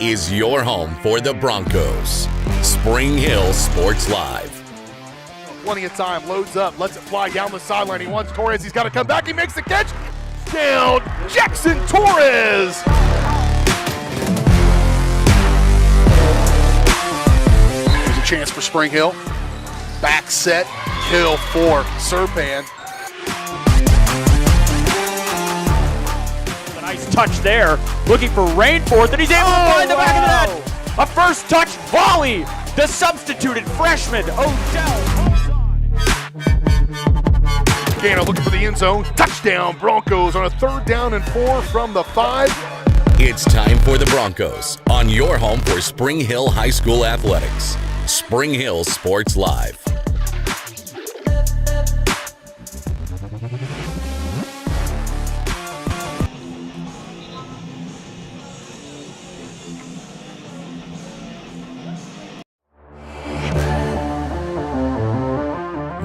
is your home for the Broncos. Spring Hill Sports Live. Plenty of time, loads up, lets it fly down the sideline. He wants Torres, he's got to come back, he makes the catch. Down, Jackson Torres. There's a chance for Spring Hill. Back set, kill for Serpan. A nice touch there, looking for Rainforth, and he's able to find the back of the net. A first touch volley. The substituted freshman, Odell. Gano looking for the end zone. Touchdown, Broncos on a 3rd down and 4 from the 5. It's time for the Broncos on your home for Spring Hill High School athletics. Spring Hill Sports Live.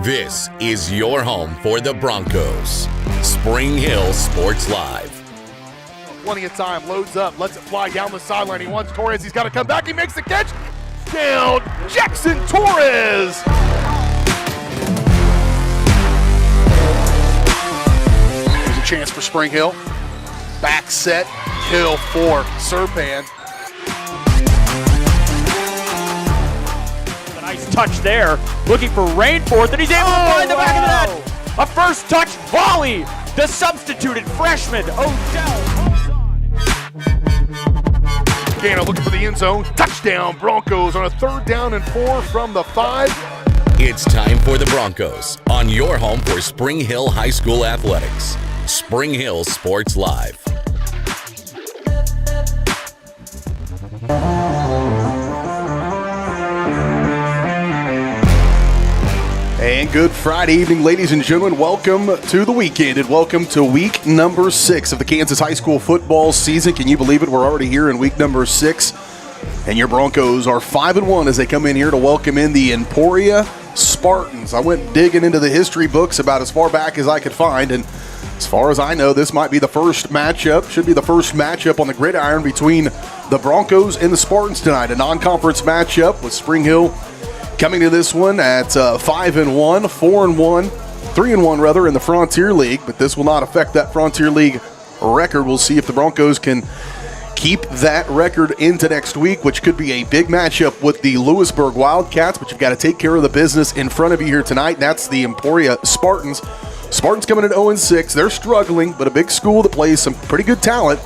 This is your home for the Broncos. Spring Hill Sports Live. Plenty of time, loads up, lets it fly down the sideline. He wants Torres, he's got to come back, he makes the catch. Down, Jackson Torres. There's a chance for Spring Hill. Back set, kill for Serpan. A nice touch there, looking for Rainforth, and he's able to find the back of the net. A first touch volley. The substituted freshman, Odell. Gano looking for the end zone. Touchdown, Broncos on a 3rd down and 4 from the 5. It's time for the Broncos on your home for Spring Hill High School athletics. Spring Hill Sports Live. And good Friday evening, ladies and gentlemen. Welcome to the weekend and welcome to week number 6 of the Kansas high school football season. Can you believe it? We're already here in week number 6. And your Broncos are 5-1 as they come in here to welcome in the Emporia Spartans. I went digging into the history books about as far back as I could find. And as far as I know, this might be the first matchup, should be the first matchup on the gridiron between the Broncos and the Spartans tonight. A non-conference matchup with Spring Hill coming to this one at 5-1, 4-1, 3-1 rather in the Frontier League, but this will not affect that Frontier League record. We'll see if the Broncos can keep that record into next week, which could be a big matchup with the Lewisburg Wildcats, but you've got to take care of the business in front of you here tonight, and that's the Emporia Spartans. Spartans coming in 0-6. They're struggling, but a big school that plays some pretty good talent,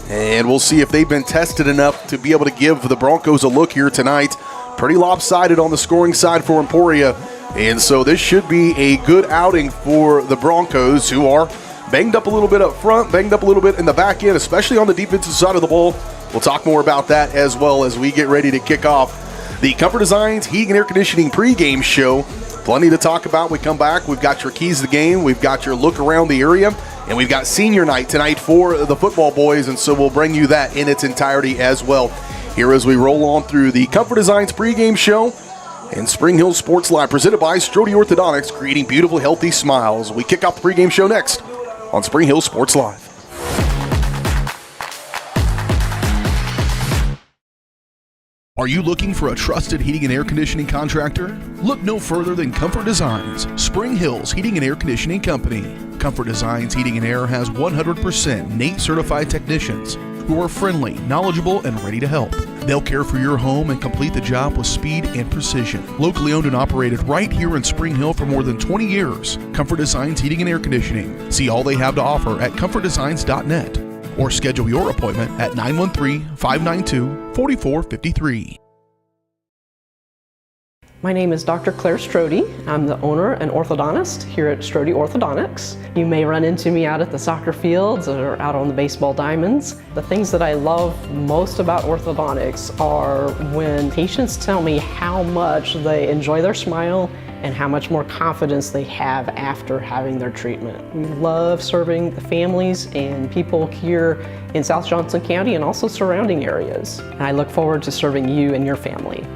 and we'll see if they've been tested enough to be able to give the Broncos a look here tonight. Pretty lopsided on the scoring side for Emporia, and so this should be a good outing for the Broncos, who are banged up a little bit up front, banged up a little bit in the back end, especially on the defensive side of the ball. We'll talk more about that as well as we get ready to kick off the Comfort Designs Heating and Air Conditioning pregame show. Plenty to talk about. We come back, we've got your keys to the game, we've got your look around the area, and we've got senior night tonight for the football boys, and so we'll bring you that in its entirety as well. Here as we roll on through the Comfort Designs pregame show and Spring Hill Sports Live, presented by Strode Orthodontics, creating beautiful, healthy smiles. We kick off the pregame show next on Spring Hill Sports Live. Are you looking for a trusted heating and air conditioning contractor? Look no further than Comfort Designs, Spring Hill's heating and air conditioning company. Comfort Designs Heating and Air has 100% NATE certified technicians who are friendly, knowledgeable, and ready to help. They'll care for your home and complete the job with speed and precision. Locally owned and operated right here in Spring Hill for more than 20 years. Comfort Designs Heating and Air Conditioning. See all they have to offer at comfortdesigns.net or schedule your appointment at 913-592-4453. My name is Dr. Claire Strode. I'm the owner and orthodontist here at Strode Orthodontics. You may run into me out at the soccer fields or out on the baseball diamonds. The things that I love most about orthodontics are when patients tell me how much they enjoy their smile and how much more confidence they have after having their treatment. We love serving the families and people here in South Johnson County and also surrounding areas. And I look forward to serving you and your family.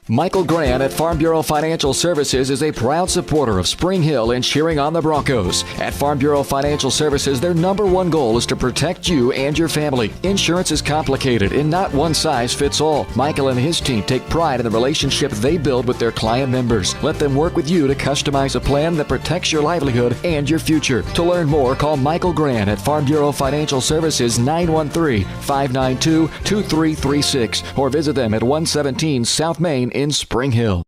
Michael Grant at Farm Bureau Financial Services is a proud supporter of Spring Hill and cheering on the Broncos. At Farm Bureau Financial Services, their number one goal is to protect you and your family. Insurance is complicated and not one size fits all. Michael and his team take pride in the relationship they build with their client members. Let them work with you to customize a plan that protects your livelihood and your future. To learn more, call Michael Grant at Farm Bureau Financial Services 913-592-2336 or visit them at 117 South Main in Spring Hill.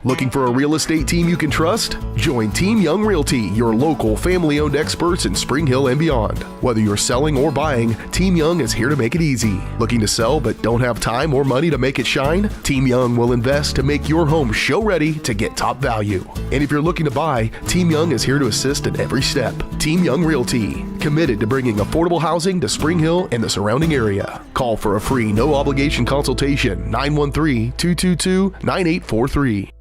Looking for a real estate team you can trust? Join Team Young Realty, your local family-owned experts in Spring Hill and beyond. Whether you're selling or buying, Team Young is here to make it easy. Looking to sell but don't have time or money to make it shine? Team Young will invest to make your home show ready to get top value. And if you're looking to buy, Team Young is here to assist at every step. Team Young Realty, committed to bringing affordable housing to Spring Hill and the surrounding area. Call for a free no-obligation consultation, 913-222-9843.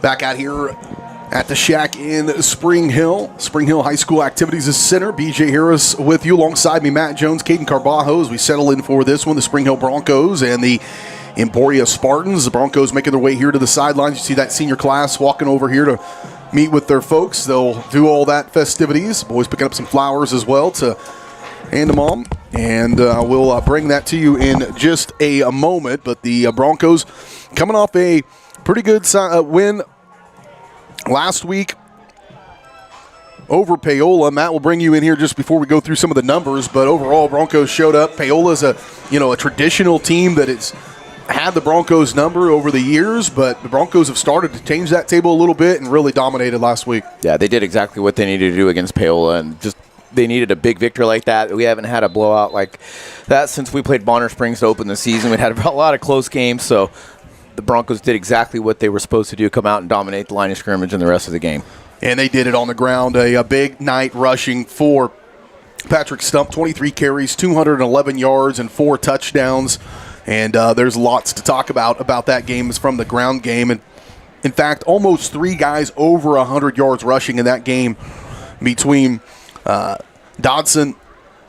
Back out here at the Shack in Spring Hill High School Activities Center. BJ Harris with you, alongside me, Matt Jones, Caden Carbajo, as we settle in for this one, the Spring Hill Broncos and the Emporia Spartans. The Broncos making their way here to the sidelines. You see that senior class walking over here to meet with their folks. They'll do all that festivities. Boys picking up some flowers as well to hand them on, and we'll bring that to you in just a moment. But the Broncos coming off a pretty good win last week over Paola. Matt will bring you in here just before we go through some of the numbers, but overall, Broncos showed up. Paola's a traditional team that has had the Broncos number over the years, but the Broncos have started to change that table a little bit and really dominated last week. Yeah, they did exactly what they needed to do against Paola, and just they needed a big victory like that. We haven't had a blowout like that since we played Bonner Springs to open the season. We had a lot of close games, so the Broncos did exactly what they were supposed to do, come out and dominate the line of scrimmage in the rest of the game. And they did it on the ground. A big night rushing for Patrick Stump, 23 carries, 211 yards, and 4 touchdowns. And there's lots to talk about that game. It's from the ground game. And in fact, almost 3 guys over 100 yards rushing in that game between Dodson,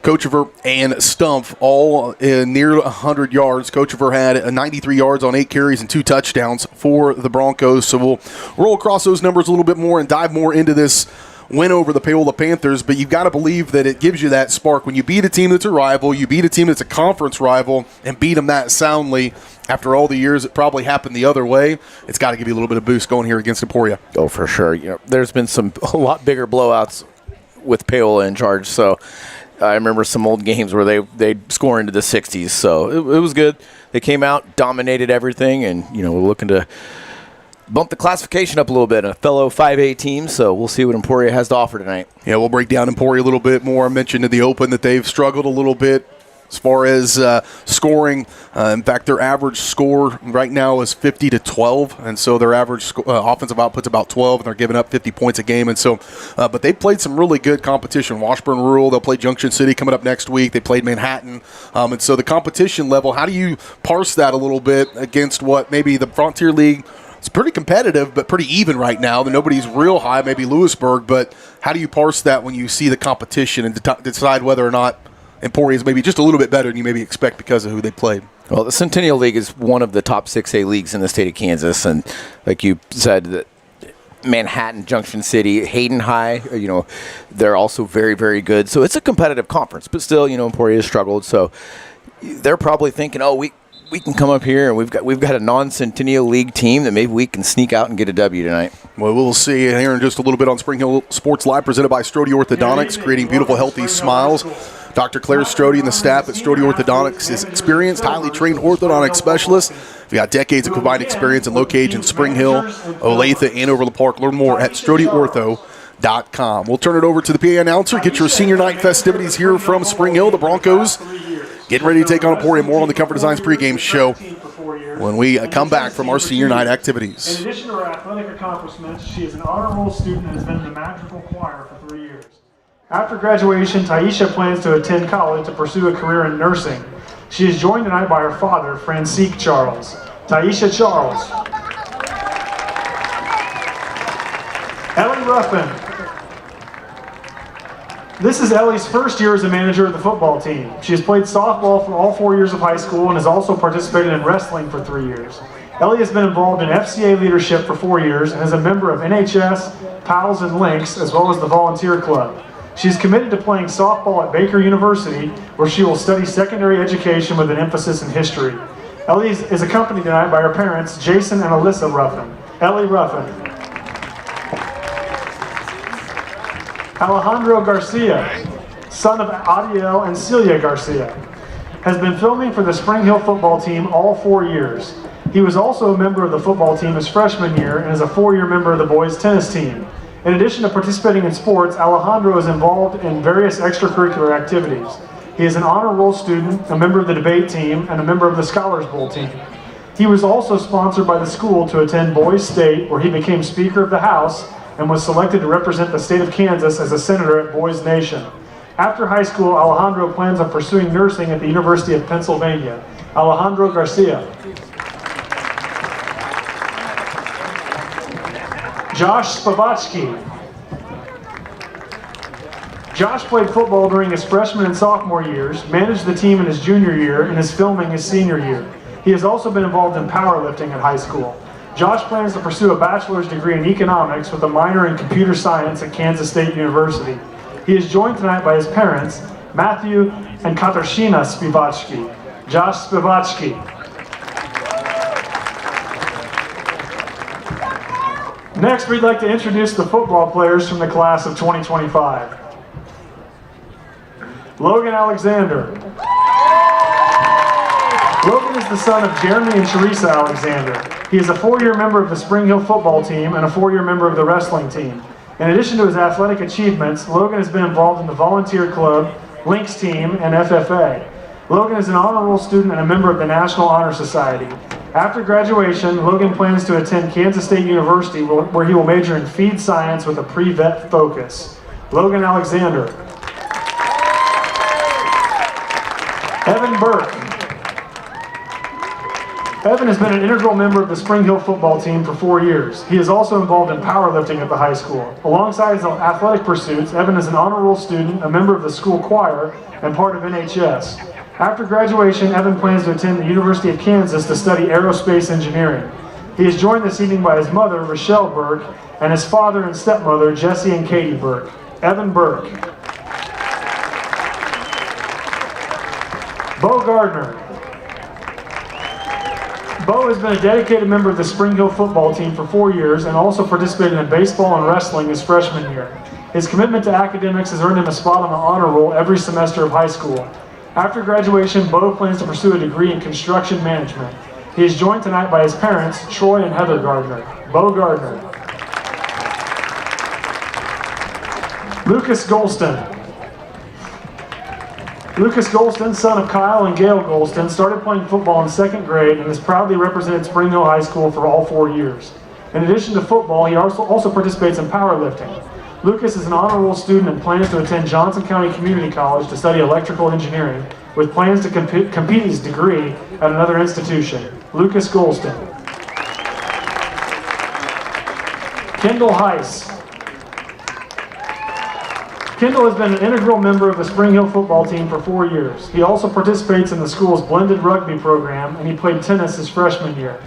Kochever, and Stumpf, all near 100 yards. Kochever had 93 yards on 8 carries and 2 touchdowns for the Broncos. So we'll roll across those numbers a little bit more and dive more into this win over the Paola Panthers. But you've got to believe that it gives you that spark. When you beat a team that's a rival, you beat a team that's a conference rival, and beat them that soundly after all the years it probably happened the other way, it's got to give you a little bit of boost going here against Emporia. Oh, for sure. There's been a lot bigger blowouts with Paola in charge, so I remember some old games where they'd score into the 60s, so it was good. They came out, dominated everything, and we're looking to bump the classification up a little bit. A fellow 5A team, so we'll see what Emporia has to offer tonight. Yeah, we'll break down Emporia a little bit more. I mentioned in the open that they've struggled a little bit as far as scoring. In fact, their average score right now is 50-12, and so their average offensive output's about 12, and they're giving up 50 points a game. And so, but they played some really good competition. Washburn Rural, they'll play Junction City coming up next week. They played Manhattan, and so the competition level. How do you parse that a little bit against what maybe the Frontier League? It's pretty competitive, but pretty even right now. Nobody's real high, maybe Lewisburg, but how do you parse that when you see the competition and decide whether or not Emporia is maybe just a little bit better than you maybe expect because of who they played? Well, the Centennial League is one of the top 6A leagues in the state of Kansas, and like you said, that Manhattan, Junction City, Hayden High, they're also very, very good. So it's a competitive conference, but still, Emporia has struggled. So they're probably thinking, we can come up here and we've got a non-Centennial League team that maybe we can sneak out and get a W tonight. Well, we'll see here in just a little bit on Spring Hill Sports Live, presented by Strode Orthodontics, creating beautiful, healthy smiles. Dr. Claire Strode and the staff at Strode Orthodontics is experienced, highly trained orthodontic specialists. We've got decades of combined experience in locations Spring Hill, Olathe, and Overland Park. Learn more at StrodeOrtho.com. We'll turn it over to the PA announcer. Get your senior night festivities here from Spring Hill. The Broncos getting ready to take on Emporia. More on the Comfort Designs pregame show when we come back from our senior night activities. In addition to her athletic accomplishments, she is an honor roll student and has been in the madrigal choir for 3 years. After graduation, Taisha plans to attend college to pursue a career in nursing. She is joined tonight by her father, Francique Charles. Taisha Charles. Ellie Ruffin. This is Ellie's first year as a manager of the football team. She has played softball for all 4 years of high school and has also participated in wrestling for 3 years. Ellie has been involved in FCA leadership for 4 years and is a member of NHS, PALS, and Links, as well as the Volunteer Club. She is committed to playing softball at Baker University, where she will study secondary education with an emphasis in history. Ellie is accompanied tonight by her parents, Jason and Alyssa Ruffin. Ellie Ruffin. Alejandro Garcia, son of Adiel and Celia Garcia, has been filming for the Spring Hill football team all 4 years. He was also a member of the football team his freshman year and is a 4-year member of the boys tennis team. In addition to participating in sports, Alejandro is involved in various extracurricular activities. He is an honor roll student, a member of the debate team, and a member of the Scholars Bowl team. He was also sponsored by the school to attend Boys State, where he became Speaker of the House and was selected to represent the state of Kansas as a senator at Boys Nation. After high school, Alejandro plans on pursuing nursing at the University of Pennsylvania. Alejandro Garcia. Josh Spavatsky. Josh played football during his freshman and sophomore years, managed the team in his junior year, and is filming his senior year. He has also been involved in powerlifting at high school. Josh plans to pursue a bachelor's degree in economics with a minor in computer science at Kansas State University. He is joined tonight by his parents, Matthew and Katarzyna Spavatsky. Josh Spavatsky. Next, we'd like to introduce the football players from the class of 2025. Logan Alexander. Logan is the son of Jeremy and Teresa Alexander. He is a 4-year member of the Spring Hill football team and a 4-year member of the wrestling team. In addition to his athletic achievements, Logan has been involved in the Volunteer Club, Links team, and FFA. Logan is an honor roll student and a member of the National Honor Society. After graduation, Logan plans to attend Kansas State University, where he will major in feed science with a pre-vet focus. Logan Alexander. Evan Burke. Evan has been an integral member of the Spring Hill football team for 4 years. He is also involved in powerlifting at the high school. Alongside his athletic pursuits, Evan is an honor roll student, a member of the school choir, and part of NHS. After graduation, Evan plans to attend the University of Kansas to study aerospace engineering. He is joined this evening by his mother, Rochelle Burke, and his father and stepmother, Jesse and Katie Burke. Evan Burke. Bo Gardner. Bo has been a dedicated member of the Spring Hill football team for 4 years and also participated in baseball and wrestling his freshman year. His commitment to academics has earned him a spot on the honor roll every semester of high school. After graduation, Bo plans to pursue a degree in construction management. He is joined tonight by his parents, Troy and Heather Gardner. Bo Gardner. Lucas Golston. Lucas Golston, son of Kyle and Gail Golston, started playing football in 2nd grade and has proudly represented Spring Hill High School for all 4 years. In addition to football, he also participates in powerlifting. Lucas is an honor roll student and plans to attend Johnson County Community College to study electrical engineering, with plans to complete his degree at another institution. Lucas Golston. Kendall Heiss. Kendall has been an integral member of the Spring Hill football team for 4 years. He also participates in the school's blended rugby program, and he played tennis his freshman year.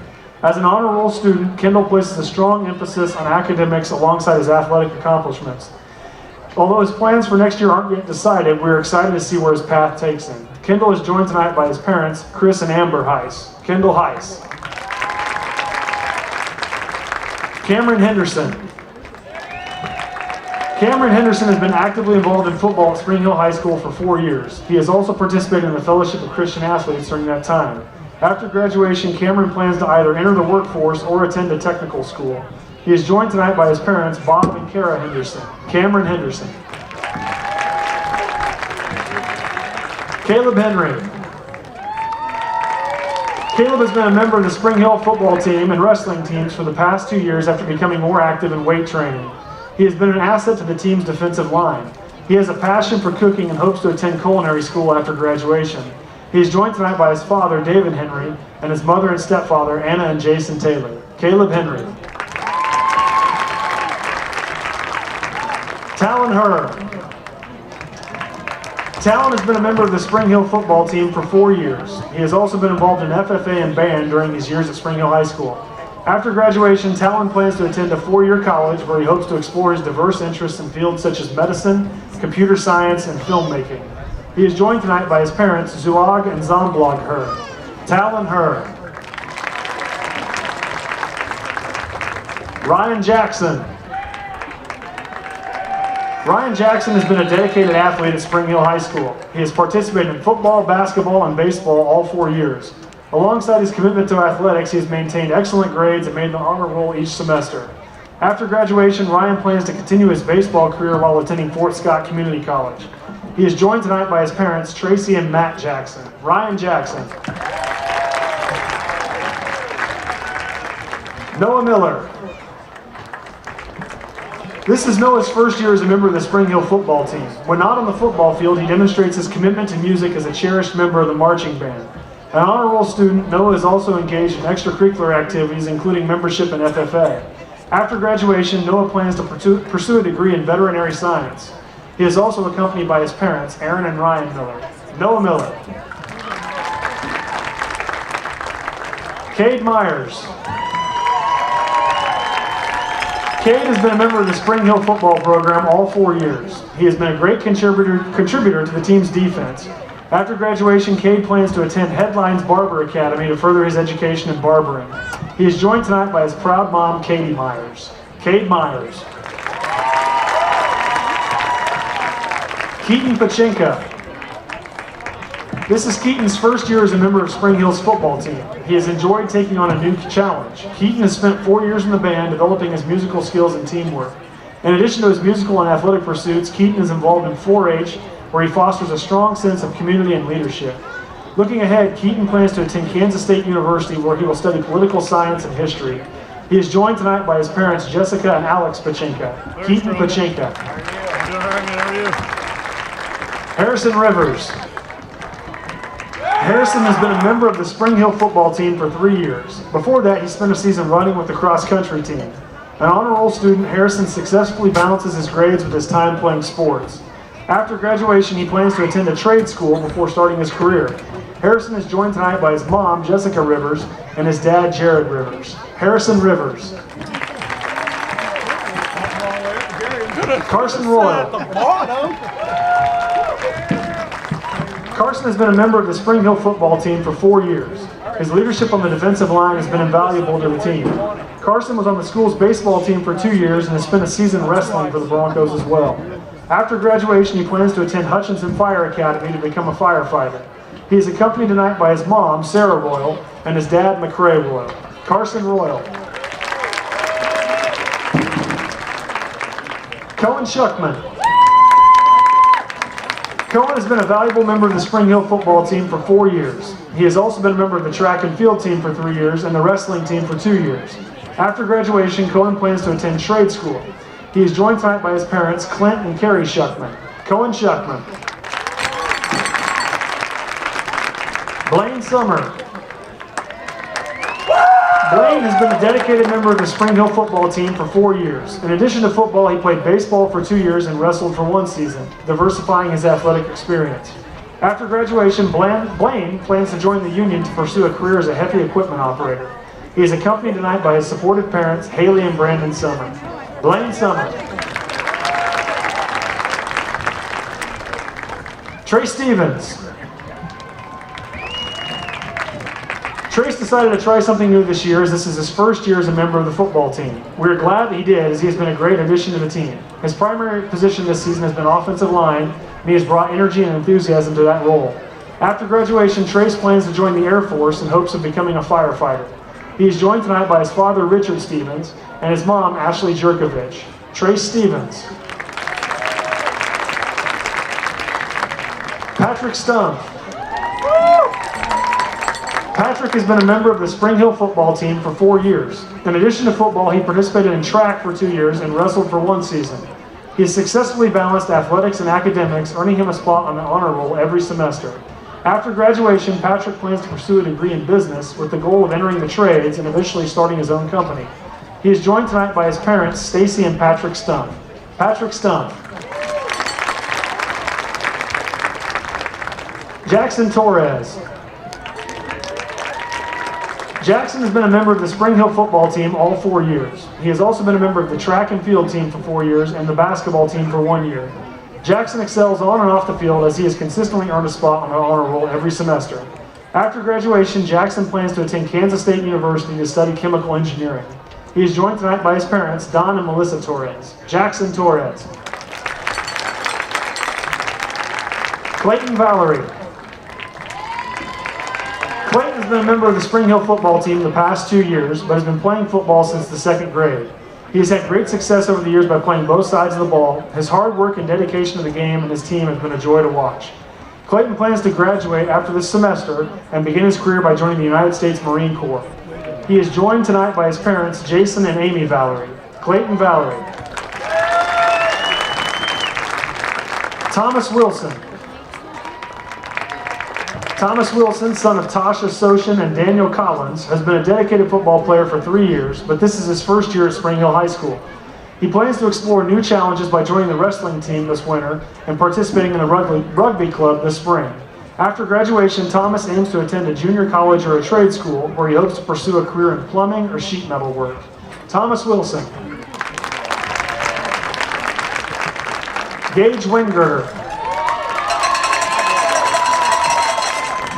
As an honor roll student, Kendall places a strong emphasis on academics alongside his athletic accomplishments. Although his plans for next year aren't yet decided, we're excited to see where his path takes him. Kendall is joined tonight by his parents, Chris and Amber Heiss. Kendall Heiss. Cameron Henderson. Cameron Henderson has been actively involved in football at Spring Hill High School for 4 years. He has also participated in the Fellowship of Christian Athletes during that time. After graduation, Cameron plans to either enter the workforce or attend a technical school. He is joined tonight by his parents, Bob and Kara Henderson. Cameron Henderson. Caleb Henry. Caleb has been a member of the Spring Hill football team and wrestling teams for the past 2 years after becoming more active in weight training. He has been an asset to the team's defensive line. He has a passion for cooking and hopes to attend culinary school after graduation. He is joined tonight by his father, David Henry, and his mother and stepfather, Anna and Jason Taylor. Caleb Henry. Talon Herr. Talon has been a member of the Spring Hill football team for 4 years. He has also been involved in FFA and band during his years at Spring Hill High School. After graduation, Talon plans to attend a 4-year college where he hopes to explore his diverse interests in fields such as medicine, computer science, and filmmaking. He is joined tonight by his parents, Zuag and Zomblog Herr. Talon Herr. Ryan Jackson. Ryan Jackson has been a dedicated athlete at Spring Hill High School. He has participated in football, basketball, and baseball all 4 years. Alongside his commitment to athletics, he has maintained excellent grades and made the honor roll each semester. After graduation, Ryan plans to continue his baseball career while attending Fort Scott Community College. He is joined tonight by his parents, Tracy and Matt Jackson. Ryan Jackson. Noah Miller. This is Noah's first year as a member of the Spring Hill football team. When not on the football field, he demonstrates his commitment to music as a cherished member of the marching band. An honor roll student, Noah is also engaged in extracurricular activities, including membership in FFA. After graduation, Noah plans to pursue a degree in veterinary science. He is also accompanied by his parents, Aaron and Ryan Miller. Noah Miller. Cade Myers. Cade has been a member of the Spring Hill football program all 4 years. He has been a great contributor to the team's defense. After graduation, Cade plans to attend Headlines Barber Academy to further his education in barbering. He is joined tonight by his proud mom, Katie Myers. Cade Myers. Keaton Pachinka. This is Keaton's first year as a member of Spring Hill's football team. He has enjoyed taking on a new challenge. Keaton has spent 4 years in the band developing his musical skills and teamwork. In addition to his musical and athletic pursuits, Keaton is involved in 4-H, where he fosters a strong sense of community and leadership. Looking ahead, Keaton plans to attend Kansas State University, where he will study political science and history. He is joined tonight by his parents, Jessica and Alex Pachinka. Keaton Pachinka. Harrison Rivers. Harrison has been a member of the Spring Hill football team for 3 years. Before that, he spent a season running with the cross-country team. An honor roll student, Harrison successfully balances his grades with his time playing sports. After graduation, he plans to attend a trade school before starting his career. Harrison is joined tonight by his mom, Jessica Rivers, and his dad, Jared Rivers. Harrison Rivers. Carson Royal. Carson has been a member of the Spring Hill football team for 4 years. His leadership on the defensive line has been invaluable to the team. Carson was on the school's baseball team for 2 years and has spent a season wrestling for the Broncos as well. After graduation, he plans to attend Hutchinson Fire Academy to become a firefighter. He is accompanied tonight by his mom, Sarah Royal, and his dad, McCrae Royal. Carson Royal. Cohen Shuckman. Cohen has been a valuable member of the Spring Hill football team for 4 years. He has also been a member of the track and field team for 3 years and the wrestling team for 2 years. After graduation, Cohen plans to attend trade school. He is joined tonight by his parents, Clint and Carrie Shuckman. Cohen Shuckman. Blaine Summer. Blaine has been a dedicated member of the Spring Hill football team for 4 years. In addition to football, he played baseball for 2 years and wrestled for 1 season, diversifying his athletic experience. After graduation, Blaine plans to join the union to pursue a career as a heavy equipment operator. He is accompanied tonight by his supportive parents, Haley and Brandon Summer. Blaine Summer. Trey Stevens. Trace decided to try something new this year, as this is his first year as a member of the football team. We are glad that he did, as he has been a great addition to the team. His primary position this season has been offensive line, and he has brought energy and enthusiasm to that role. After graduation, Trace plans to join the Air Force in hopes of becoming a firefighter. He is joined tonight by his father, Richard Stevens, and his mom, Ashley Jerkovich. Trace Stevens. Patrick Stumpf. Patrick has been a member of the Spring Hill football team for 4 years. In addition to football, he participated in track for 2 years and wrestled for 1 season. He has successfully balanced athletics and academics, earning him a spot on the honor roll every semester. After graduation, Patrick plans to pursue a degree in business with the goal of entering the trades and eventually starting his own company. He is joined tonight by his parents, Stacy and Patrick Stumpf. Patrick Stumpf. Jackson Torres. Jackson has been a member of the Spring Hill football team all 4 years. He has also been a member of the track and field team for 4 years and the basketball team for 1 year. Jackson excels on and off the field as he has consistently earned a spot on the honor roll every semester. After graduation, Jackson plans to attend Kansas State University to study chemical engineering. He is joined tonight by his parents, Don and Melissa Torres. Jackson Torres. Clayton Valerie. Clayton has been a member of the Spring Hill football team the past 2 years, but has been playing football since the 2nd grade. He has had great success over the years by playing both sides of the ball. His hard work and dedication to the game and his team has been a joy to watch. Clayton plans to graduate after this semester and begin his career by joining the United States Marine Corps. He is joined tonight by his parents, Jason and Amy Valerie. Clayton Valerie. Thomas Wilson. Thomas Wilson, son of Tasha Soshin and Daniel Collins, has been a dedicated football player for 3 years, but this is his first year at Spring Hill High School. He plans to explore new challenges by joining the wrestling team this winter and participating in the rugby club this spring. After graduation, Thomas aims to attend a junior college or a trade school where he hopes to pursue a career in plumbing or sheet metal work. Thomas Wilson. Gage Wingirter.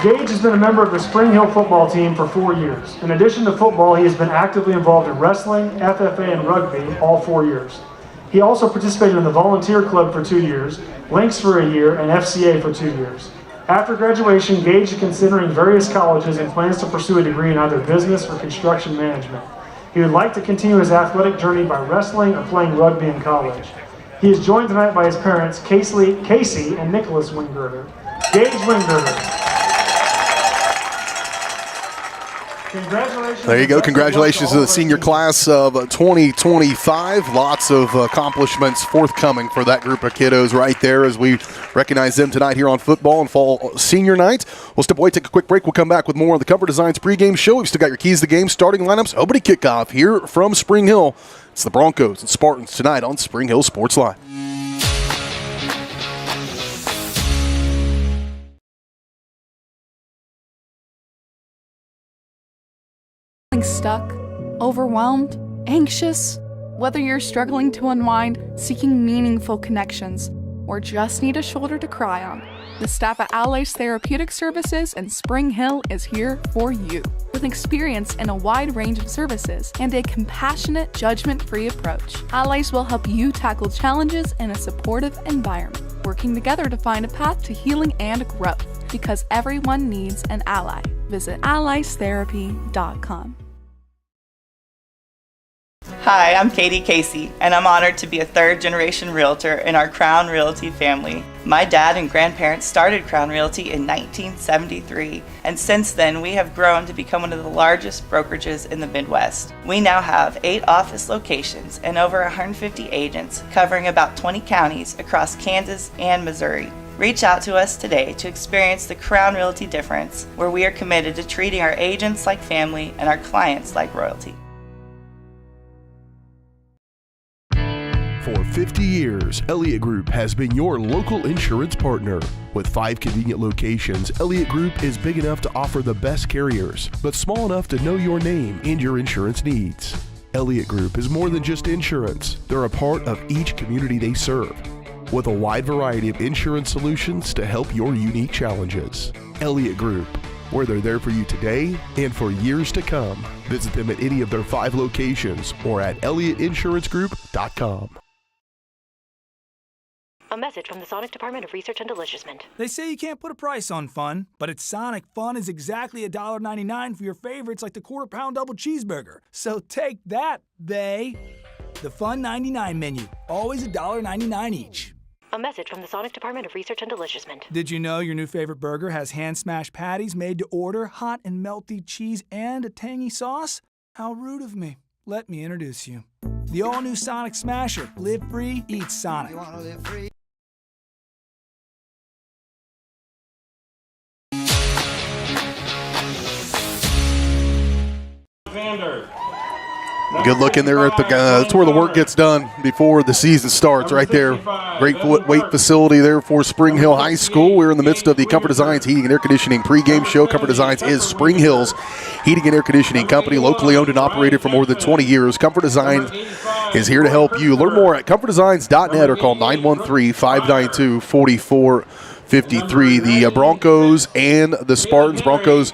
Gage has been a member of the Spring Hill football team for 4 years. In addition to football, he has been actively involved in wrestling, FFA, and rugby all 4 years. He also participated in the volunteer club for 2 years, Lynx for a year, and FCA for 2 years. After graduation, Gage is considering various colleges and plans to pursue a degree in either business or construction management. He would like to continue his athletic journey by wrestling or playing rugby in college. He is joined tonight by his parents, Casey and Nicholas Wingirter. Gage Wingirter. Congratulations. There you go. Congratulations to the senior class of 2025. Lots of accomplishments forthcoming for that group of kiddos right there as we recognize them tonight here on Football and Fall Senior Night. We'll step away, take a quick break. We'll come back with more of the Cover Designs pregame show. We've still got your keys to the game, starting lineups, opening kickoff here from Spring Hill. It's the Broncos and Spartans tonight on Spring Hill Sports Live. Stuck, overwhelmed, anxious? Whether you're struggling to unwind, seeking meaningful connections, or just need a shoulder to cry on, the staff at Allies Therapeutic Services in Spring Hill is here for you. With experience in a wide range of services and a compassionate, judgment-free approach, Allies will help you tackle challenges in a supportive environment, working together to find a path to healing and growth, because everyone needs an ally. Visit alliestherapy.com. Hi, I'm Katie Casey, and I'm honored to be a third-generation realtor in our Crown Realty family. My dad and grandparents started Crown Realty in 1973, and since then we have grown to become one of the largest brokerages in the Midwest. We now have 8 office locations and over 150 agents covering about 20 counties across Kansas and Missouri. Reach out to us today to experience the Crown Realty difference, where we are committed to treating our agents like family and our clients like royalty. For 50 years, Elliott Group has been your local insurance partner. With 5 convenient locations, Elliott Group is big enough to offer the best carriers, but small enough to know your name and your insurance needs. Elliott Group is more than just insurance. They're a part of each community they serve, with a wide variety of insurance solutions to help your unique challenges. Elliott Group, where they're there for you today and for years to come. Visit them at any of their 5 locations or at ElliottInsuranceGroup.com. A message from the Sonic Department of Research and Deliciousment. They say you can't put a price on fun, but at Sonic, fun is exactly $1.99 for your favorites like the quarter-pound double cheeseburger. So take that, they. The Fun 99 menu, always $1.99 each. A message from the Sonic Department of Research and Deliciousment. Did you know your new favorite burger has hand-smashed patties made to order, hot and melty cheese, and a tangy sauce? How rude of me. let me introduce you. The all-new Sonic Smasher. Live free, eat Sonic. Good look in there at the that's where the work gets done before the season starts, right there. Great weight facility there for Spring Hill High School. We're in the midst of the Comfort Designs Heating and Air Conditioning pregame show. Comfort Designs is Spring Hill's heating and air conditioning company, locally owned and operated for more than 20 years. Comfort Design is here to help you. Learn more at comfortdesigns.net or call 913-592-4453. The Broncos and the Spartans. Broncos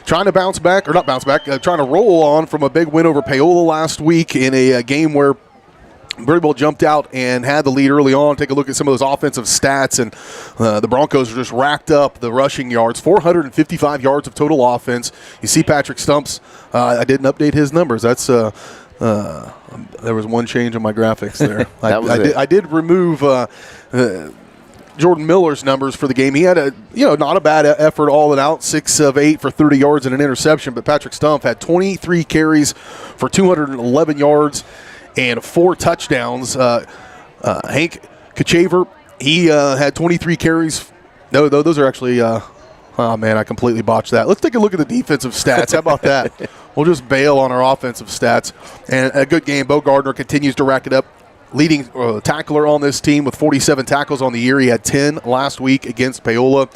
trying to bounce back, or not bounce back, trying to roll on from a big win over Paola last week in a game where Birdwell jumped out and had the lead early on. Take a look at some of those offensive stats, and the Broncos are just racked up the rushing yards, 455 yards of total offense. You see Patrick Stumps. I didn't update his numbers. That's there was one change on my graphics there. I did remove Jordan Miller's numbers for the game. He had not a bad effort all in out, 6 of 8 for 30 yards and an interception, but Patrick Stump had 23 carries for 211 yards and 4 touchdowns. Hank Kachaver, he had 23 carries. No, those are actually oh, man, I completely botched that. Let's take a look at the defensive stats. How about that? We'll just bail on our offensive stats. And a good game. Bo Gardner continues to rack it up. Leading tackler on this team with 47 tackles on the year. He had 10 last week against Paola.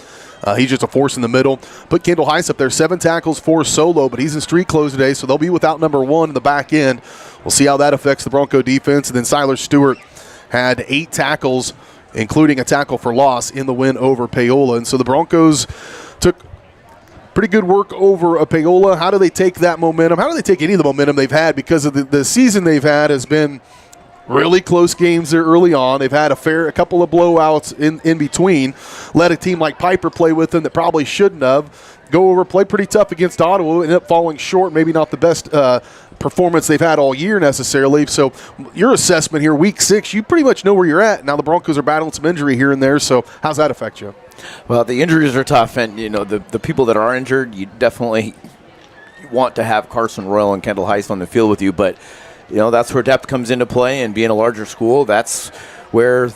He's just a force in the middle. Put Kendall Heiss up there, 7 tackles, 4 solo, but he's in street clothes today, so they'll be without number 1 in the back end. We'll see how that affects the Bronco defense. And then Siler Stewart had 8 tackles, including a tackle for loss in the win over Paola. And so the Broncos took pretty good work over Paola. How do they take that momentum? How do they take any of the momentum they've had? Because of the season they've had has been really close games there early on. They've had a couple of blowouts in between. Let a team like Piper play with them that probably shouldn't have. Go over, play pretty tough against Ottawa, end up falling short. Maybe not the best performance they've had all year necessarily. So your assessment here, week 6, you pretty much know where you're at. Now the Broncos are battling some injury here and there. So how's that affect you? Well, the injuries are tough, and the people that are injured, you definitely want to have Carson Royal and Kendall Heiss on the field with you, but that's where depth comes into play, and being a larger school, that's where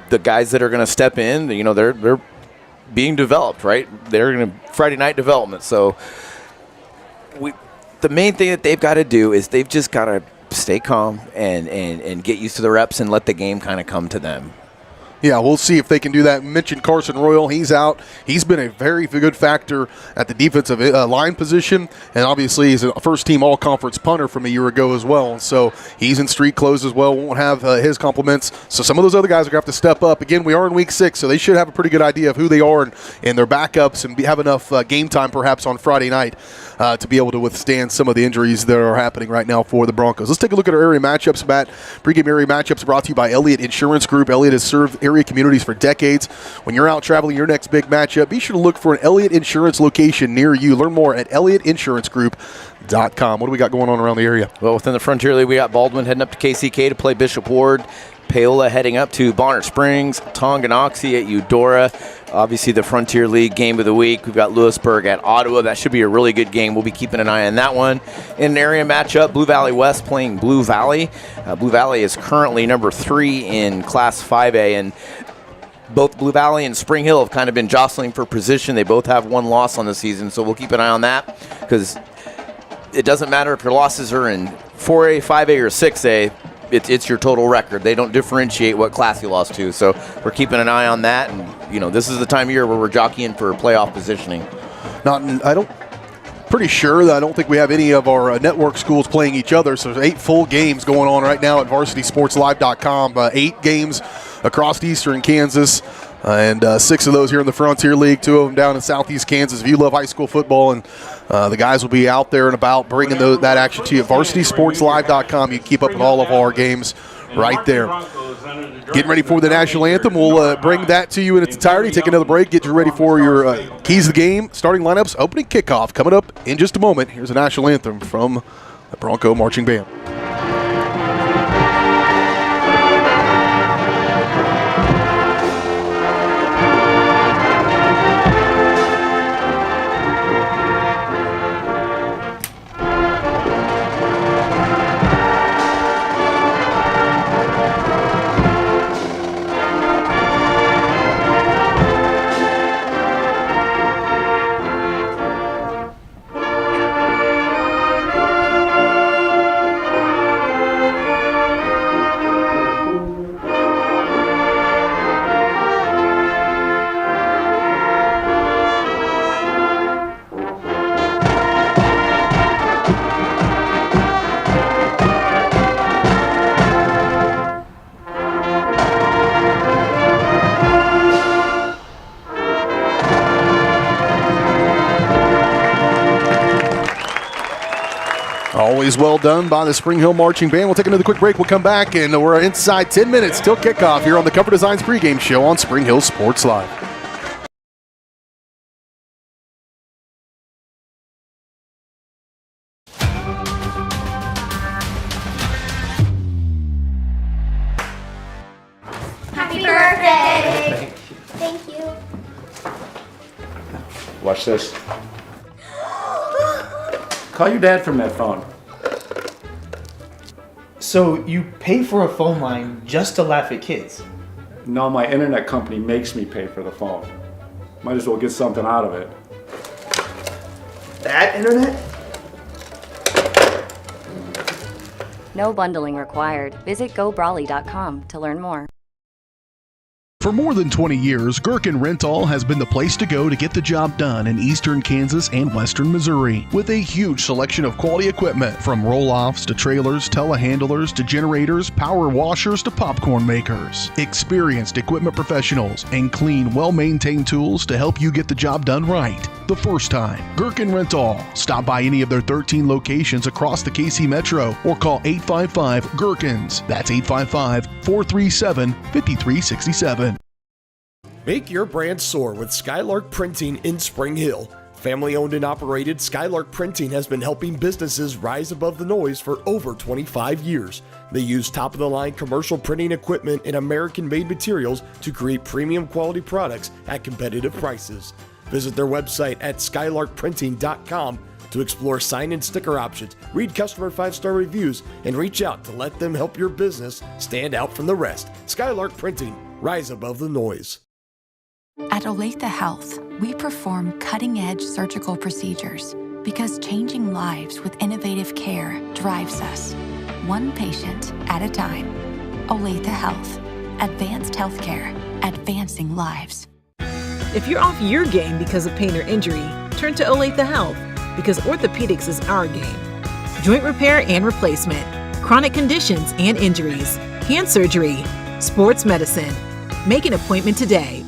the guys that are going to step in, they're being developed, right? They're going to Friday night development. So the main thing that they've got to do is they've just got to stay calm and get used to the reps and let the game kind of come to them. Yeah, we'll see if they can do that. Mentioned Carson Royal. He's out. He's been a very good factor at the defensive line position, and obviously he's a first-team all-conference punter from a year ago as well. So he's in street clothes as well. Won't have his compliments. So some of those other guys are going to have to step up. Again, we are in week 6, so they should have a pretty good idea of who they are and their backups, and have enough game time perhaps on Friday night to be able to withstand some of the injuries that are happening right now for the Broncos. Let's take a look at our area matchups, Matt. Pregame area matchups brought to you by Elliott Insurance Group. Elliott has served area communities for decades. When you're out traveling your next big matchup, be sure to look for an Elliott Insurance location near you. Learn more at ElliottInsuranceGroup.com. What do we got going on around the area? Well, within the Frontier League, we got Baldwin heading up to KCK to play Bishop Ward. Paola heading up to Bonner Springs, Tonganoxie at Eudora. Obviously, the Frontier League game of the week. We've got Lewisburg at Ottawa. That should be a really good game. We'll be keeping an eye on that one. In an area matchup, Blue Valley West playing Blue Valley. Blue Valley is currently number 3 in Class 5A, and both Blue Valley and Spring Hill have kind of been jostling for position. They both have 1 loss on the season, so we'll keep an eye on that, because it doesn't matter if your losses are in 4A, 5A, or 6A. It's your total record. They don't differentiate what class you lost to, so we're keeping an eye on that. And this is the time of year where we're jockeying for playoff positioning. Pretty sure that I don't think we have any of our network schools playing each other. So there's 8 full games going on right now at VarsitySportsLive.com. 8 games across eastern Kansas, and 6 of those here in the Frontier League, 2 of them down in southeast Kansas. If you love high school football, and the guys will be out there and about bringing that action to you. VarsitySportsLive.com. You can keep up with all of our games right there. Getting ready for the national anthem. We'll bring that to you in its entirety. Take another break. Get you ready for your keys to the game, starting lineups, opening kickoff. Coming up in just a moment. Here's a national anthem from the Bronco Marching Band. Always well done by the Spring Hill Marching Band. We'll take another quick break. We'll come back, and we're inside 10 minutes till kickoff here on the Cover Designs pregame show on Spring Hill Sports Live. Happy birthday! Thank you. Watch this. Call your dad from that phone. So you pay for a phone line just to laugh at kids? No, my internet company makes me pay for the phone. Might as well get something out of it. That internet? No bundling required. Visit gobrawley.com to learn more. For more than 20 years, Gherkin Rental has been the place to go to get the job done in eastern Kansas and western Missouri. With a huge selection of quality equipment, from roll-offs to trailers, telehandlers to generators, power washers to popcorn makers. Experienced equipment professionals and clean, well-maintained tools to help you get the job done right the first time. Gherkin Rental. Stop by any of their 13 locations across the KC Metro or call 855-GHERKINS. That's 855-437-5367. Make your brand soar with Skylark Printing in Spring Hill. Family owned and operated, Skylark Printing has been helping businesses rise above the noise for over 25 years. They use top-of-the-line commercial printing equipment and American-made materials to create premium quality products at competitive prices. Visit their website at skylarkprinting.com to explore sign and sticker options, read customer 5-star reviews, and reach out to let them help your business stand out from the rest. Skylark Printing, rise above the noise. At Olathe Health, we perform cutting-edge surgical procedures because changing lives with innovative care drives us, one patient at a time. Olathe Health, advanced healthcare, advancing lives. If you're off your game because of pain or injury, turn to Olathe Health because orthopedics is our game. Joint repair and replacement, chronic conditions and injuries, hand surgery, sports medicine. Make an appointment today.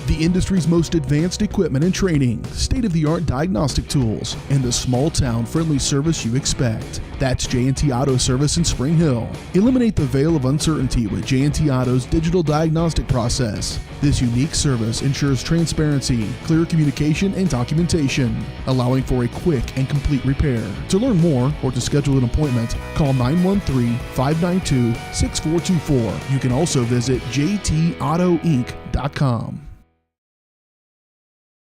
The industry's most advanced equipment and training, state-of-the-art diagnostic tools, and the small-town friendly service you expect. That's J&T Auto Service in Spring Hill. Eliminate the veil of uncertainty with J&T Auto's digital diagnostic process. This unique service ensures transparency, clear communication, and documentation, allowing for a quick and complete repair. To learn more or to schedule an appointment, call 913-592-6424. You can also visit jtautoinc.com.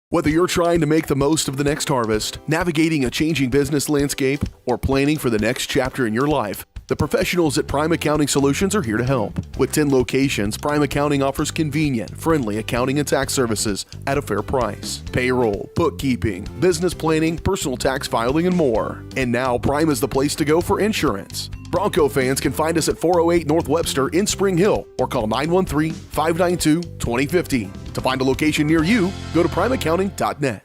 Whether you're trying to make the most of the next harvest, navigating a changing business landscape, or planning for the next chapter in your life, the professionals at Prime Accounting Solutions are here to help. With 10 locations, Prime Accounting offers convenient, friendly accounting and tax services at a fair price. Payroll, bookkeeping, business planning, personal tax filing, and more. And now Prime is the place to go for insurance. Bronco fans can find us at 408 North Webster in Spring Hill or call 913-592-2050. To find a location near you, go to primeaccounting.net.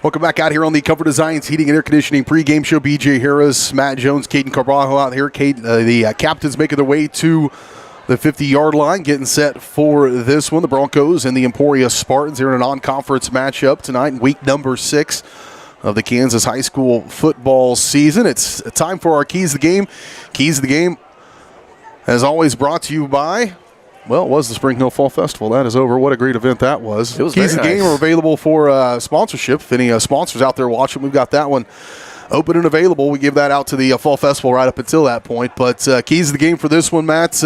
Welcome back out here on the Comfort Designs Heating and Air Conditioning pregame show. BJ Harris, Matt Jones, Caden Carvalho out here. The captains making their way to the 50-yard line, getting set for this one. The Broncos and the Emporia Spartans here in a non-conference matchup tonight in week number 6 of the Kansas high school football season. It's time for our Keys to the Game. Keys to the Game As always, brought to you by, well, it was the Spring Hill Fall Festival. That is over. What a great event that was. It was Keys of the very game nice. are available for sponsorship. If any sponsors out there watching, we've got that one open and available. We give that out to the Fall Festival right up until that point. But keys of the game for this one, Matt.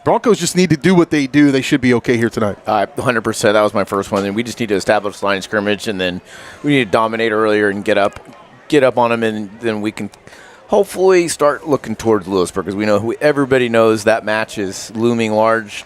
Broncos just need to do what they do. They should be okay here tonight. 100%. That was my first one. And we just need to establish line of scrimmage, and then we need to dominate earlier and get up on them, and then we can hopefully start looking towards Lewisburg, because we know everybody knows that match is looming large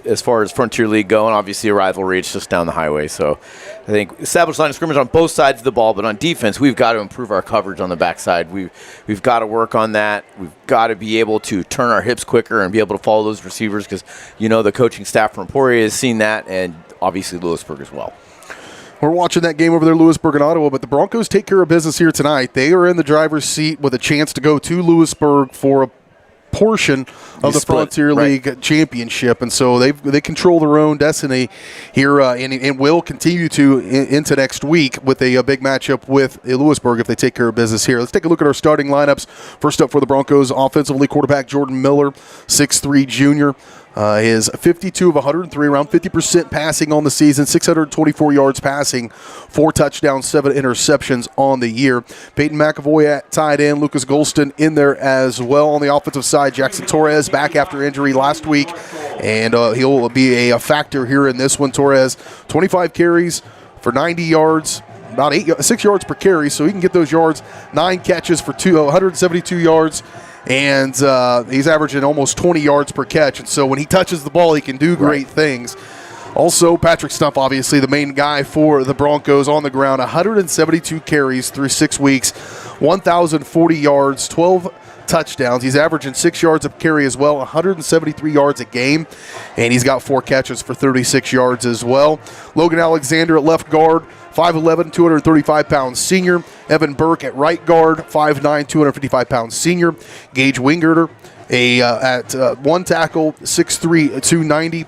as far as Frontier League go, and obviously a rivalry. It's just down the highway. So I think establish line of scrimmage on both sides of the ball, but on defense, we've got to improve our coverage on the backside. We've got to work on that. We've got to be able to turn our hips quicker and be able to follow those receivers, because the coaching staff from Emporia has seen that, and obviously Lewisburg as well. We're watching that game over there, Lewisburg and Ottawa, but the Broncos take care of business here tonight. They are in the driver's seat with a chance to go to Lewisburg for a portion of the Frontier League championship, and so they control their own destiny here, and will continue to into next week with a big matchup with Lewisburg if they take care of business here. Let's take a look at our starting lineups. First up for the Broncos, offensively, quarterback Jordan Miller, 6'3" junior. Is 52 of 103, around 50% passing on the season, 624 yards passing, 4 touchdowns, 7 interceptions on the year. Peyton McAvoy at tight end, Lucas Golston in there as well. On the offensive side, Jackson Torres back after injury last week, and he'll be a factor here in this one. Torres, 25 carries for 90 yards, about 6 yards per carry, so he can get those yards. 9 catches for 172 yards. And he's averaging almost 20 yards per catch. And so when he touches the ball, he can do great things. Also, Patrick Stump, obviously the main guy for the Broncos on the ground. 172 carries through 6 weeks, 1,040 yards, 12 touchdowns. He's averaging 6 yards a carry as well, 173 yards a game. And he's got 4 catches for 36 yards as well. Logan Alexander at left guard, 5'11", 235-pound senior. Evan Burke at right guard, 5'9", 255-pound senior. Gage Wingirter at one tackle, 6'3", 290.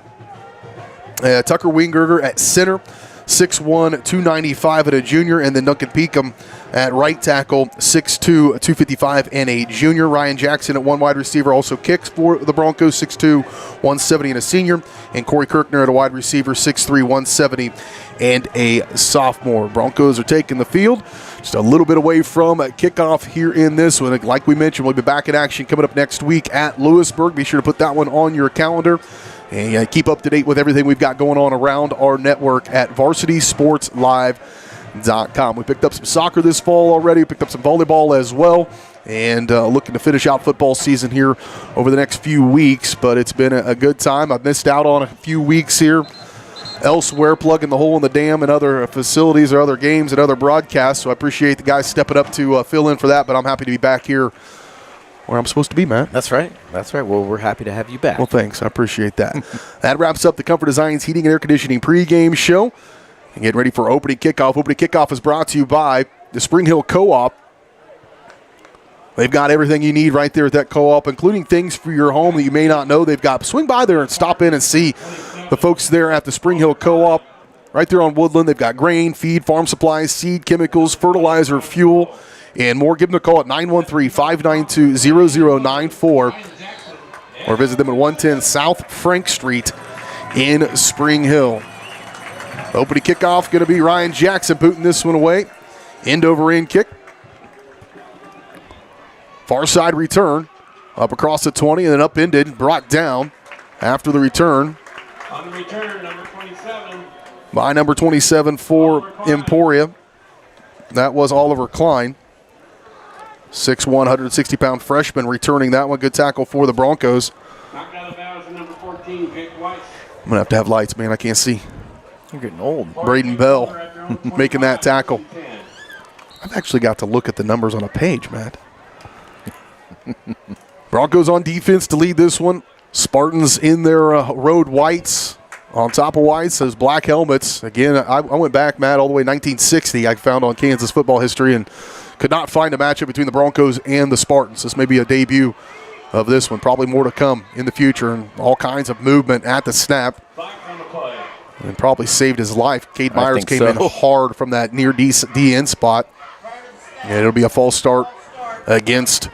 Tucker Wingirter at center, 6'1", 295 and a junior. And then Duncan Peakham at right tackle, 6'2", 255 and a junior. Ryan Jackson at one wide receiver also kicks for the Broncos, 6'2", 170 and a senior. And Corey Kirkner at a wide receiver, 6'3", 170 and a sophomore. Broncos are taking the field just a little bit away from kickoff here in this one. Like we mentioned, we'll be back in action coming up next week at Lewisburg. Be sure to put that one on your calendar. And keep up to date with everything we've got going on around our network at varsitysportslive.com. We picked up some soccer this fall already. We picked up some volleyball as well. And looking to finish out football season here over the next few weeks. But it's been a good time. I've missed out on a few weeks here elsewhere, plugging the hole in the dam and other facilities or other games and other broadcasts. So I appreciate the guys stepping up to fill in for that. But I'm happy to be back here where I'm supposed to be, Matt. That's right. Well, we're happy to have you back. Well, thanks. I appreciate that. That wraps up the Comfort Designs Heating and Air Conditioning pregame show. And getting ready for opening kickoff. Opening kickoff is brought to you by the Spring Hill Co-op. They've got everything you need right there at that co-op, including things for your home that you may not know. They've got, swing by there and stop in and see the folks there at the Spring Hill Co-op right there on Woodland. They've got grain, feed, farm supplies, seed, chemicals, fertilizer, fuel, and more. Give them a call at 913-592-0094 or visit them at 110 South Frank Street in Spring Hill. Opening kickoff going to be Ryan Jackson putting this one away. End over end kick. Far side return, up across the 20 and then upended, brought down after the return. On the return, number 27. By number 27 for Emporia. That was Oliver Klein. 6'1", 160-pound freshman returning that one. Good tackle for the Broncos. Knocked out of bounds, number 14, Jake Weiss. I'm going to have lights, man. I can't see. You're getting old. Braden Bell making that tackle. I've actually got to look at the numbers on a page, Matt. Broncos on defense to lead this one. Spartans in their road whites. On top of whites, those black helmets. Again, I went back, Matt, all the way 1960. I found on Kansas football history and could not find a matchup between the Broncos and the Spartans. This may be a debut of this one. Probably more to come in the future, and all kinds of movement at the snap. And probably saved his life. Cade Myers came in hard from that near DN spot. And it'll be a false start against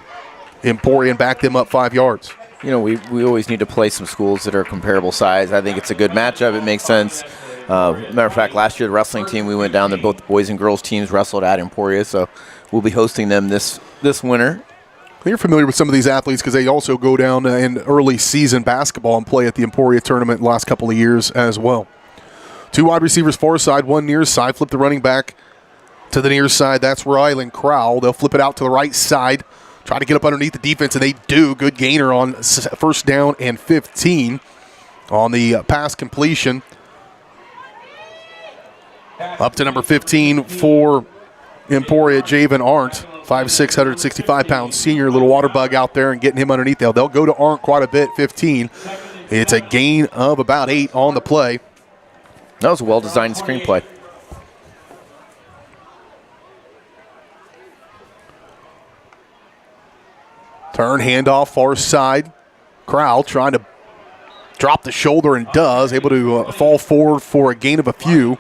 Emporia and back them up 5 yards. we always need to play some schools that are comparable size. I think it's a good matchup. It makes sense. Matter of fact, last year the wrestling team, we went down there, both the boys and girls teams wrestled at Emporia, so we'll be hosting them this winter. You're familiar with some of these athletes because they also go down in early season basketball and play at the Emporia tournament the last couple of years as well. 2 wide receivers far side, 1 near side. Flip the running back to the near side. That's Rylan Crowell. They'll flip it out to the right side. Try to get up underneath the defense, and they do. Good gainer on first down and 15 on the pass completion. Up to number 15 for Emporia, Javen Arndt. 5'6", 165-pound senior, little water bug out there and getting him underneath there. They'll go to Arndt quite a bit, 15. It's a gain of about 8 on the play. That was a well-designed screenplay. Turn, handoff, far side. Crowell trying to drop the shoulder and does. Able to fall forward for a gain of a few.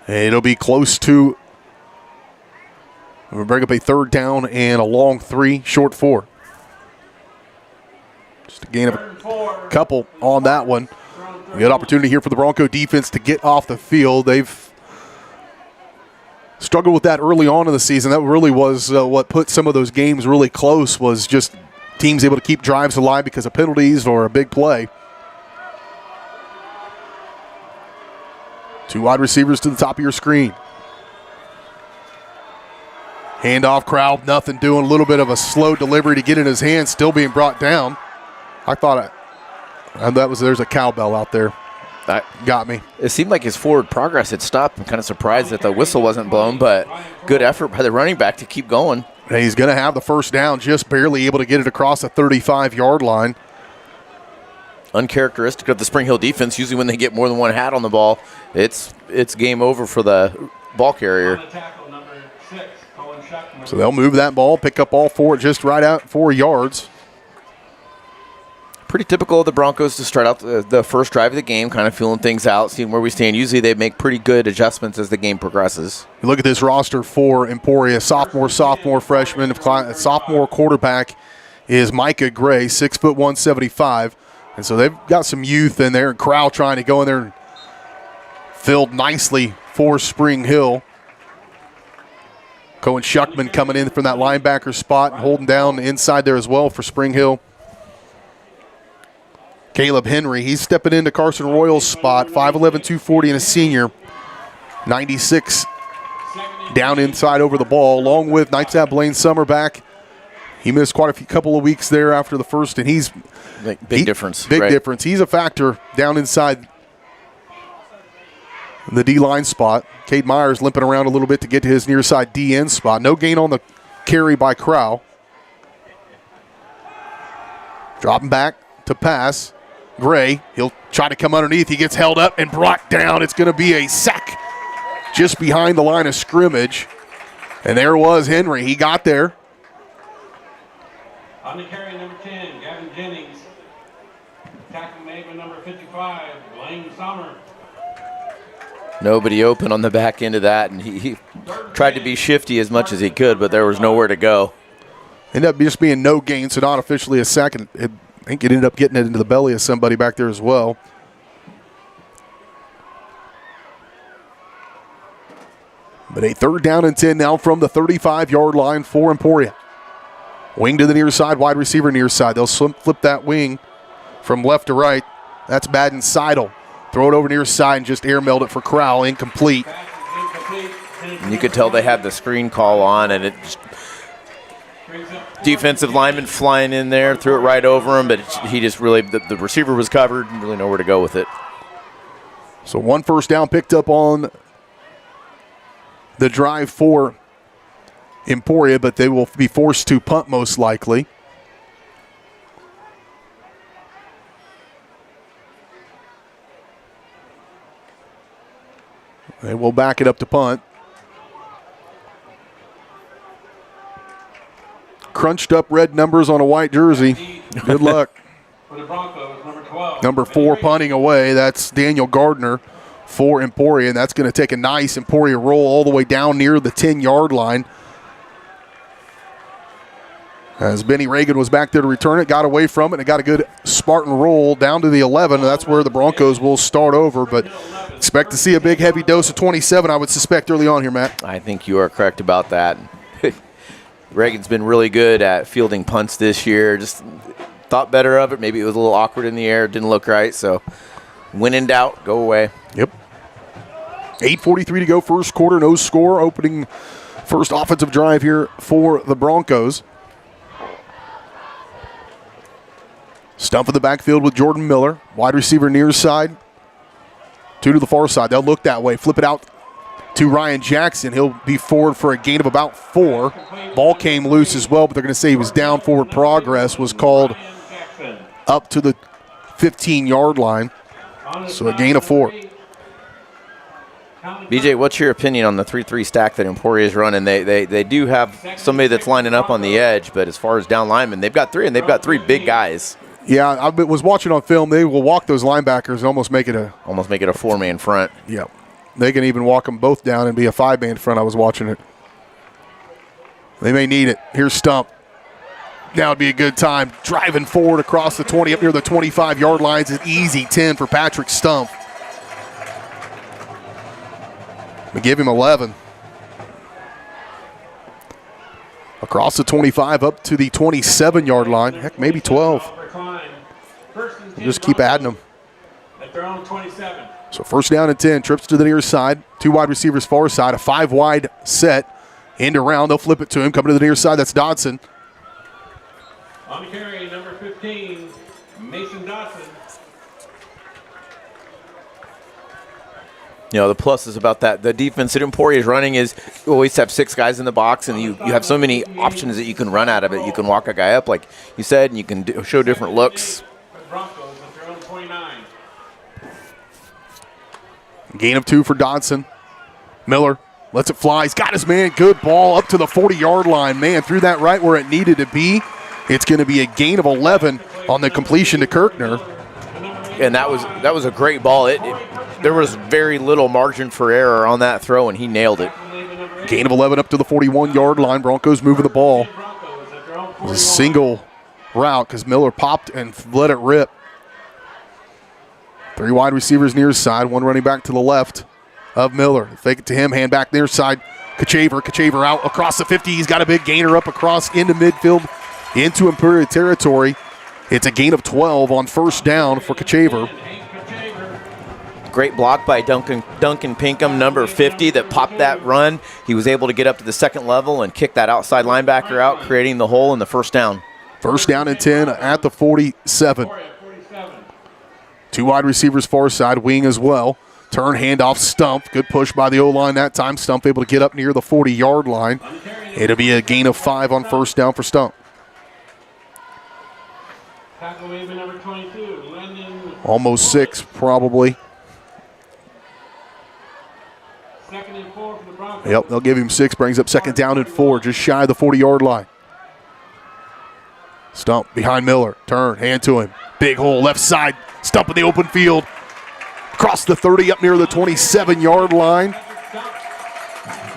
And it'll be close to, we'll bring up a 3rd down and a long 3, short 4. Just a gain of a couple on that one. Good opportunity here for the Bronco defense to get off the field. They've struggled with that early on in the season. That really was what put some of those games really close, was just teams able to keep drives alive because of penalties or a big play. 2 wide receivers to the top of your screen. Handoff, Crowell, nothing doing. A little bit of a slow delivery to get in his hands, still being brought down. I thought there's a cowbell out there. That got me. It seemed like his forward progress had stopped. I'm kind of surprised that the whistle wasn't blown, but good effort by the running back to keep going. And he's going to have the first down, just barely able to get it across the 35-yard line. Uncharacteristic of the Spring Hill defense. Usually when they get more than one hat on the ball, it's game over for the ball carrier. So they'll move that ball, pick up all 4, just right out 4 yards. Pretty typical of the Broncos to start out the first drive of the game, kind of feeling things out, seeing where we stand. Usually they make pretty good adjustments as the game progresses. You look at this roster for Emporia. Sophomore, freshman. Sophomore quarterback is Micah Gray, 6'1", 175. And so they've got some youth in there, and Crowell trying to go in there and filled nicely for Spring Hill. Cohen Shuckman coming in from that linebacker spot and holding down inside there as well for Spring Hill. Caleb Henry, he's stepping into Carson Royal's spot, 5'11", 240 and a senior. 96 down inside over the ball, along with Knights have Blaine Summer back. He missed quite a couple of weeks there after the first, and he's big difference. Big difference. He's a factor down inside the D-line spot. Cade Myers limping around a little bit to get to his near side DN spot. No gain on the carry by Crowell. Dropping back to pass. Gray, he'll try to come underneath. He gets held up and brought down. It's going to be a sack just behind the line of scrimmage. And there was Henry. He got there. On the carry, number 10, Gavin Jennings. Tackle made by number 55, Blaine Sommer. Nobody open on the back end of that, and he tried to be shifty as much as he could, but there was nowhere to go. Ended up just being no gain, so not officially a sack. I think it ended up getting it into the belly of somebody back there as well. But a 3rd down and 10 now from the 35-yard line for Emporia. Wing to the near side, wide receiver near side. They'll flip that wing from left to right. That's Madden Seidel. Throw it over near side and just airmailed it for Crowell. Incomplete. And you could tell they had the screen call on, and it just defensive lineman flying in there, threw it right over him, but he just really, the receiver was covered and really nowhere to go with it. So 1 first down picked up on the drive for Emporia, but they will be forced to punt most likely. They will back it up to punt. Crunched up red numbers on a white jersey. Good luck. For the Broncos, number 12. Number 4 punting away. That's Daniel Gardner for Emporia, and that's going to take a nice Emporia roll all the way down near the 10-yard line. As Benny Reagan was back there to return it, got away from it, and got a good Spartan roll down to the 11. That's where the Broncos will start over, but expect to see a big, heavy dose of 27, I would suspect, early on here, Matt. I think you are correct about that. Reagan's been really good at fielding punts this year. Just thought better of it. Maybe it was a little awkward in the air. Didn't look right. So when in doubt, go away. Yep. 8:43 to go, first quarter, no score. Opening first offensive drive here for the Broncos. Stump in the backfield with Jordan Miller. Wide receiver near side. 2 to the far side. They'll look that way. Flip it out to Ryan Jackson. He'll be forward for a gain of about 4. Ball came loose as well, but they're going to say he was down. Forward progress was called up to the 15-yard line. So a gain of 4. BJ, what's your opinion on the 3-3 stack that Emporia is running? They do have somebody that's lining up on the edge, but as far as down linemen, they've got 3, and they've got 3 big guys. Yeah, I was watching on film. They will walk those linebackers and almost make it a 4-man front. Yeah, they can even walk them both down and be a 5-man front. I was watching it. They may need it. Here's Stump. Now would be a good time. Driving forward across the 20, up near the 25-yard line. It's an easy 10 for Patrick Stump. We give him 11. Across the 25 up to the 27-yard line. Heck, maybe 12. We'll just keep adding them. At their own 27. So first down and 10. Trips to the near side. 2 wide receivers far side. A 5-wide set. End around. They'll flip it to him. Coming to the near side. That's Dodson. On the carry, number 15, Mason Dodson. You know, the pluses about that, the defense that Emporia is running is you always have 6 guys in the box, and you have so many options that you can run out of it. You can walk a guy up, like you said, and you can show different looks. Broncos at their own 29. Gain of 2 for Dodson. Miller lets it fly. He's got his man. Good ball up to the 40-yard line. Man, threw that right where it needed to be. It's going to be a gain of 11 on the completion to Kirkner. And that was a great ball. There was very little margin for error on that throw, and he nailed it. Gain of 11 up to the 41-yard line. Broncos moving the ball. It was a single route because Miller popped and let it rip. 3 wide receivers near side, 1 running back to the left of Miller. Fake it to him, hand back near side. Kachaver out across the 50. He's got a big gainer up across into midfield, into Emporia territory. It's a gain of 12 on first down for Kachaver. Great block by Duncan Pinkham, number 50, that popped that run. He was able to get up to the second level and kick that outside linebacker out, creating the hole in the first down. First down and 10 at the 47. 2 wide receivers far side, wing as well. Turn, handoff, Stump. Good push by the O-line that time. Stump able to get up near the 40-yard line. It'll be a gain of 5 on first down for Stump. Number 22, almost 6, probably. Second and 4 for the Broncos. Yep, they'll give him 6. Brings up second down and 4, just shy of the 40-yard line. Stump behind Miller. Turn, hand to him. Big hole, left side. Stump in the open field. Across the 30, up near the 27-yard line.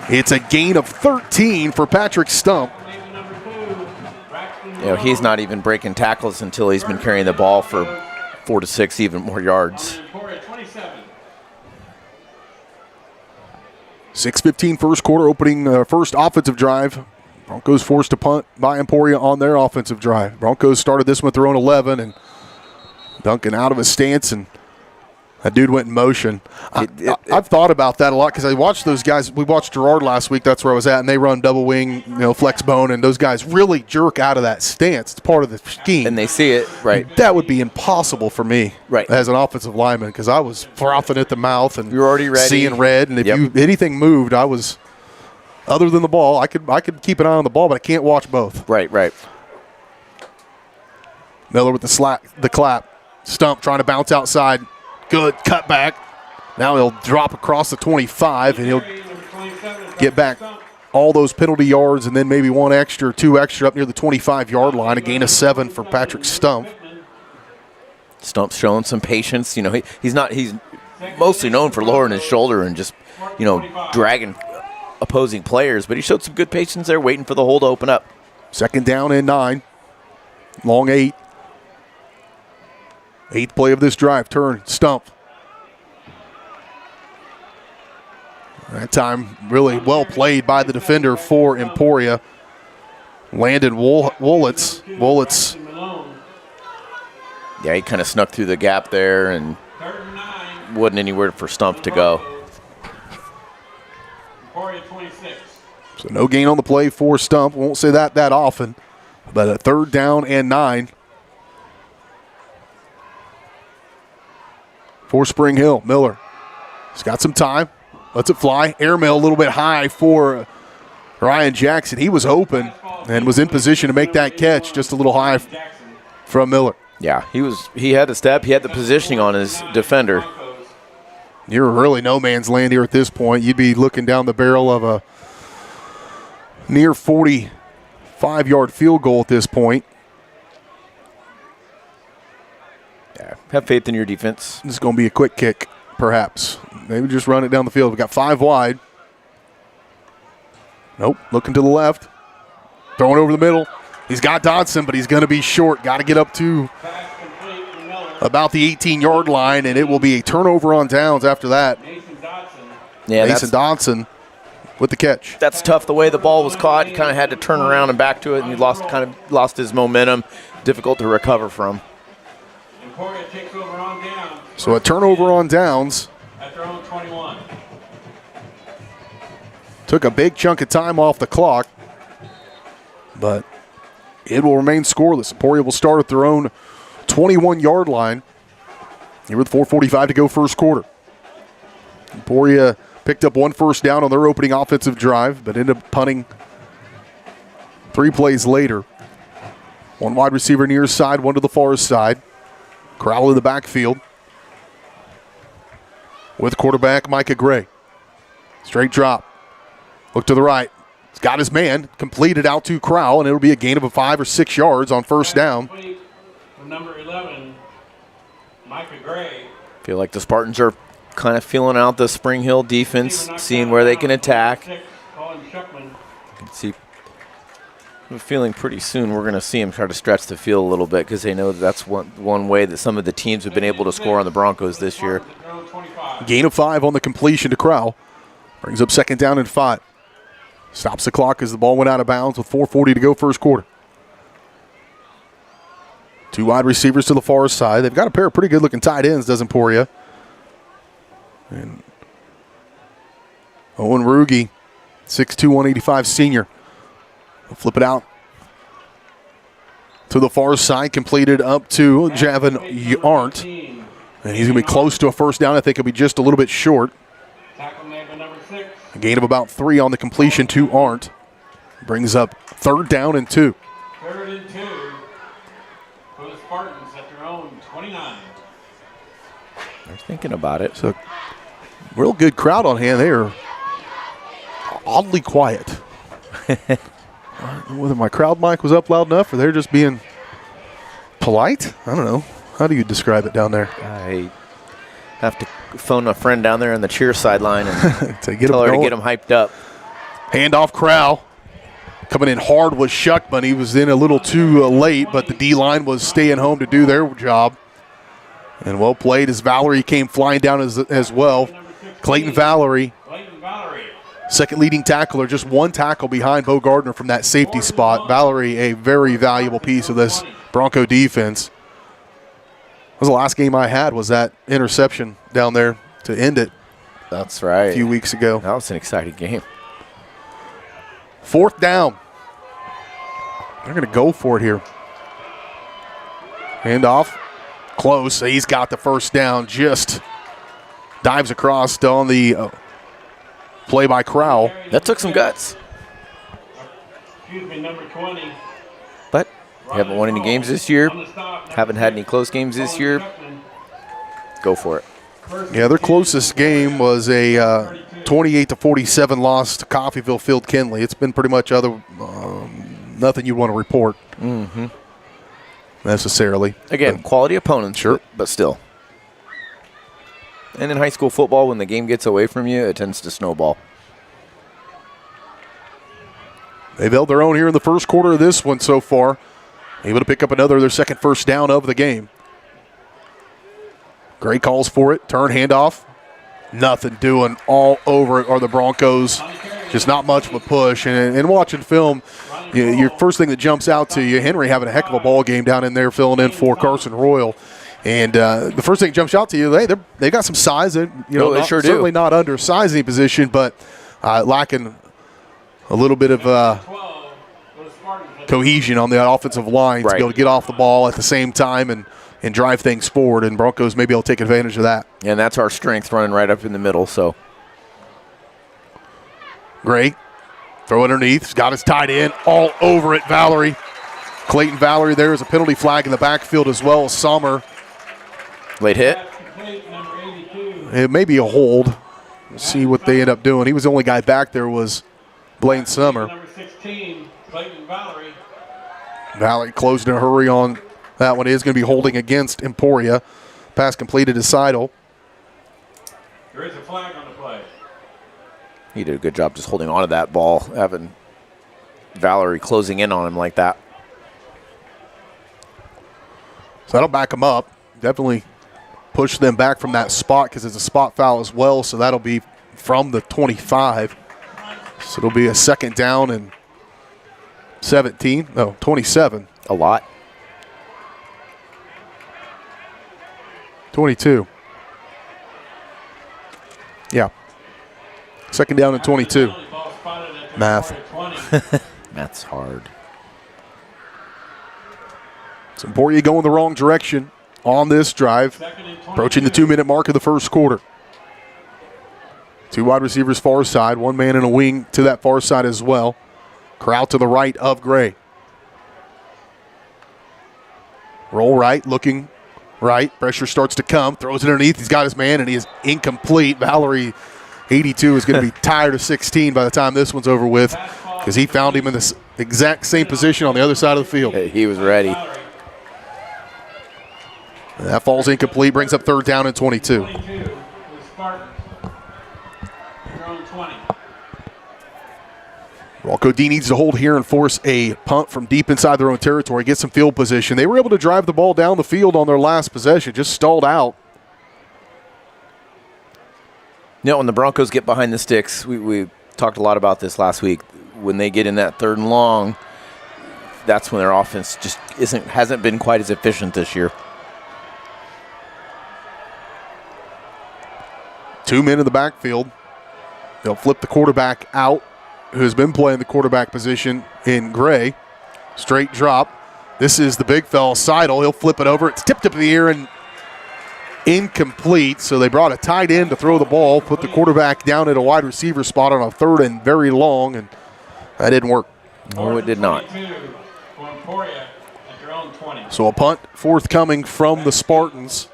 It's a gain of 13 for Patrick Stump. You know, he's not even breaking tackles until he's been carrying the ball for 4 to 6 even more yards. 6:15 first quarter, opening first offensive drive. Broncos forced to punt by Emporia on their offensive drive. Broncos started this with their own 11, and Duncan out of his stance, and that dude went in motion. I've thought about that a lot because I watched those guys. We watched Girard last week. That's where I was at, and they run double wing, flex bone, and those guys really jerk out of that stance. It's part of the scheme. And they see it, right. That would be impossible for me as an offensive lineman because I was frothing at the mouth and you're already ready. Seeing red, and if anything moved, I was – other than the ball, I could keep an eye on the ball, but I can't watch both. Right. Miller with the clap. Stump trying to bounce outside. Good cutback. Now he'll drop across the 25, and he'll get back all those penalty yards and then maybe 1 extra or 2 extra up near the 25-yard line. A gain of 7 for Patrick Stump. Stump's showing some patience. He's mostly known for lowering his shoulder and just, dragging opposing players, but he showed some good patience there, waiting for the hole to open up. Second down and 9. Long 8. 8th play of this drive. Turn, stump. That time really well played by the defender for Emporia. Landon Wolitz. Yeah, he kind of snuck through the gap there and wasn't anywhere for Stump to go. So no gain on the play for Stump. Won't say that often. But a 3rd down and 9 for Spring Hill. Miller. He's got some time. Lets it fly. Airmail a little bit high for Ryan Jackson. He was open and was in position to make that catch. Just a little high from Miller. Yeah, he had the step. He had the positioning on his defender. You're really no man's land here at this point. You'd be looking down the barrel of a near 45-yard field goal at this point. Yeah, have faith in your defense. This is going to be a quick kick, perhaps. Maybe just run it down the field. We got 5 wide. Nope, looking to the left. Throwing over the middle. He's got Dodson, but he's going to be short. Got to get up to about the 18-yard line, and it will be a turnover on downs after that. Yeah, Mason Dodson with the catch. That's tough. The way the ball was caught, he kind of had to turn around and back to it, and he lost his momentum. Difficult to recover from. So a turnover on downs. At their own 21. Took a big chunk of time off the clock, but it will remain scoreless. Emporia will start at their own 21-yard line here with 4:45 to go first quarter. Emporia picked up 1 first down on their opening offensive drive, but ended up punting 3 plays later. 1 wide receiver near side, 1 to the far side. Corral in the backfield with quarterback Micah Gray. Straight drop. Look to the right. He's got his man. Completed out to Crowell, and it'll be a gain of 5 or 6 yards on first down. From number 11, Micah Gray. Feel like the Spartans are kind of feeling out the Spring Hill defense, seeing where they can attack. You can see, I'm feeling pretty soon we're going to see them try to stretch the field a little bit because they know that's one way that some of the teams have been able to score on the Broncos this year. Gain of 5 on the completion to Crowell. Brings up 2nd down and 5. Stops the clock as the ball went out of bounds with 4:40 to go first quarter. 2 wide receivers to the far side. They've got a pair of pretty good-looking tight ends, does Emporia. And Owen Ruge, 6'2", 185 senior. He'll flip it out to the far side, completed up to Javin Arndt. And he's going to be close to a first down. I think he'll be just a little bit short. A gain of about 3 on the completion to Arndt. Brings up 3rd down and 2. 3rd and 2 for the Spartans at their own 29. They're thinking about it. So, real good crowd on hand. They are oddly quiet. Whether my crowd mic was up loud enough or they're just being polite, I don't know. How do you describe it down there? I have to phone a friend down there on the cheer sideline and to get tell her to get them hyped up. Handoff Crowell. Coming in hard was Shuckman. He was in a little too late, but the D-line was staying home to do their job. And well played as Valerie came flying down as well. Clayton Valerie, second leading tackler, just 1 tackle behind Bo Gardner from that safety spot. Valerie, a very valuable piece of this Bronco defense. That was the last game I had, was that interception down there to end it. That's right. A few weeks ago. That was an exciting game. 4th down. They're going to go for it here. Handoff. Close. He's got the first down. Just dives across on the play by Crowell. That took some guts. Excuse me, number 20. But haven't won any games this year. Haven't had any close games this year. Go for it. Yeah, their closest game was a 28-47 loss to Coffeyville Field Kinley. It's been pretty much nothing you want to report necessarily. Again, quality opponents, sure, but still. And in high school football, when the game gets away from you, it tends to snowball. They've held their own here in the first quarter of this one so far. Able to pick up their second first down of the game. Gray calls for it. Turn, handoff. Nothing doing. All over it are the Broncos. Just not much of a push. And watching film, your first thing that jumps out to you, Henry having a heck of a ball game down in there filling in for Carson Royal. And the first thing that jumps out to you, they got some size. They sure do. Certainly not undersized any position, but lacking a little bit of cohesion on the offensive line to be able to get off the ball at the same time and drive things forward, and Broncos maybe will take advantage of that. And that's our strength, running right up in the middle. So Gray, throw underneath. He's got his tight end all over it, Valerie. Clayton Valerie, there is a penalty flag in the backfield as well. Sommer. Late hit. It may be a hold. We'll see what they end up doing. He was the only guy back there was Blaine Sommer. Number 16, Clayton Valerie. Valerie closed in a hurry on that one. Is going to be holding against Emporia. Pass completed to Seidel. There is a flag on the play. He did a good job just holding on to that ball, having Valerie closing in on him like that. So that'll back him up. Definitely push them back from that spot because it's a spot foul as well. So that'll be from the 25. So it'll be a second down and 27. A lot. 22. Yeah. Second down and 22. Math. Math's hard. So Emporia going the wrong direction on this drive, approaching the 2-minute mark of the first quarter. Two wide receivers far side, one man in a wing to that far side as well. Corral to the right of Gray. Roll right, looking right. Pressure starts to come, throws it underneath. He's got his man, and he is incomplete. Valerie, 82, is going to be tired of 16 by the time this one's over with because he found him in the exact same position on the other side of the field. He was ready. That falls incomplete, brings up third down and 22. Bronco D needs to hold here and force a punt from deep inside their own territory, get some field position. They were able to drive the ball down the field on their last possession, just stalled out. When the Broncos get behind the sticks, we talked a lot about this last week. When they get in that third and long, that's when their offense just hasn't been quite as efficient this year. 2 men in the backfield. They'll flip the quarterback out, who's been playing the quarterback position in Gray. Straight drop. This is the big fella, Seidel. He'll flip it over. It's tipped up in the air and incomplete. So they brought a tight end to throw the ball, put the quarterback down at a wide receiver spot on a third and very long, and that didn't work. No, it did not. So a punt forthcoming from the Spartans.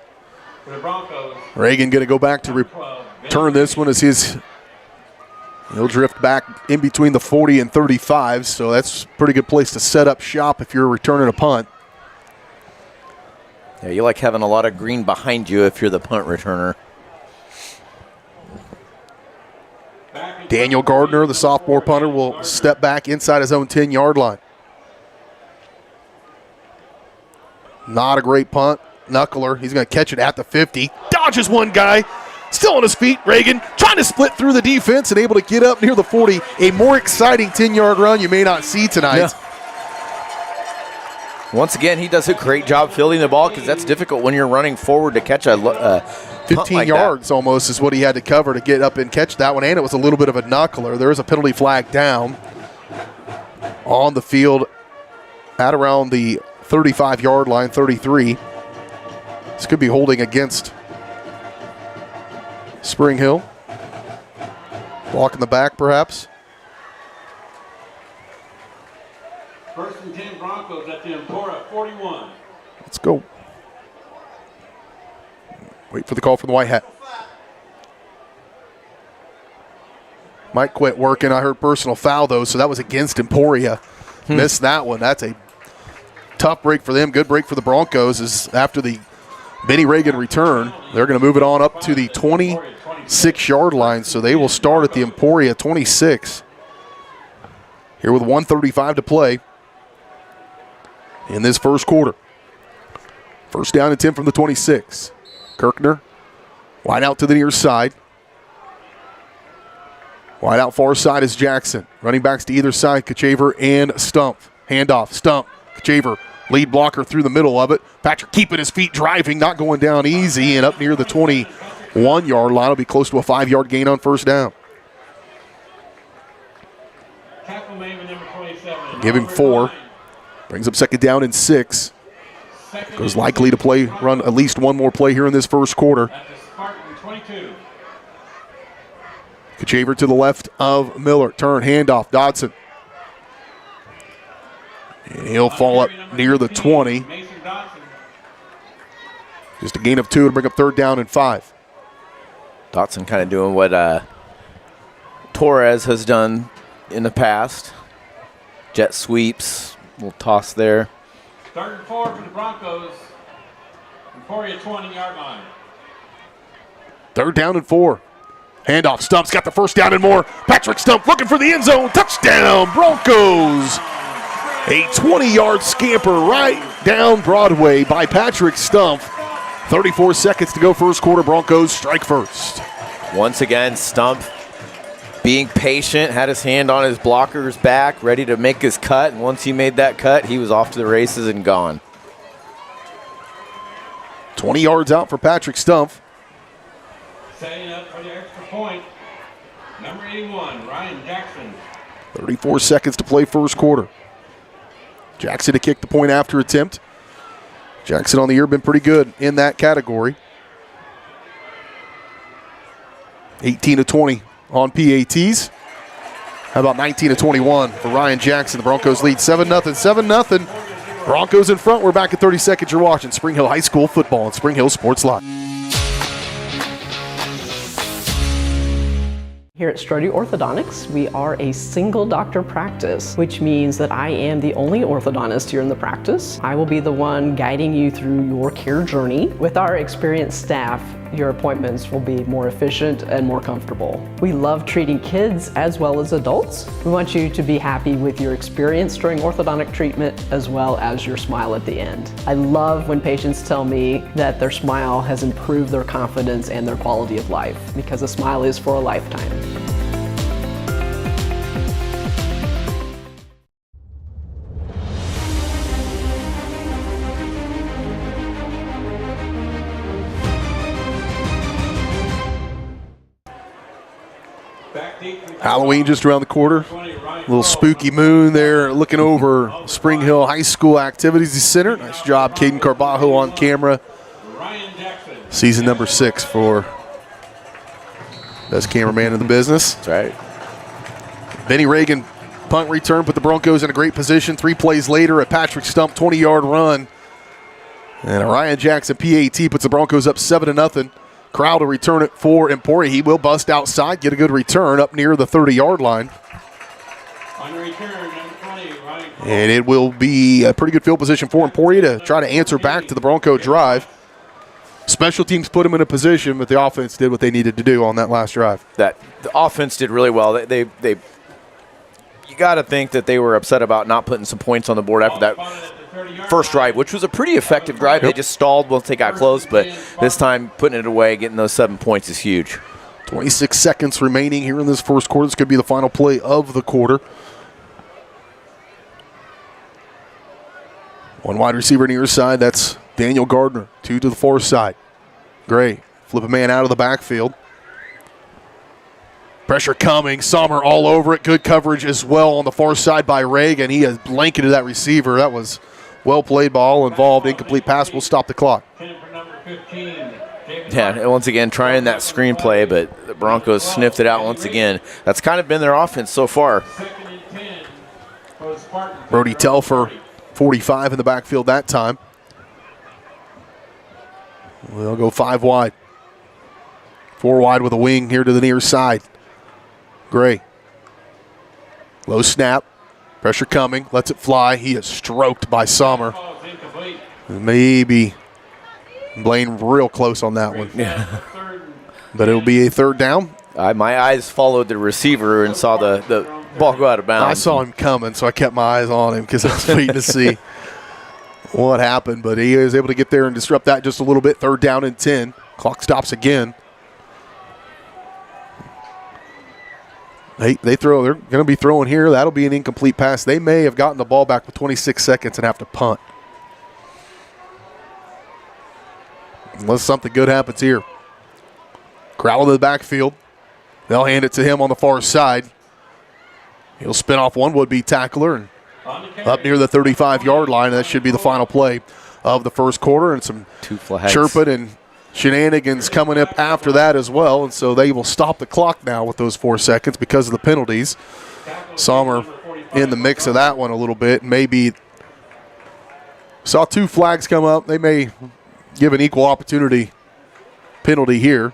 Reagan going to go back to return this one as he'll drift back in between the 40 and 35, so that's a pretty good place to set up shop if you're returning a punt. Yeah, you like having a lot of green behind you if you're the punt returner. Daniel Gardner, the sophomore punter, will step back inside his own 10-yard line. Not a great punt. Knuckler, he's going to catch it at the 50. Dodges one guy. Still on his feet, Reagan, trying to split through the defense and able to get up near the 40. A more exciting 10-yard run you may not see tonight. Yeah. Once again, he does a great job fielding the ball because that's difficult when you're running forward to catch a 15 like yards almost is what he had to cover to get up and catch that one, and it was a little bit of a knuckler. There is a penalty flag down on the field at around the 35-yard line, 33. This could be holding against Spring Hill. Block in the back, perhaps. First and 10 Broncos at the Emporia 41. Let's go. Wait for the call from the white hat. Might quit working. I heard personal foul, though, so that was against Emporia. Missed that one. That's a tough break for them. Good break for the Broncos is after the Benny Reagan return. They're going to move it on up to the 26-yard line, so they will start at the Emporia 26. here with 1:35 to play in this first quarter. First down and 10 from the 26. Kirkner, wide out to the near side. Wide out far side is Jackson. Running backs to either side, Kachaver and Stump. Handoff, Stump, Kachaver, lead blocker through the middle of it. Patrick keeping his feet driving, not going down easy, and up near the 21-yard line. Will be close to a 5-yard gain on first down. Give him 4. Brings up second down and 6. Goes likely to run at least one more play here in this first quarter. Kachaver to the left of Miller. Turn, handoff, Dodson. And he'll fall up near the 20. Just a gain of 2 to bring up third down and 5. Dodson kind of doing what Torres has done in the past. Jet sweeps, little toss there. 3rd and 4 for the Broncos. Emporia 20-yard line. Third down and 4. Handoff, Stump's got the first down and more. Patrick Stump looking for the end zone. Touchdown, Broncos. A 20-yard scamper right down Broadway by Patrick Stump. 34 seconds to go first quarter. Broncos strike first. Once again, Stump being patient, had his hand on his blocker's back, ready to make his cut. And once he made that cut, he was off to the races and gone. 20 yards out for Patrick Stump. Setting up for the extra point, number 81, Ryan Jackson. 34 seconds to play first quarter. Jackson to kick the point after attempt. Jackson on the year been pretty good in that category. 18 to 20 on PATs. How about 19 to 21 for Ryan Jackson? The Broncos lead 7-0, 7-0. Broncos in front. We're back at 30 seconds. You're watching Spring Hill High School football on Spring Hill Sports Live. Here at Strody Orthodontics, we are a single doctor practice, which means that I am the only orthodontist here in the practice. I will be the one guiding you through your care journey. With our experienced staff, your appointments will be more efficient and more comfortable. We love treating kids as well as adults. We want you to be happy with your experience during orthodontic treatment as well as your smile at the end. I love when patients tell me that their smile has improved their confidence and their quality of life, because a smile is for a lifetime. Halloween just around the corner. A little spooky moon there looking over Spring Hill High School Activities Center. Nice job, Caden Carbajo on camera. Season number 6 for best cameraman in the business. That's right. Benny Reagan punt return put the Broncos in a great position. 3 plays later, a Patrick Stump 20-yard run. And a Ryan Jackson PAT puts the Broncos up 7-0. Crowd will return it for Emporia. He will bust outside, get a good return up near the 30-yard line. On return, number 20, Ryan. And it will be a pretty good field position for Emporia to try to answer back to the Bronco drive. Special teams put them in a position, but the offense did what they needed to do on that last drive. The offense did really well. They you got to think that they were upset about not putting some points on the board after that first drive, which was a pretty effective drive. They just stalled once they got close, but this time putting it away, getting those 7 points is huge. 26 seconds remaining here in this first quarter. This could be the final play of the quarter. One wide receiver near side, that's Daniel Gardner. 2 to the far side. Gray, flip a man out of the backfield. Pressure coming, Sommer all over it. Good coverage as well on the far side by Reagan. He has blanketed that receiver. That was well played ball involved. Incomplete pass will stop the clock. Yeah, once again, trying that screenplay, but the Broncos sniffed it out once again. That's kind of been their offense so far. Brody Telfer, 45 in the backfield that time. We'll go 5 wide. 4 wide with a wing here to the near side. Gray. Low snap. Pressure coming. Lets it fly. He is stroked by Sommer. Maybe Blaine real close on that one. Yeah. But it'll be a third down. My eyes followed the receiver and saw the ball go out of bounds. I saw him coming, so I kept my eyes on him because I was waiting to see what happened. But he was able to get there and disrupt that just a little bit. 3rd down and 10. Clock stops again. They're going to be throwing here. That'll be an incomplete pass. They may have gotten the ball back with 26 seconds and have to punt. Unless something good happens here. Crowell to the backfield. They'll hand it to him on the far side. He'll spin off one would-be tackler and up near the 35-yard line. That should be the final play of the first quarter. And some chirping and shenanigans coming up after that as well. And so they will stop the clock now with those 4 seconds because of the penalties. Sommer in the mix of that one a little bit. Maybe saw 2 flags come up. They may give an equal opportunity penalty here.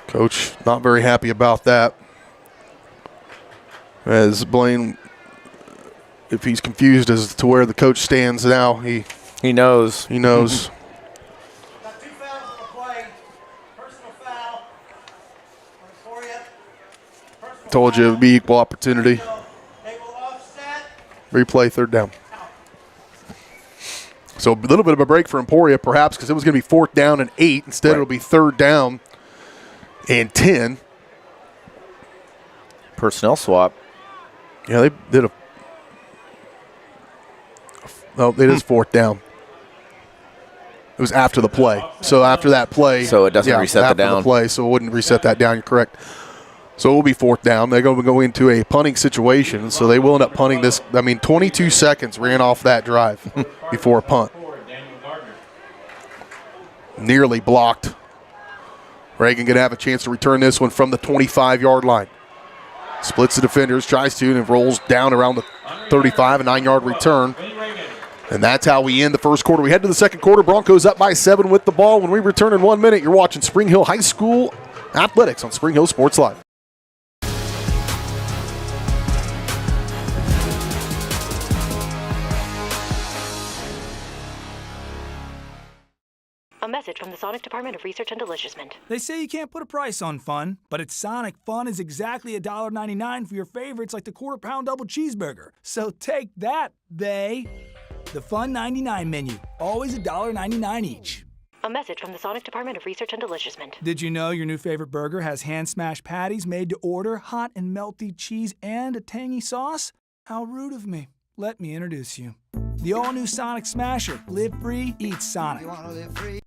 Coach not very happy about that. As Blaine, if he's confused as to where the coach stands now, he knows. He knows. Told you it would be equal opportunity. Replay, 3rd down. So a little bit of a break for Emporia, perhaps, because it was going to be 4th down and 8. Instead, It'll be 3rd down and 10. Personnel swap. Yeah, they did a. No, it is 4th down. It was after the play. So after that play. So it doesn't reset the down. After the play, so it wouldn't reset that down. You're correct. So it will be 4th down. They're going to go into a punting situation, so they will end up punting this. 22 seconds ran off that drive before a punt. Nearly blocked. Reagan going to have a chance to return this one from the 25-yard line. Splits the defenders, tries to, and rolls down around the 35, a 9-yard return. And that's how we end the first quarter. We head to the second quarter. Broncos up by 7 with the ball. When we return in 1 minute, you're watching Spring Hill High School Athletics on Spring Hill Sports Live. A message from the Sonic Department of Research and Deliciousment. They say you can't put a price on fun, but at Sonic, fun is exactly $1.99 for your favorites like the quarter-pound double cheeseburger. So take that, they. The Fun 99 menu, always $1.99 each. A message from the Sonic Department of Research and Deliciousment. Did you know your new favorite burger has hand-smashed patties made to order, hot and melty cheese, and a tangy sauce? How rude of me. Let me introduce you. The all-new Sonic Smasher. Live free, eat Sonic. You wanna live free?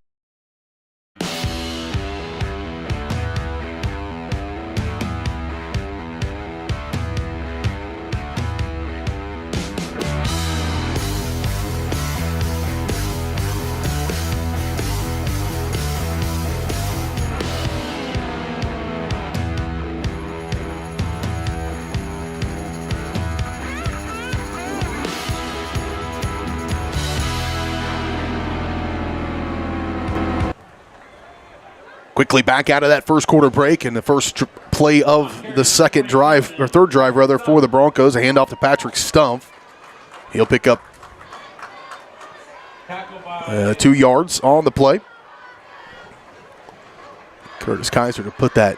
Quickly back out of that first quarter break, and the first play of the second drive, or third drive rather, for the Broncos. A handoff to Patrick Stumpf. He'll pick up 2 yards on the play. Curtis Kaiser to put that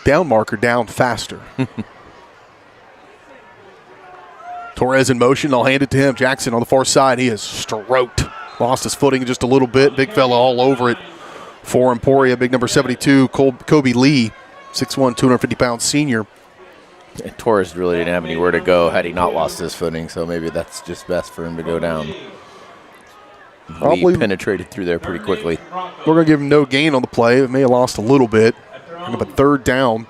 down marker down faster. Torres in motion. I'll hand it to him. Jackson on the far side. He is stroked. Lost his footing just a little bit. Big fella all over it for Emporia. Big number 72, Kobe Lee, 6'1", 250-pound senior. And Torres really didn't have anywhere to go had he not lost his footing, so maybe that's just best for him to go down. Lee penetrated through there pretty quickly. We're going to give him no gain on the play. It may have lost a little bit. But 3rd down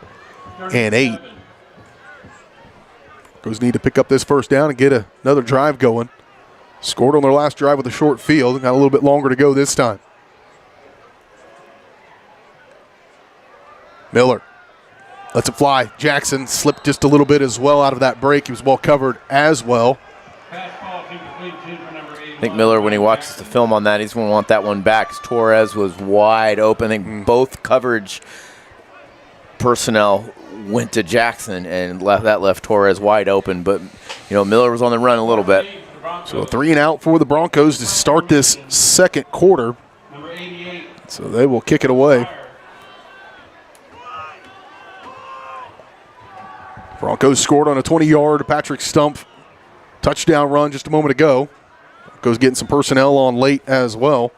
and 8. Broncos need to pick up this first down and get another drive going. Scored on their last drive with a short field. Got a little bit longer to go this time. Miller lets it fly. Jackson slipped just a little bit as well out of that break. He was well covered as well. I think Miller, when he watches the film on that, he's going to want that one back. Torres was wide open. I think both coverage personnel went to Jackson and left Torres wide open. But, Miller was on the run a little bit. So 3 and out for the Broncos to start this second quarter. So they will kick it away. Broncos scored on a 20-yard Patrick Stump touchdown run just a moment ago. Broncos getting some personnel on late as well.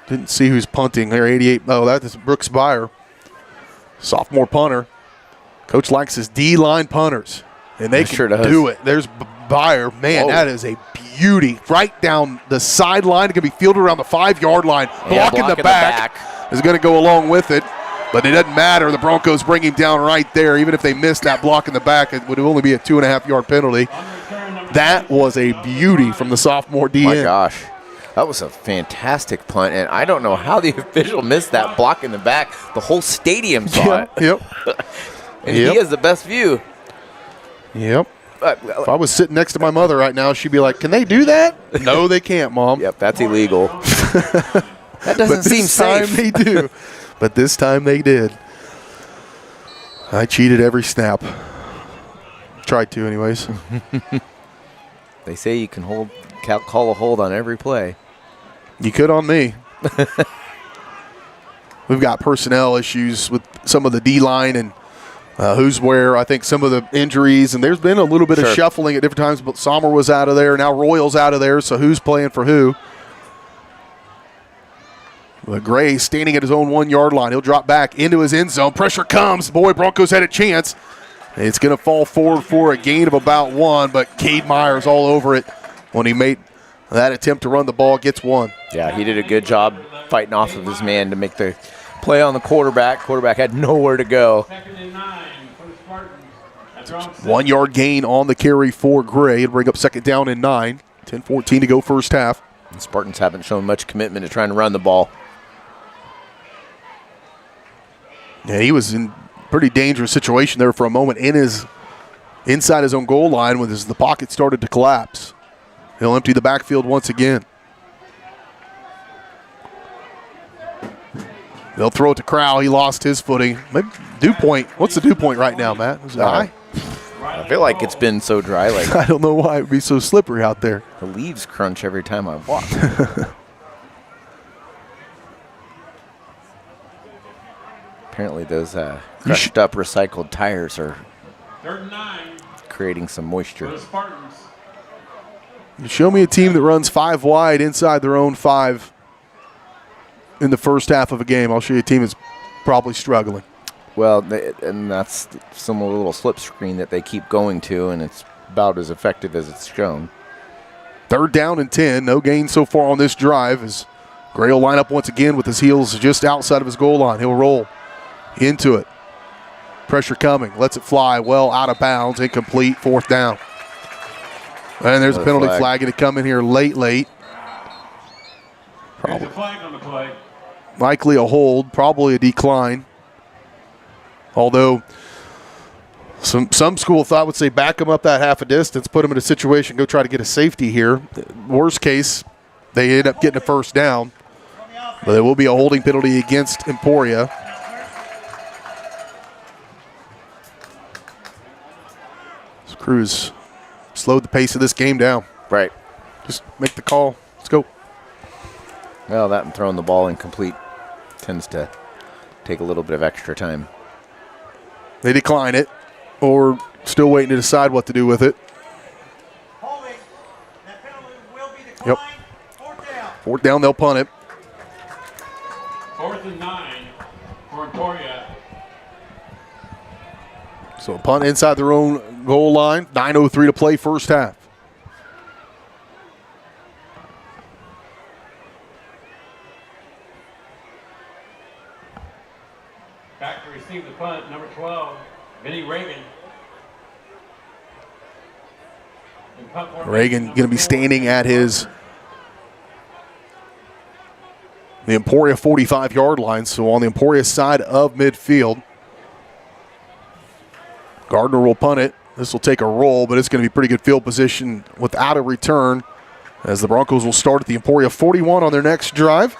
Didn't see who's punting there. 88. Oh, that is Brooks Byer, sophomore punter. Coach likes his D-line punters, and they can do it. There's Byer. Man, that is a beauty. Right down the sideline. It can be fielded around the 5-yard line. Blocking the back is going to go along with it, but it doesn't matter. The Broncos bring him down right there. Even if they missed that block in the back, it would only be a 2.5-yard penalty. That was a beauty from the sophomore DN. My gosh. That was a fantastic punt, and I don't know how the official missed that block in the back. The whole stadium saw it. Yep. And he has the best view. Yep. If I was sitting next to my mother right now, she'd be like, can they do that? No, they can't, Mom. Yep, that's illegal. That doesn't seem safe. This time they do. But this time they did. I cheated every snap. Tried to, anyways. They say you can call a hold on every play. You could on me. We've got personnel issues with some of the D-line and who's where. I think some of the injuries, and there's been a little bit of shuffling at different times, but Sommer was out of there. Now Royal's out of there, so who's playing for who? But Gray standing at his own 1-yard line. He'll drop back into his end zone. Pressure comes. Boy, Broncos had a chance. It's going to fall forward for a gain of about 1, but Cade Myers all over it when he made that attempt to run the ball, gets 1. Yeah, he did a good job fighting off of his man to make the play on the quarterback. Quarterback had nowhere to go. 1-yard gain on the carry for Gray. It'll bring up 2nd down and 9. 10-14 to go first half. The Spartans haven't shown much commitment to trying to run the ball. Yeah, he was in pretty dangerous situation there for a moment inside his own goal line when the pocket started to collapse. He'll empty the backfield once again. They'll throw it to Crowell. He lost his footing. Maybe dew point. What's the dew point right now, Matt? Is it high? I feel like it's been so dry. Like I don't know why it would be so slippery out there. The leaves crunch every time I walk. Apparently those crushed up recycled tires are creating some moisture. Show me a team that runs 5 wide inside their own 5 in the first half of a game. I'll show you a team that's probably struggling. Well, and that's some little slip screen that they keep going to, and it's about as effective as it's shown. 3rd down and 10. No gain so far on this drive as Gray will line up once again with his heels just outside of his goal line. He'll roll into it. Pressure coming. Lets it fly. Well out of bounds. Incomplete. 4th down. And there's a penalty flag going to come in here late. There's a flag on the play. Likely a hold. Probably a decline. Although some school thought would say back him up that half a distance, put him in a situation, go try to get a safety here. Worst case, they end up getting a 1st down. But there will be a holding penalty against Emporia. This Cruz slowed the pace of this game down. Right. Just make the call. Let's go. Well, that and throwing the ball incomplete tends to take a little bit of extra time. They decline it, or still waiting to decide what to do with it. Yep. 4th down, they'll punt it. 4th and 9 for Emporia. So punt inside their own goal line. 9:03 to play first half. Back to receive the punt, number 12, Vinny Reagan. Reagan going to be standing at the Emporia 45-yard line, so on the Emporia side of midfield. Gardner will punt it. This will take a roll, but it's going to be pretty good field position without a return as the Broncos will start at the Emporia 41 on their next drive.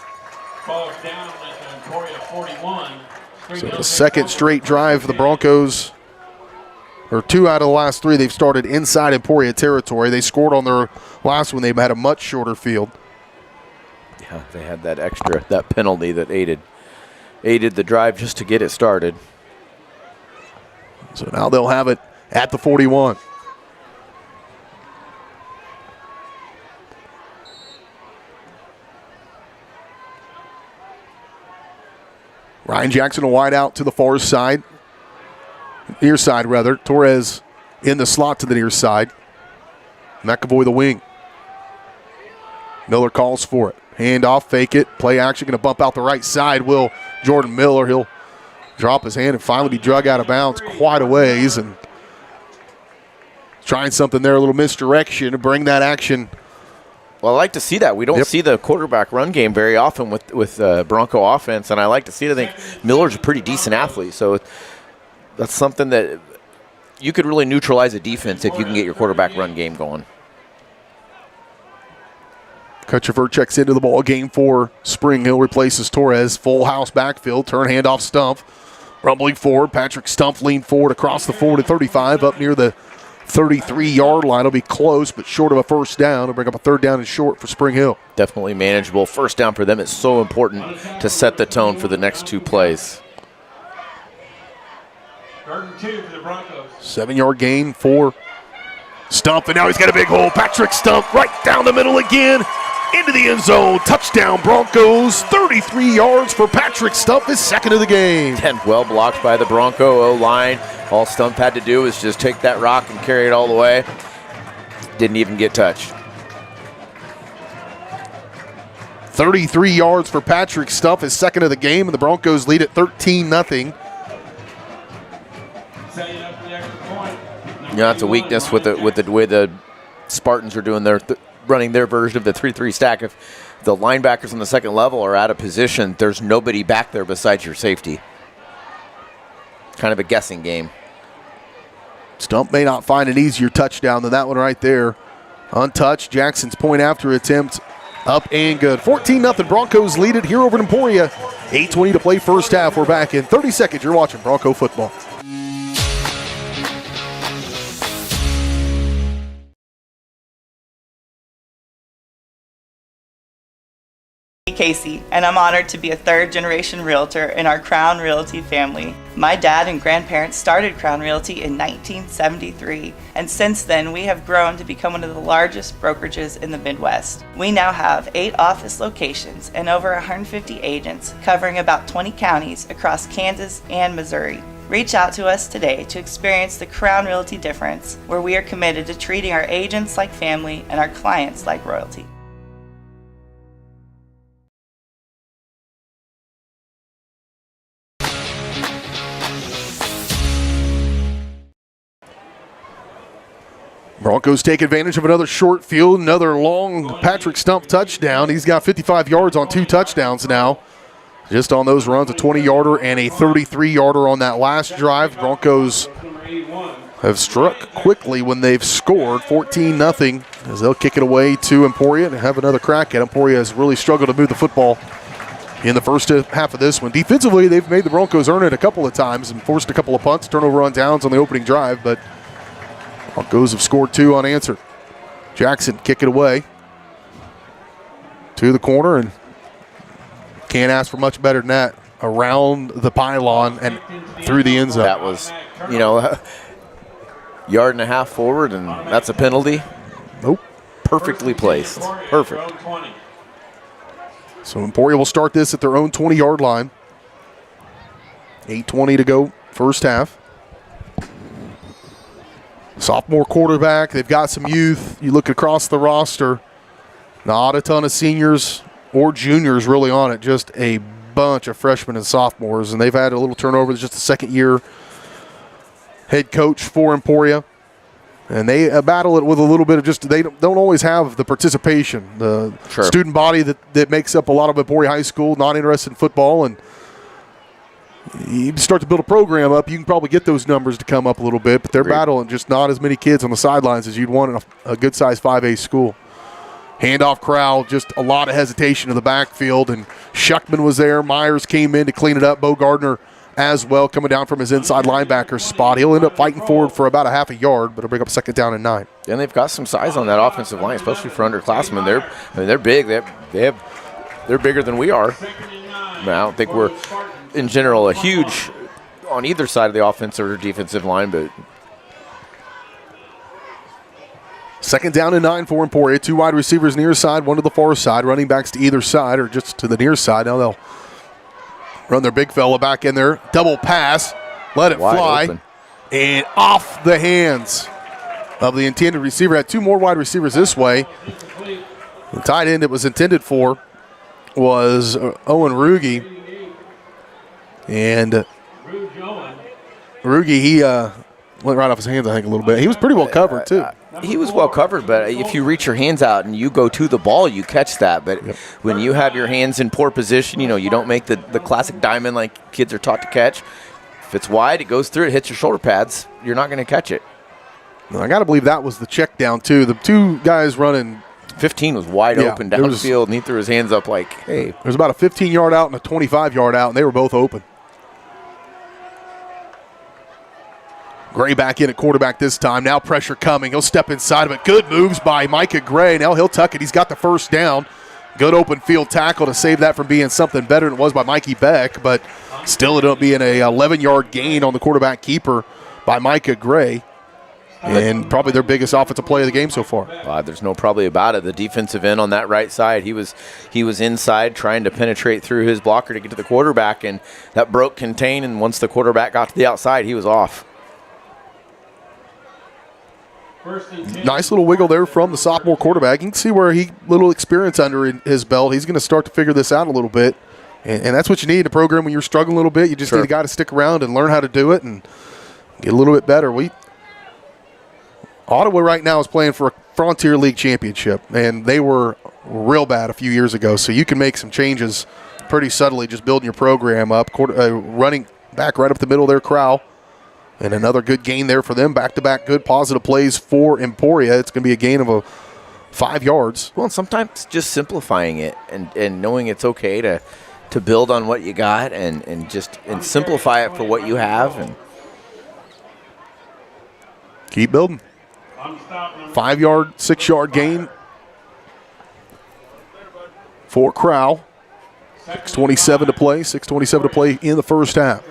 Falls down at the Emporia 41. So the 2nd straight drive for the Broncos, or 2 out of the last 3, they've started inside Emporia territory. They scored on their last one. They've had a much shorter field. Yeah, they had that penalty that aided the drive just to get it started. So now they'll have it at the 41. Ryan Jackson, a wide out to the far side. Near side, rather. Torres in the slot to the near side. McAvoy the wing. Miller calls for it. Hand off, fake it. Play action, going to bump out the right side. Will Jordan Miller. He'll drop his hand and finally be drug out of bounds quite a ways. And trying something there, a little misdirection to bring that action. Well, I like to see that. We don't see the quarterback run game very often with Bronco offense, and I like to see it. I think Miller's a pretty decent athlete, so that's something that you could really neutralize a defense if you can get your quarterback run game going. Kutchever checks into the ball game for Spring Hill, replaces Torres. Full house backfield, turn handoff Stump. Rumbling forward, Patrick Stump leaned forward across the 40-35 up near the 33-yard line. Will be close, but short of a first down. It'll bring up a third down and short for Spring Hill. Definitely manageable. First down for them is so important to set the tone for the next two plays. Third and 2 for the Broncos. 7-yard gain for Stump, and now he's got a big hole. Patrick Stump right down the middle again. Into the end zone. Touchdown Broncos. 33 yards for Patrick Stump, his second of the game. And well blocked by the Bronco O-line. All Stump had to do was just take that rock and carry it all the way. Didn't even get touched. 33 yards for Patrick Stump, his second of the game, and the Broncos lead at 13-0. You know, that's a weakness with the way the Spartans are doing running their version of the 3-3 stack. If the linebackers on the second level are out of position, there's nobody back there besides your safety. Kind of a guessing game. Stump may not find an easier touchdown than that one right there. Untouched. Jackson's point after attempt up and good. 14-0 Broncos lead it here over in Emporia. 8:20 to play first half. We're back in 30 seconds. You're watching Bronco football. Casey, and I'm honored to be a third-generation realtor in our Crown Realty family. My dad and grandparents started Crown Realty in 1973, and since then we have grown to become one of the largest brokerages in the Midwest. We now have 8 office locations and over 150 agents covering about 20 counties across Kansas and Missouri. Reach out to us today to experience the Crown Realty difference, where we are committed to treating our agents like family and our clients like royalty. Broncos take advantage of another short field, another long Patrick Stump touchdown. He's got 55 yards on 2 touchdowns now. Just on those runs, a 20-yarder and a 33-yarder on that last drive. Broncos have struck quickly when they've scored 14-0 as they'll kick it away to Emporia and have another crack at it. Emporia has really struggled to move the football in the first half of this one. Defensively, they've made the Broncos earn it a couple of times and forced a couple of punts, turnover on downs on the opening drive, but Broncos have scored 2 unanswered. Jackson kick it away to the corner and can't ask for much better than that. Around the pylon and through the end zone. That was, yard and a half forward, and that's a penalty. Nope. Perfectly placed. Perfect. So Emporia will start this at their own 20-yard line. 8:20 to go first half. Sophomore quarterback. They've got some youth. You look across the roster, not a ton of seniors or juniors really on it, just a bunch of freshmen and sophomores, and they've had a little turnover. It's just a second-year head coach for Emporia, and they battle it with a little bit of just they don't always have the participation. The student body that makes up a lot of Emporia High School, not interested in football, and you start to build a program up, you can probably get those numbers to come up a little bit, but they're battling just not as many kids on the sidelines as you'd want in a good-sized 5A school. Handoff Crowell, just a lot of hesitation in the backfield, and Shuckman was there. Myers came in to clean it up. Bo Gardner as well, coming down from his inside linebacker spot. He'll end up fighting forward for about a half a yard, but it'll bring up 2nd down and 9. And they've got some size on that offensive line, especially for underclassmen. They're big. They they're bigger than we are. I don't think we're, in general, a huge on either side of the offensive or defensive line, but 2nd down and 9 for Emporia. 2 wide receivers near side, 1 to the far side. Running backs to either side or just to the near side. Now they'll run their big fella back in there. Double pass. Let it Wide fly. open. And off the hands of the intended receiver. Had 2 more wide receivers this way. The tight end it was intended for was Owen Ruge. And Ruge, he went right off his hands, I think, a little bit. He was pretty well covered, too. He was well covered, but if you reach your hands out and you go to the ball, you catch that. But when you have your hands in poor position, you don't make the classic diamond like kids are taught to catch. If it's wide, it goes through, it hits your shoulder pads, you're not going to catch it. I got to believe that was the check down, too. The 2 guys running. 15 was wide open downfield, and he threw his hands up like, hey. There's about a 15-yard out and a 25-yard out, and they were both open. Gray back in at quarterback this time. Now pressure coming. He'll step inside of it. Good moves by Micah Gray. Now he'll tuck it. He's got the first down. Good open field tackle to save that from being something better than it was by Mikey Beck, but still it'll be an 11-yard gain on the quarterback keeper by Micah Gray. And probably their biggest offensive play of the game so far. There's no probably about it. The defensive end on that right side, he was inside trying to penetrate through his blocker to get to the quarterback, and that broke contain, and once the quarterback got to the outside, he was off. Nice little wiggle there from the sophomore quarterback. You can see where little experience under his belt. He's going to start to figure this out a little bit, and that's what you need in a program when you're struggling a little bit. You just need a guy to stick around and learn how to do it and get a little bit better. Ottawa right now is playing for a Frontier League championship, and they were real bad a few years ago. So you can make some changes pretty subtly, just building your program up, running back right up the middle of their corral. And another good gain there for them. Back-to-back good positive plays for Emporia. It's going to be a gain of 5 yards. Well, and sometimes just simplifying it and knowing it's okay to build on what you got and simplify it for what you have. And keep building. 5-yard, 6-yard gain for Crowell. 6:27 to play. 6:27 to play in the first half.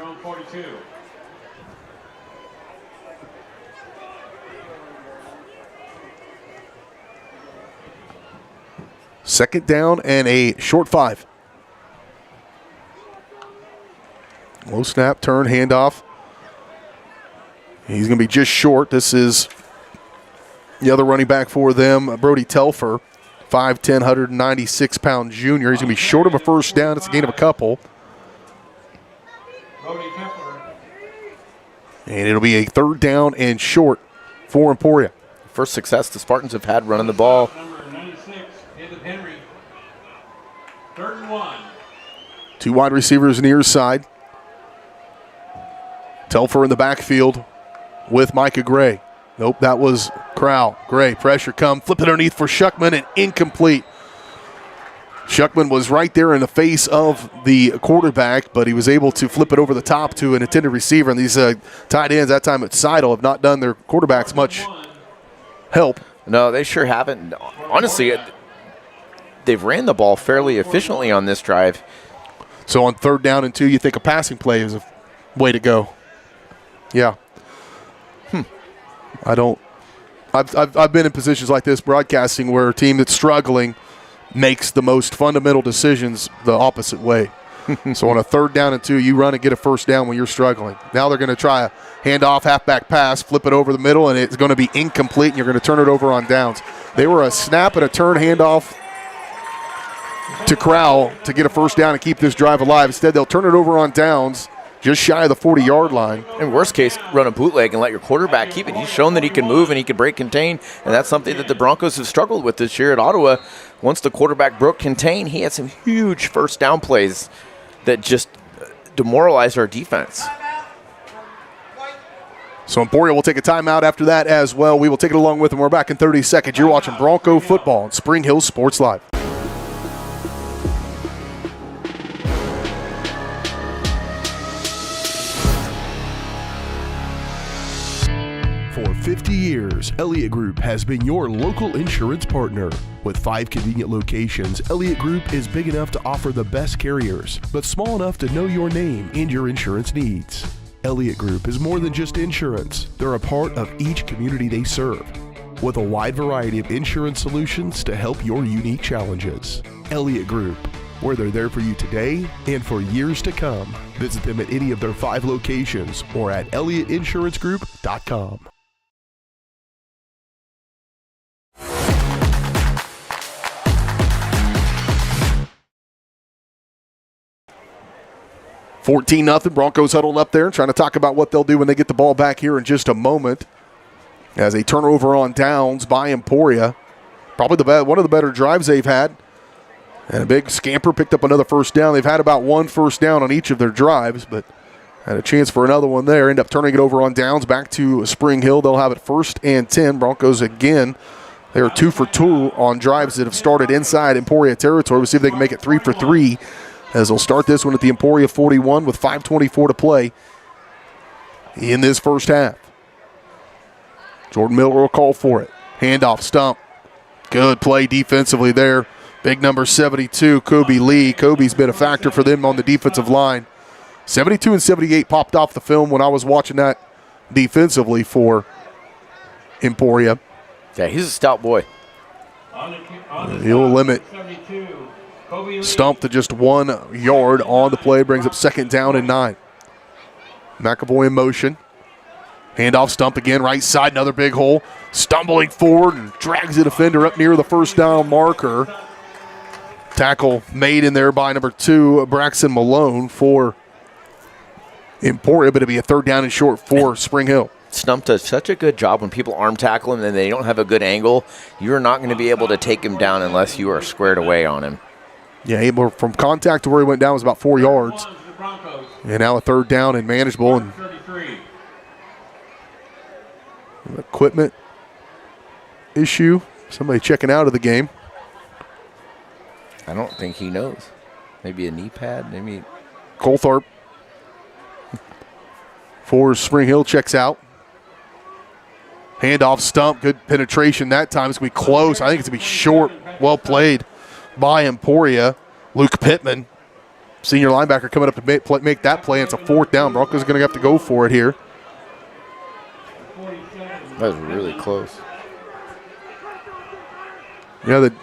Second down and a short 5. Low snap, turn, handoff. He's going to be just short. This is the other running back for them, Brody Telfer, 5'10", 196-pound junior. He's going to be short of a first down. It's a gain of a couple. And it'll be a 3rd down and short for Emporia. First success the Spartans have had running the ball. 3rd and 1. 2 wide receivers near side. Telfer in the backfield with Micah Gray. Nope, that was Crowell. Gray, pressure come, flip it underneath for Shuckman, and incomplete. Shuckman was right there in the face of the quarterback, but he was able to flip it over the top to an intended receiver. And these tight ends, that time at Seidel, have not done their quarterbacks much help. No, they sure haven't. Honestly, they've ran the ball fairly efficiently on this drive. So on 3rd down and 2, you think a passing play is a way to go? Yeah. I've been in positions like this broadcasting where a team that's struggling makes the most fundamental decisions the opposite way. So on a 3rd down and 2, you run and get a first down when you're struggling. Now they're going to try a handoff, halfback pass, flip it over the middle, and it's going to be incomplete, and you're going to turn it over on downs. They were a snap and a turn handoff to Crowell to get a first down and keep this drive alive. Instead, they'll turn it over on downs just shy of the 40-yard line. In worst case, run a bootleg and let your quarterback keep it. He's shown that he can move and he can break contain, and that's something that the Broncos have struggled with this year at Ottawa. Once the quarterback broke contain, he had some huge first down plays that just demoralized our defense. So Emporia will take a timeout after that as well. We will take it along with them. We're back in 30 seconds. You're watching Bronco football on Spring Hill Sports Live. For 50 years, Elliott Group has been your local insurance partner. With 5 convenient locations, Elliott Group is big enough to offer the best carriers, but small enough to know your name and your insurance needs. Elliott Group is more than just insurance. They're a part of each community they serve, with a wide variety of insurance solutions to help your unique challenges. Elliott Group, where they're there for you today and for years to come. Visit them at any of their 5 locations or at ElliottInsuranceGroup.com. $14-0. Broncos huddled up there, trying to talk about what they'll do when they get the ball back here in just a moment. As a turnover on downs by Emporia. Probably one of the better drives they've had. And a big scamper picked up another first down. They've had about 1 first down on each of their drives, but had a chance for another one there. End up turning it over on downs back to Spring Hill. They'll have it 1st and 10. Broncos again, they are 2 for 2 on drives that have started inside Emporia territory. We'll see if they can make it 3 for 3 as they'll start this one at the Emporia 41 with 5:24 to play in this first half. Jordan Miller will call for it. Handoff, Stump. Good play defensively there. Big number 72, Kobe Lee. Kobe's been a factor for them on the defensive line. 72 and 78 popped off the film when I was watching that defensively for Emporia. Yeah, he's a stout boy. He'll limit Stump to just 1 yard on the play. Brings up 2nd down and 9. McAvoy in motion. Handoff, Stump again, right side, another big hole. Stumbling forward and drags the defender up near the first down marker. Tackle made in there by number 2, Braxton Malone for Emporia, but it'll be a 3rd down and short for Spring Hill. Stump does such a good job when people arm tackle him and they don't have a good angle. You're not going to be able to take him down unless you are squared away on him. Yeah, from contact to where he went down was about 4 yards. And now a 3rd down and manageable. And equipment issue. Somebody checking out of the game. I don't think he knows. Maybe a knee pad. Maybe Colthorpe for Spring Hill checks out. Handoff, Stump. Good penetration that time. It's going to be close. I think it's going to be short. Well played by Emporia. Luke Pittman, senior linebacker, coming up to make that play. It's a 4th down. Broncos are going to have to go for it here. That was really close. Yeah, the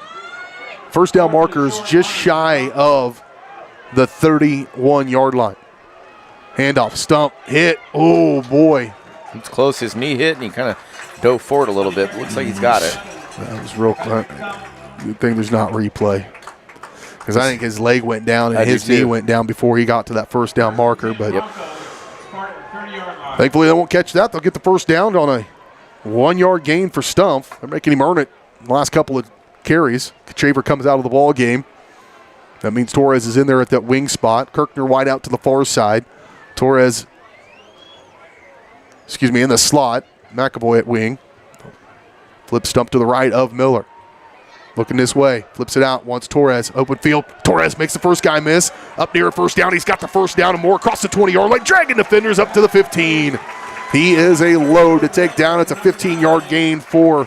first down marker is just shy of the 31-yard line. Handoff, Stump, hit. Oh, boy. It's close. His knee hit, and he kind of dove forward a little bit. Looks like he's got it. That was real close. Good thing there's not replay. Because I think his leg went down and his knee went down before he got to that first down marker. But thankfully they won't catch that. They'll get the first down on a 1-yard gain for Stump. They're making him earn it in the last couple of carries. Shaver comes out of the ball game. That means Torres is in there at that wing spot. Kirkner wide out to the far side. Torres, in the slot. McAvoy at wing. Flip Stump to the right of Miller. Looking this way, flips it out, wants Torres, open field. Torres makes the first guy miss. Up near first down, he's got the first down and more across the 20-yard line, dragging defenders up to the 15. He is a load to take down. It's a 15-yard gain for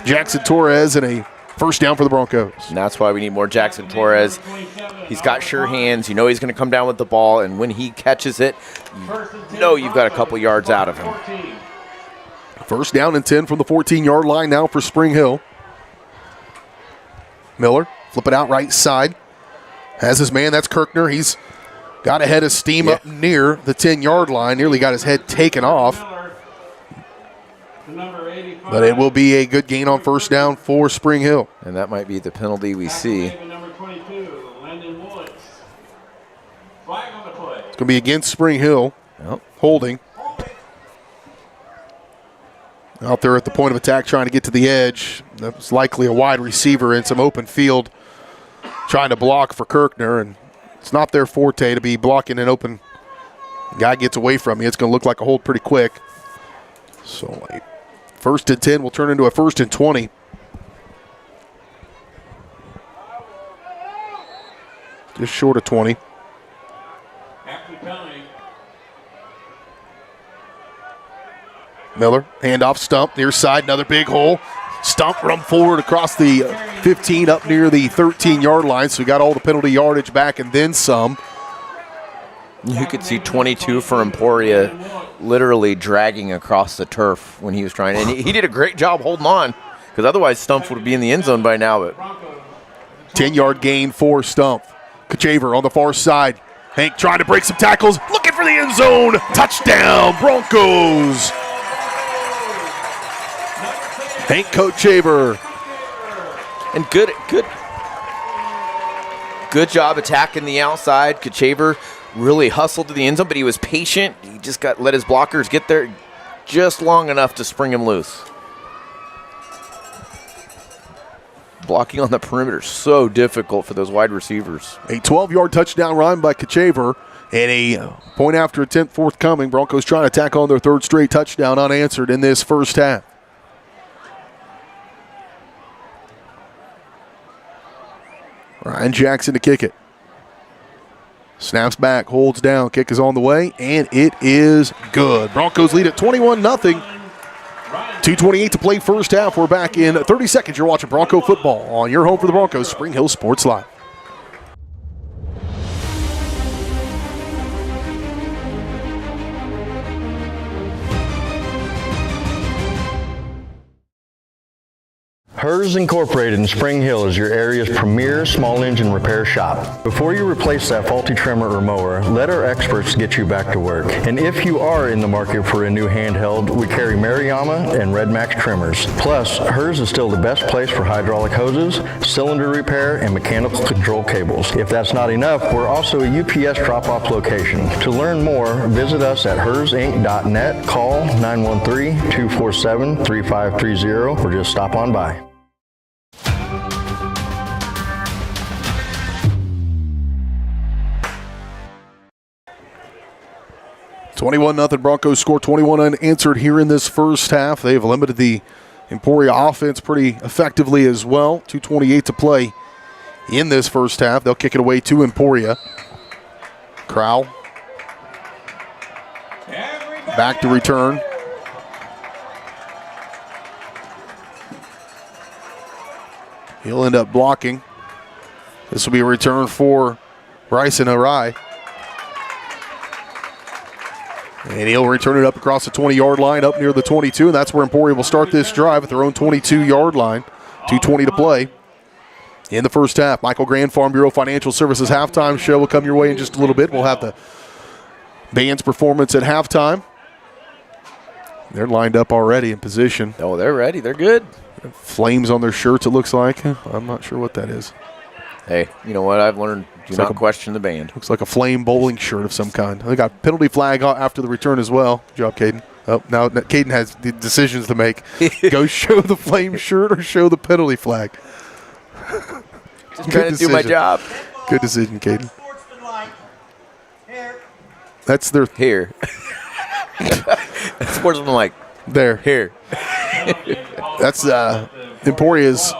Jackson Torres and a first down for the Broncos. And that's why we need more Jackson Torres. He's got sure hands. You know he's going to come down with the ball, and when he catches it, you know you've got a couple yards out of him. First down and 10 from the 14-yard line now for Spring Hill. Miller, flip it out right side. Has his man, that's Kirkner. He's got a head of steam up near the 10-yard line. Nearly got his head taken off. But it will be a good gain on first down for Spring Hill. And that might be the penalty we see. It's going to be against Spring Hill. Holding. Out there at the point of attack trying to get to the edge. That was likely a wide receiver in some open field trying to block for Kirkner, and it's not their forte to be blocking an open guy gets away from you. It's going to look like a hold pretty quick. So first and 10 will turn into a first and 20. Just short of 20. Miller, handoff, Stump, near side, another big hole. Stump run forward across the 15 up near the 13-yard line, so we got all the penalty yardage back and then some. You could see 22 for Emporia literally dragging across the turf when he was trying. And he did a great job holding on, because otherwise Stump would be in the end zone by now. But 10-yard gain for Stump. Kachaver on the far side. Hank trying to break some tackles, looking for the end zone. Touchdown, Broncos. Hank Kachaver. And good job attacking the outside. Kachaver really hustled to the end zone, but he was patient. He just let his blockers get there just long enough to spring him loose. Blocking on the perimeter, so difficult for those wide receivers. A 12-yard touchdown run by Kachaver, and a point after attempt forthcoming. Broncos trying to tack on their third straight touchdown unanswered in this first half. Ryan Jackson to kick it. Snaps back, holds down, kick is on the way, and it is good. Broncos lead at 21-0. 2:28 to play first half. We're back in 30 seconds. You're watching Bronco football on your home for the Broncos, Spring Hill Sports Live. Hers Incorporated in Spring Hill is your area's premier small engine repair shop. Before you replace that faulty trimmer or mower, let our experts get you back to work. And if you are in the market for a new handheld, we carry Maruyama and Red Max trimmers. Plus, Hers is still the best place for hydraulic hoses, cylinder repair, and mechanical control cables. If that's not enough, we're also a UPS drop-off location. To learn more, visit us at hersinc.net, call 913-247-3530, or just stop on by. 21-0 Broncos score, 21 unanswered here in this first half. They've limited the Emporia offense pretty effectively as well. 2:28 to play in this first half. They'll kick it away to Emporia. Crowell back to return. He'll end up blocking. This will be a return for Bryson Arai. And he'll return it up across the 20-yard line, up near the 22, and that's where Emporia will start this drive at their own 22-yard line. 2:20 to play in the first half. Michael Grand, Farm Bureau Financial Services halftime show will come your way in just a little bit. We'll have the band's performance at halftime. They're lined up already in position. Oh, they're ready. They're good. Flames on their shirts, it looks like. I'm not sure what that is. Hey, you know what? I've learned, do not question the band. Looks like a flame bowling shirt of some kind. They got penalty flag after the return as well. Good job, Caden. Oh, now Caden has the decisions to make. Go show the flame shirt or show the penalty flag. Just trying to do my job. Good decision, Caden. That's their here. Sportsmanlike. There. Here. That's Emporia's.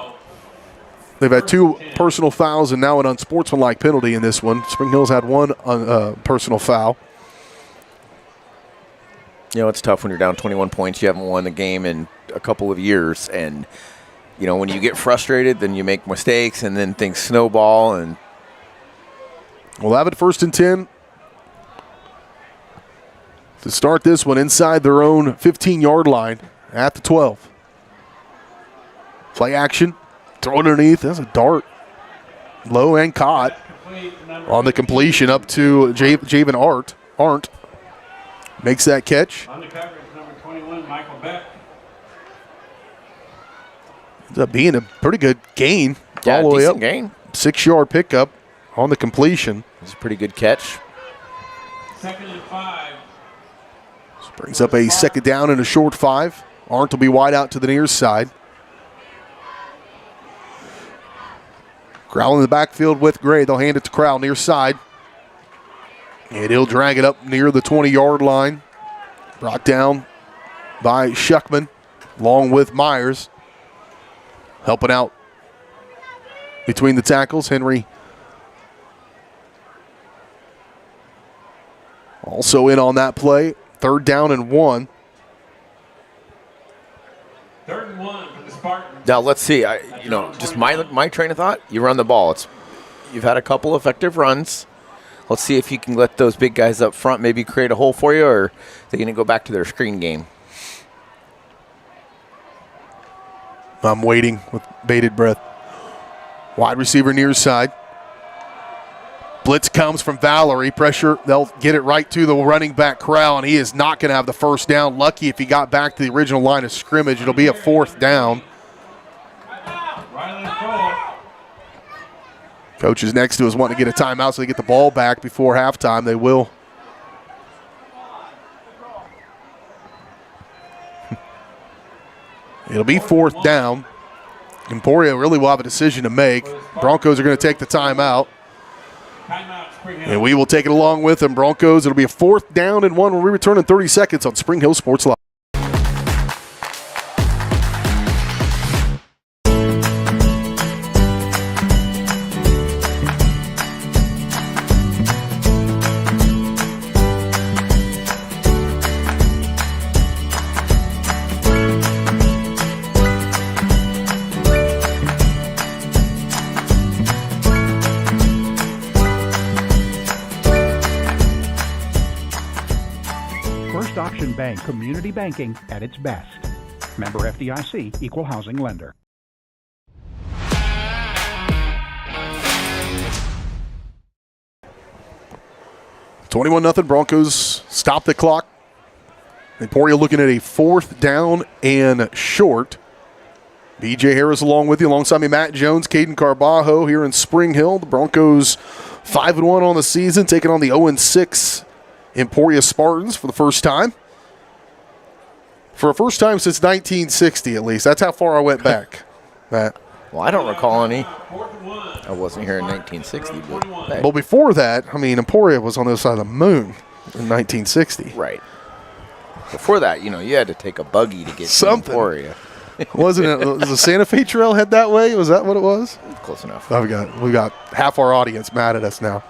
They've had 2 personal fouls and now an unsportsmanlike penalty in this one. Spring Hill's had 1 personal foul. You know, it's tough when you're down 21 points. You haven't won the game in a couple of years. And, you know, when you get frustrated, then you make mistakes and then things snowball. And we'll have it 1st and 10. To start this one inside their own 15-yard line at the 12. Play action. Throw it underneath. That's a dart. Low and caught. On the completion up to Javen Arndt. Makes that catch. On the coverage, number 21, Michael Beck. Ends up being a pretty good gain. Yeah, all the way decent up. gain. 6-yard pickup on the completion. It's a pretty good catch. 2nd and 5. This brings up a 2nd down and a short 5. Arndt will be wide out to the near side. Crowell in the backfield with Gray. They'll hand it to Crowell near side. And he'll drag it up near the 20-yard line. Brought down by Shuckman along with Myers. Helping out between the tackles. Henry also in on that play. 3rd down and 1. 3rd and 1 for the Spartans. Now let's see. Just my train of thought. You run the ball. You've had a couple effective runs. Let's see if you can let those big guys up front maybe create a hole for you, or they're going to go back to their screen game. I'm waiting with bated breath. Wide receiver near side. Blitz comes from Valerie. Pressure. They'll get it right to the running back Crowell, and he is not going to have the first down. Lucky if he got back to the original line of scrimmage. It'll be a 4th down. Coach is next to us wanting to get a timeout so they get the ball back before halftime. They will. It'll be 4th down. Emporia really will have a decision to make. Broncos are going to take the timeout. And we will take it along with them. Broncos, it'll be a 4th down and 1 when we return in 30 seconds on Spring Hill Sports Live. Bank, community banking at its best. Member FDIC, equal housing lender. $21-0 Broncos stop the clock. Emporia looking at a 4th down and short. BJ Harris along with you, alongside me Matt Jones, Caden Carbajo here in Spring Hill. The Broncos 5-1 on the season, taking on the 0-6 Emporia Spartans for the first time. For a first time since 1960, at least. That's how far I went back, Matt. Well, I don't recall any. I wasn't here in 1960. But well, before that, Emporia was on the other side of the moon in 1960. Right. Before that, you had to take a buggy to get to Emporia. Wasn't it? Was the Santa Fe Trail head that way? Was that what it was? Close enough. Oh, we got half our audience mad at us now.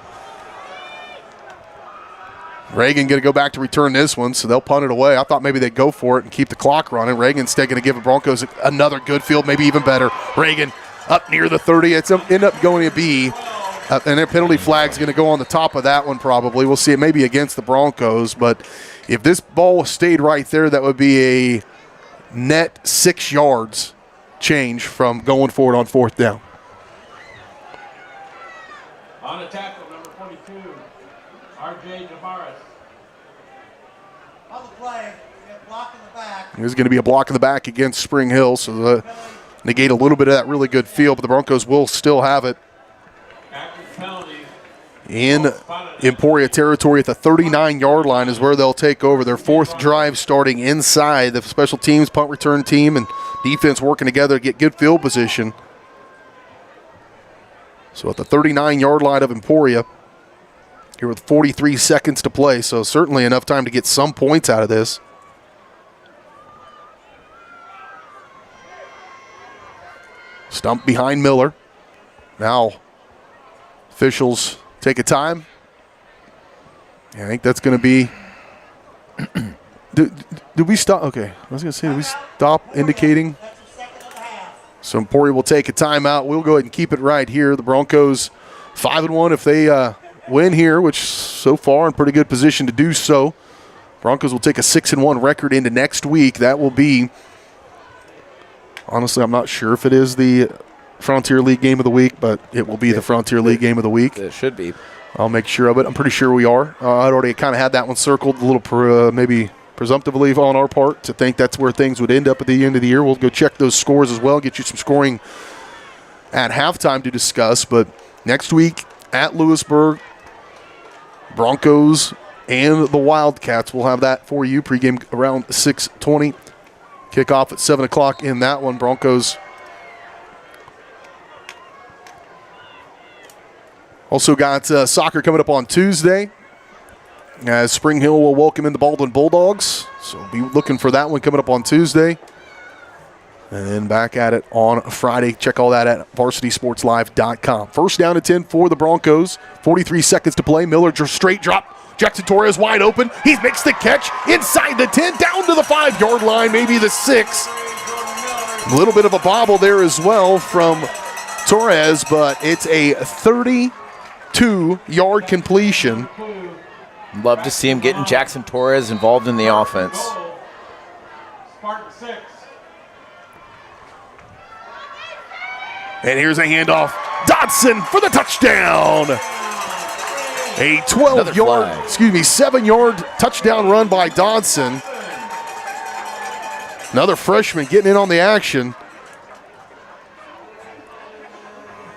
Reagan going to go back to return this one, so they'll punt it away. I thought maybe they'd go for it and keep the clock running. Reagan's still going to give the Broncos another good field, maybe even better. Reagan up near the 30. It's end up going to be, and their penalty flag's going to go on the top of that one probably. We'll see it maybe against the Broncos, but if this ball stayed right there, that would be a net 6 yards change from going forward on 4th down. On a tackle, number 42, R.J. Tavares. On the play, block in the back. There's going to be a block in the back against Spring Hill, so negate a little bit of that really good field, but the Broncos will still have it in Emporia territory at the 39-yard line is where they'll take over. Their 4th drive starting inside. The special teams, punt return team, and defense working together to get good field position. So at the 39-yard line of Emporia, here with 43 seconds to play, so certainly enough time to get some points out of this. Stump behind Miller. Now officials take a time. Yeah, I think that's going to be did we stop? Okay, I was going to say, did we stop indicating? So Emporia will take a timeout. We'll go ahead and keep it right here. The Broncos 5-1 if they win here, which so far in pretty good position to do so. Broncos will take a 6-1 record into next week. That will be, honestly, I'm not sure if it is the Frontier League game of the week, but it will be the Frontier League game of the week. It should be. I'll make sure of it. I'm pretty sure we are. I'd already kind of had that one circled a little maybe presumptively on our part to think that's where things would end up at the end of the year. We'll go check those scores as well, get you some scoring at halftime to discuss. But next week at Lewisburg, Broncos and the Wildcats. We'll have that for you. Pregame around 6:20. Kickoff at 7 o'clock in that one. Broncos also got soccer coming up on Tuesday, as Spring Hill will welcome in the Baldwin Bulldogs. So be looking for that one coming up on Tuesday. And then back at it on Friday. Check all that at varsitysportslive.com. First down and 10 for the Broncos. 43 seconds to play. Miller straight drop. Jackson Torres wide open. He makes the catch inside the 10, down to the 5-yard line, maybe the 6. A little bit of a bobble there as well from Torres, but it's a 32-yard completion. Love to see him getting Jackson Torres involved in the offense. Spartan 6. And here's a handoff. Dodson for the touchdown. A 7-yard touchdown run by Dodson. Another freshman getting in on the action.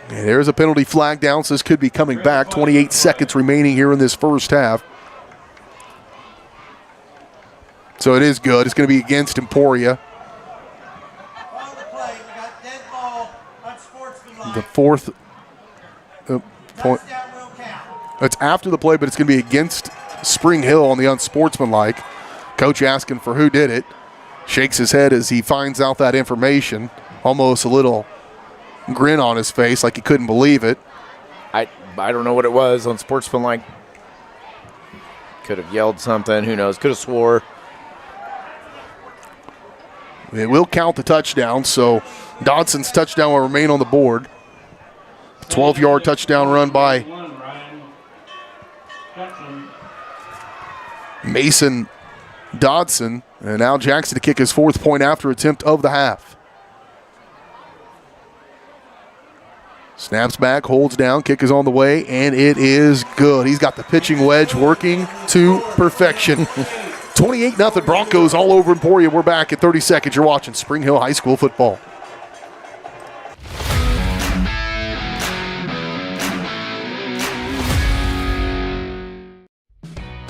And there's a penalty flag down, so this could be coming back. 28 seconds remaining here in this first half. So it is good. It's going to be against Emporia. The fourth point. It's after the play, but it's going to be against Spring Hill on the unsportsmanlike. Coach asking for who did it. Shakes his head as he finds out that information. Almost a little grin on his face like he couldn't believe it. I don't know what it was. Unsportsmanlike. Could have yelled something. Who knows? Could have swore. It will count the touchdown, so Dodson's touchdown will remain on the board. 12-yard touchdown run by Mason Dodson. And now Jackson to kick his fourth point after attempt of the half. Snaps back, holds down, kick is on the way, and it is good. He's got the pitching wedge working to perfection. 28-0 Broncos all over Emporia. We're back in 30 seconds. You're watching Spring Hill High School football.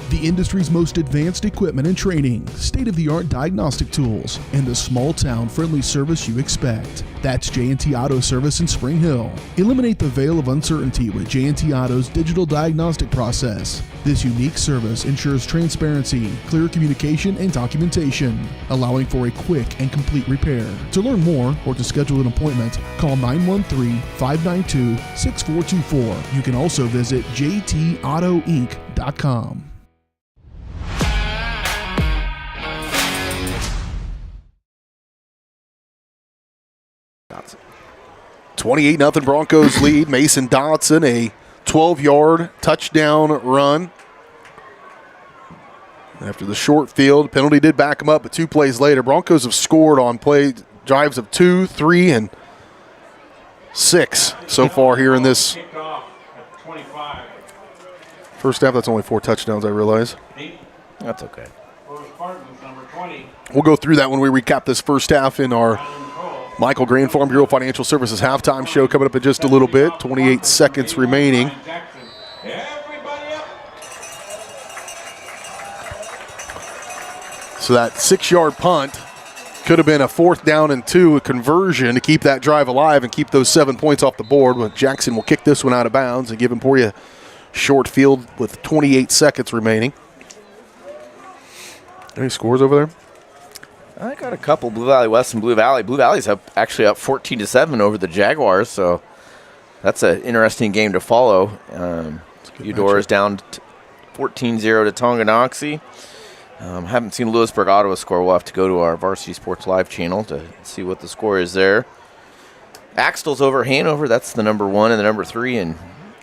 The industry's most advanced equipment and training, state-of-the-art diagnostic tools, and the small-town friendly service you expect. That's J&T Auto Service in Spring Hill. Eliminate the veil of uncertainty with J&T Auto's digital diagnostic process. This unique service ensures transparency, clear communication, and documentation, allowing for a quick and complete repair. To learn more or to schedule an appointment, call 913-592-6424. You can also visit jtautoinc.com. 28-0 Broncos lead. Mason Dodson, a 12-yard touchdown run. After the short field, penalty did back him up, but 2 plays later, Broncos have scored on drives of 2, 3, and 6 so far here in this first half. That's only 4 touchdowns, I realize. That's okay. We'll go through that when we recap this first half in our Michael Grand Farm Bureau Financial Services halftime show coming up in just a little bit. 28 seconds remaining. So that 6-yard punt could have been a 4th down and 2, a conversion to keep that drive alive and keep those 7 points off the board. But Jackson will kick this one out of bounds and give Emporia short field with 28 seconds remaining. Any scores over there? I got a couple. Blue Valley West and Blue Valley. Blue Valley's actually up 14-7 over the Jaguars, so that's an interesting game to follow. Eudora's down 14-0 to Tonganoxie. Haven't seen Lewisburg Ottawa score. We'll have to go to our Varsity Sports Live channel to see what the score is there. Axtell's over Hanover. That's the number 1 and the number 3 in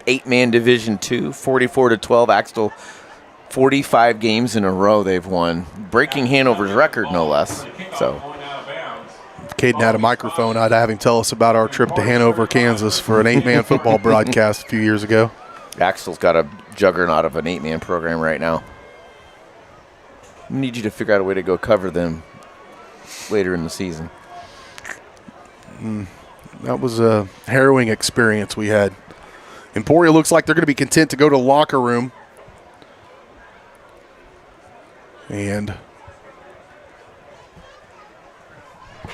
8-man Division 2. 44-12. Axtell 45 games in a row they've won, breaking Hanover's record, no less. So, Caden had a microphone. I'd have him tell us about our trip to Hanover, Kansas for an 8-man football broadcast a few years ago. Axtell's got a juggernaut of an 8-man program right now. I need you to figure out a way to go cover them later in the season. That was a harrowing experience we had. Emporia looks like they're going to be content to go to the locker room. And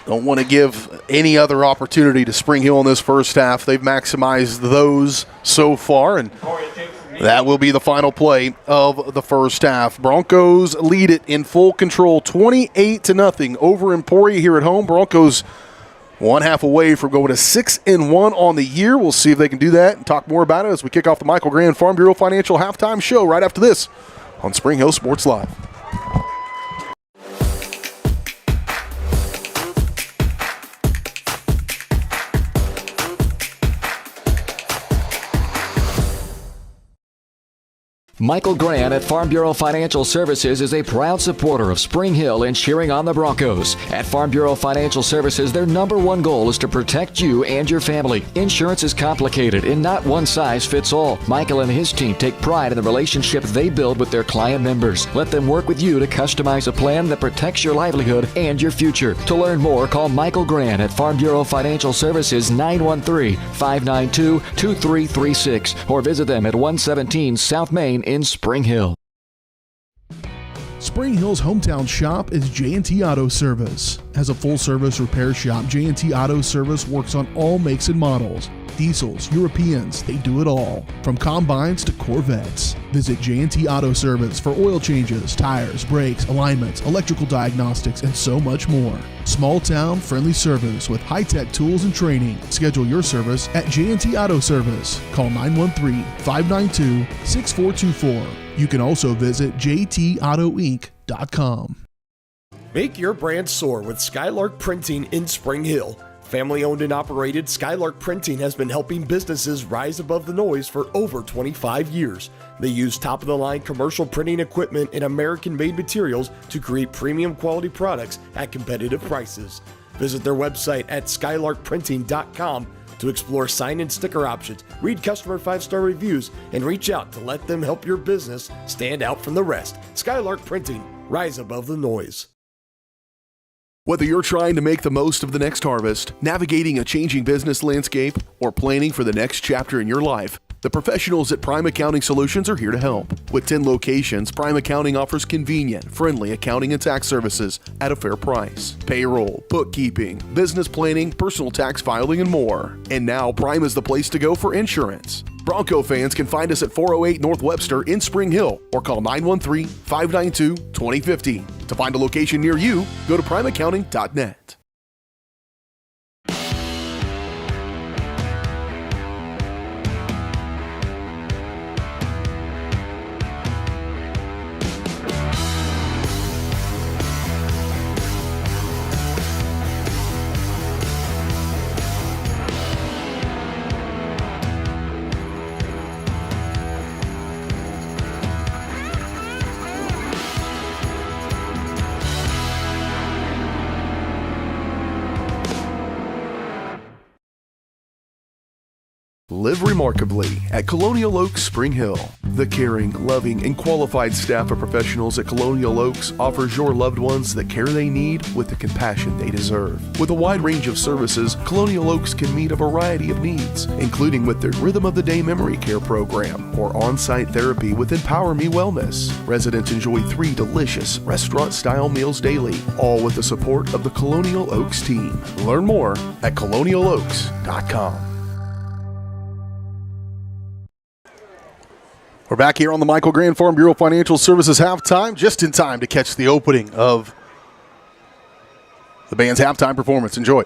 don't want to give any other opportunity to Spring Hill in this first half. They've maximized those so far, and that will be the final play of the first half. Broncos lead it in full control, 28-0 over Emporia here at home. Broncos 1 half away from going to 6-1 on the year. We'll see if they can do that and talk more about it as we kick off the Michael Grand Farm Bureau Financial halftime show right after this on Spring Hill Sports Live. Michael Grant at Farm Bureau Financial Services is a proud supporter of Spring Hill and cheering on the Broncos. At Farm Bureau Financial Services, their number one goal is to protect you and your family. Insurance is complicated and not one size fits all. Michael and his team take pride in the relationship they build with their client members. Let them work with you to customize a plan that protects your livelihood and your future. To learn more, call Michael Grant at Farm Bureau Financial Services 913-592-2336 or visit them at 117 South Main in Spring Hill. Spring Hill's hometown shop is J&T Auto Service. As a full-service repair shop, J&T Auto Service works on all makes and models. Diesels, Europeans, they do it all. From combines to Corvettes. Visit J&T Auto Service for oil changes, tires, brakes, alignments, electrical diagnostics, and so much more. Small town, friendly service with high-tech tools and training. Schedule your service at J&T Auto Service. Call 913-592-6424. You can also visit jtautoinc.com. Make your brand soar with Skylark Printing in Spring Hill. Family owned and operated, Skylark Printing has been helping businesses rise above the noise for over 25 years. They use top-of-the-line commercial printing equipment and American-made materials to create premium quality products at competitive prices. Visit their website at skylarkprinting.com to explore sign and sticker options, read customer 5-star reviews, and reach out to let them help your business stand out from the rest. Skylark Printing, rise above the noise. Whether you're trying to make the most of the next harvest, navigating a changing business landscape, or planning for the next chapter in your life, the professionals at Prime Accounting Solutions are here to help. With 10 locations, Prime Accounting offers convenient, friendly accounting and tax services at a fair price. Payroll, bookkeeping, business planning, personal tax filing, and more. And now Prime is the place to go for insurance. Bronco fans can find us at 408 North Webster in Spring Hill or call 913-592-2050. To find a location near you, go to primeaccounting.net. Live remarkably at Colonial Oaks Spring Hill. The caring, loving, and qualified staff of professionals at Colonial Oaks offers your loved ones the care they need with the compassion they deserve. With a wide range of services, Colonial Oaks can meet a variety of needs, including with their Rhythm of the Day Memory Care program or on-site therapy with Empower Me Wellness. Residents enjoy 3 delicious restaurant-style meals daily, all with the support of the Colonial Oaks team. Learn more at colonialoaks.com. We're back here on the Michael Grant Farm Bureau Financial Services halftime, just in time to catch the opening of the band's halftime performance. Enjoy.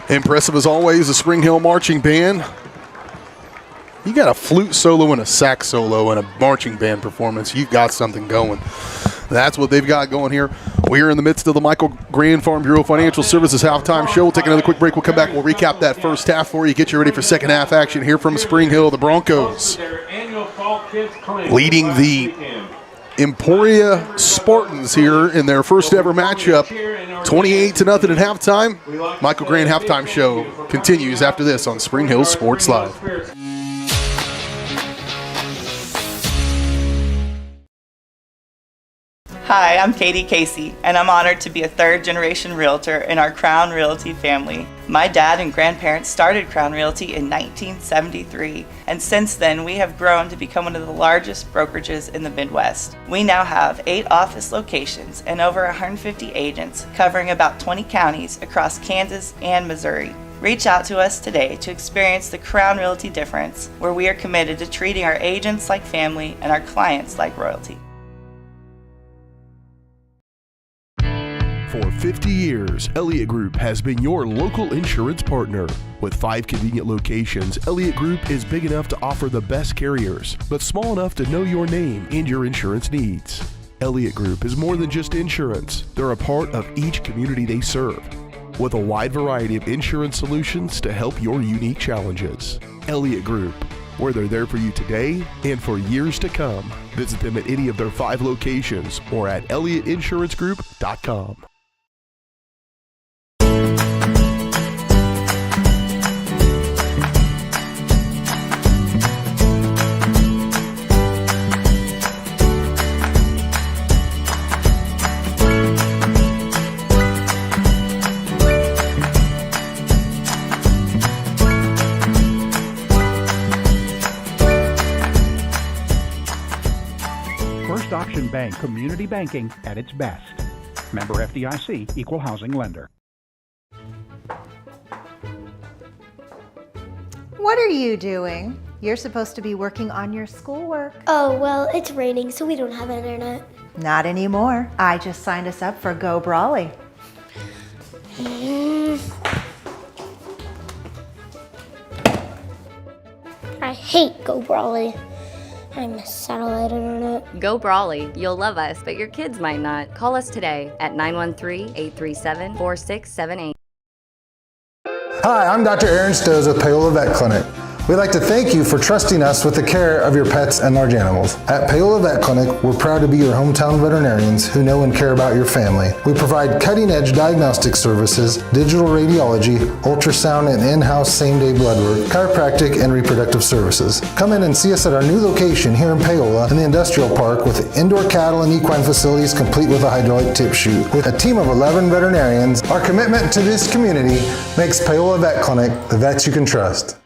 Impressive as always, the Spring Hill Marching Band. You got a flute solo and a sax solo and a marching band performance. You've got something going. That's what they've got going here. We're in the midst of the Michael Grand Farm Bureau Financial Services halftime show. We'll take another quick break. We'll come back. We'll recap that first half for you. Get you ready for second half action here from Spring Hill. The Broncos leading the Emporia Spartans here in their first ever matchup. 28-0 at halftime. Michael Grand halftime show continues after this on Spring Hill Sports Live. Hi, I'm Katie Casey, and I'm honored to be a third-generation realtor in our Crown Realty family. My dad and grandparents started Crown Realty in 1973, and since then we have grown to become one of the largest brokerages in the Midwest. We now have 8 office locations and over 150 agents covering about 20 counties across Kansas and Missouri. Reach out to us today to experience the Crown Realty difference, where we are committed to treating our agents like family and our clients like royalty. For 50 years, Elliott Group has been your local insurance partner. With 5 convenient locations, Elliott Group is big enough to offer the best carriers, but small enough to know your name and your insurance needs. Elliott Group is more than just insurance. They're a part of each community they serve, with a wide variety of insurance solutions to help your unique challenges. Elliott Group, where they're there for you today and for years to come. Visit them at any of their 5 locations or at ElliottInsuranceGroup.com. First Auction Bank Community Banking at its best. Member FDIC, Equal Housing Lender. What are you doing? You're supposed to be working on your schoolwork. Oh, well, it's raining, so we don't have internet. Not anymore. I just signed us up for Go Brawley. I hate Go Brawley. I miss satellite internet. Go Brawley. You'll love us, but your kids might not. Call us today at 913-837-4678. Hi, I'm Dr. Aaron Stoes with Paola Vet Clinic. We'd like to thank you for trusting us with the care of your pets and large animals. At Paola Vet Clinic, we're proud to be your hometown veterinarians who know and care about your family. We provide cutting-edge diagnostic services, digital radiology, ultrasound, and in-house same-day blood work, chiropractic, and reproductive services. Come in and see us at our new location here in Paola in the Industrial Park with indoor cattle and equine facilities complete with a hydraulic tip chute. With a team of 11 veterinarians, our commitment to this community makes Paola Vet Clinic the vets you can trust.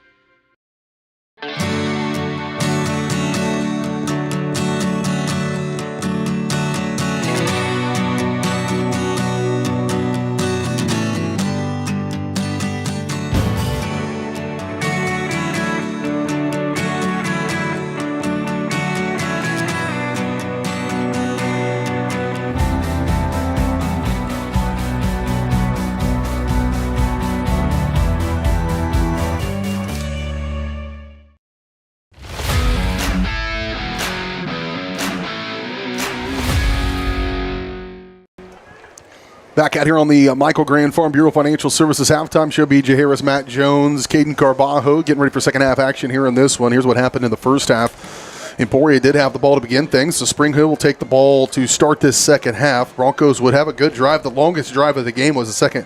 Back out here on the Michael Grand Farm Bureau Financial Services halftime show. BJ Harris, Matt Jones, Caden Carbajo getting ready for second half action here in this one. Here's what happened in the first half. Emporia did have the ball to begin things, so Spring Hill will take the ball to start this second half. Broncos would have a good drive. The longest drive of the game was the second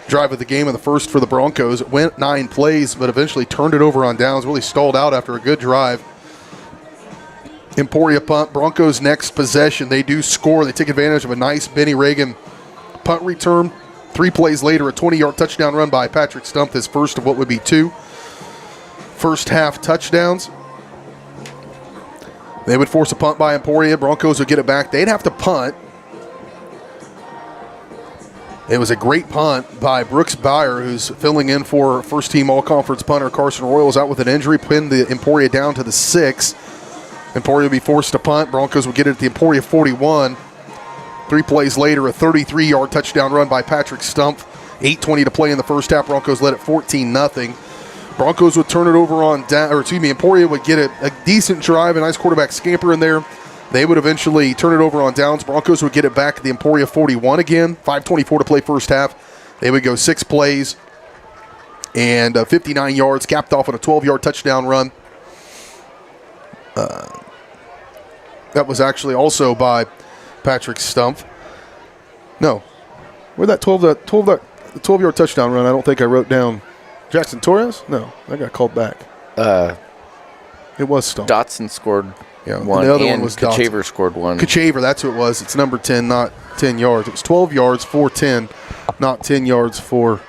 drive of the game and the first for the Broncos. It went 9 plays, but eventually turned it over on downs, really stalled out after a good drive. Emporia punt. Broncos next possession. They do score. They take advantage of a nice Benny Reagan punt return. 3 plays later, a 20-yard touchdown run by Patrick Stump, his first of what would be 2 first half touchdowns. They would force a punt by Emporia. Broncos would get it back. They'd have to punt. It was a great punt by Brooks Byer, who's filling in for first-team all-conference punter Carson Royal, is out with an injury, pinned the Emporia down to the 6. Emporia would be forced to punt. Broncos would get it at the Emporia 41. 3 plays later, a 33-yard touchdown run by Patrick Stump, 8:20 to play in the first half. Broncos led at 14-0. Broncos would turn it over on down, or excuse me, Emporia would get a decent drive, a nice quarterback scamper in there. They would eventually turn it over on downs. Broncos would get it back at the Emporia 41 again. 5:24 to play first half. They would go 6 plays and 59 yards, capped off on a 12-yard touchdown run. That was actually also by Patrick Stumpf. No, where'd that 12-yard touchdown run? I don't think I wrote down. Jackson Torres? No, that got called back. It was Stumpf. Dotson scored one. The other and one was Kachaver scored one. Kachaver, that's who it was. It's number 10, not 10 yards. It was 12 yards for 10, not 10 yards for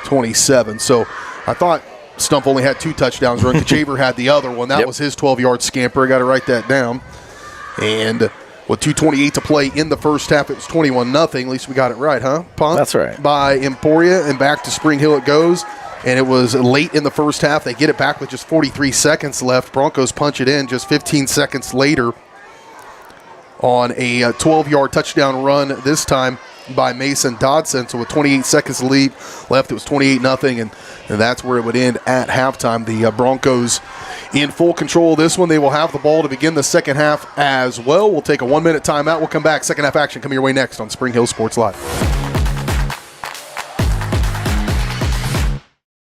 27. So I thought Stumpf only had 2 touchdowns run. Kachaver had the other one. That was his 12-yard scamper. I got to write that down. And with 2:28 to play in the first half, it was 21-0. At least we got it right, huh? Punt. That's right. By Emporia, and back to Spring Hill it goes. And it was late in the first half. They get it back with just 43 seconds left. Broncos punch it in just 15 seconds later on a 12-yard touchdown run, this time by Mason Dodson. So with 28 seconds left, it was 28-0, and that's where it would end at halftime. The Broncos in full control of this one. They will have the ball to begin the second half as well. We'll take a 1-minute timeout. We'll come back. Second half action coming your way next on Spring Hill Sports Live.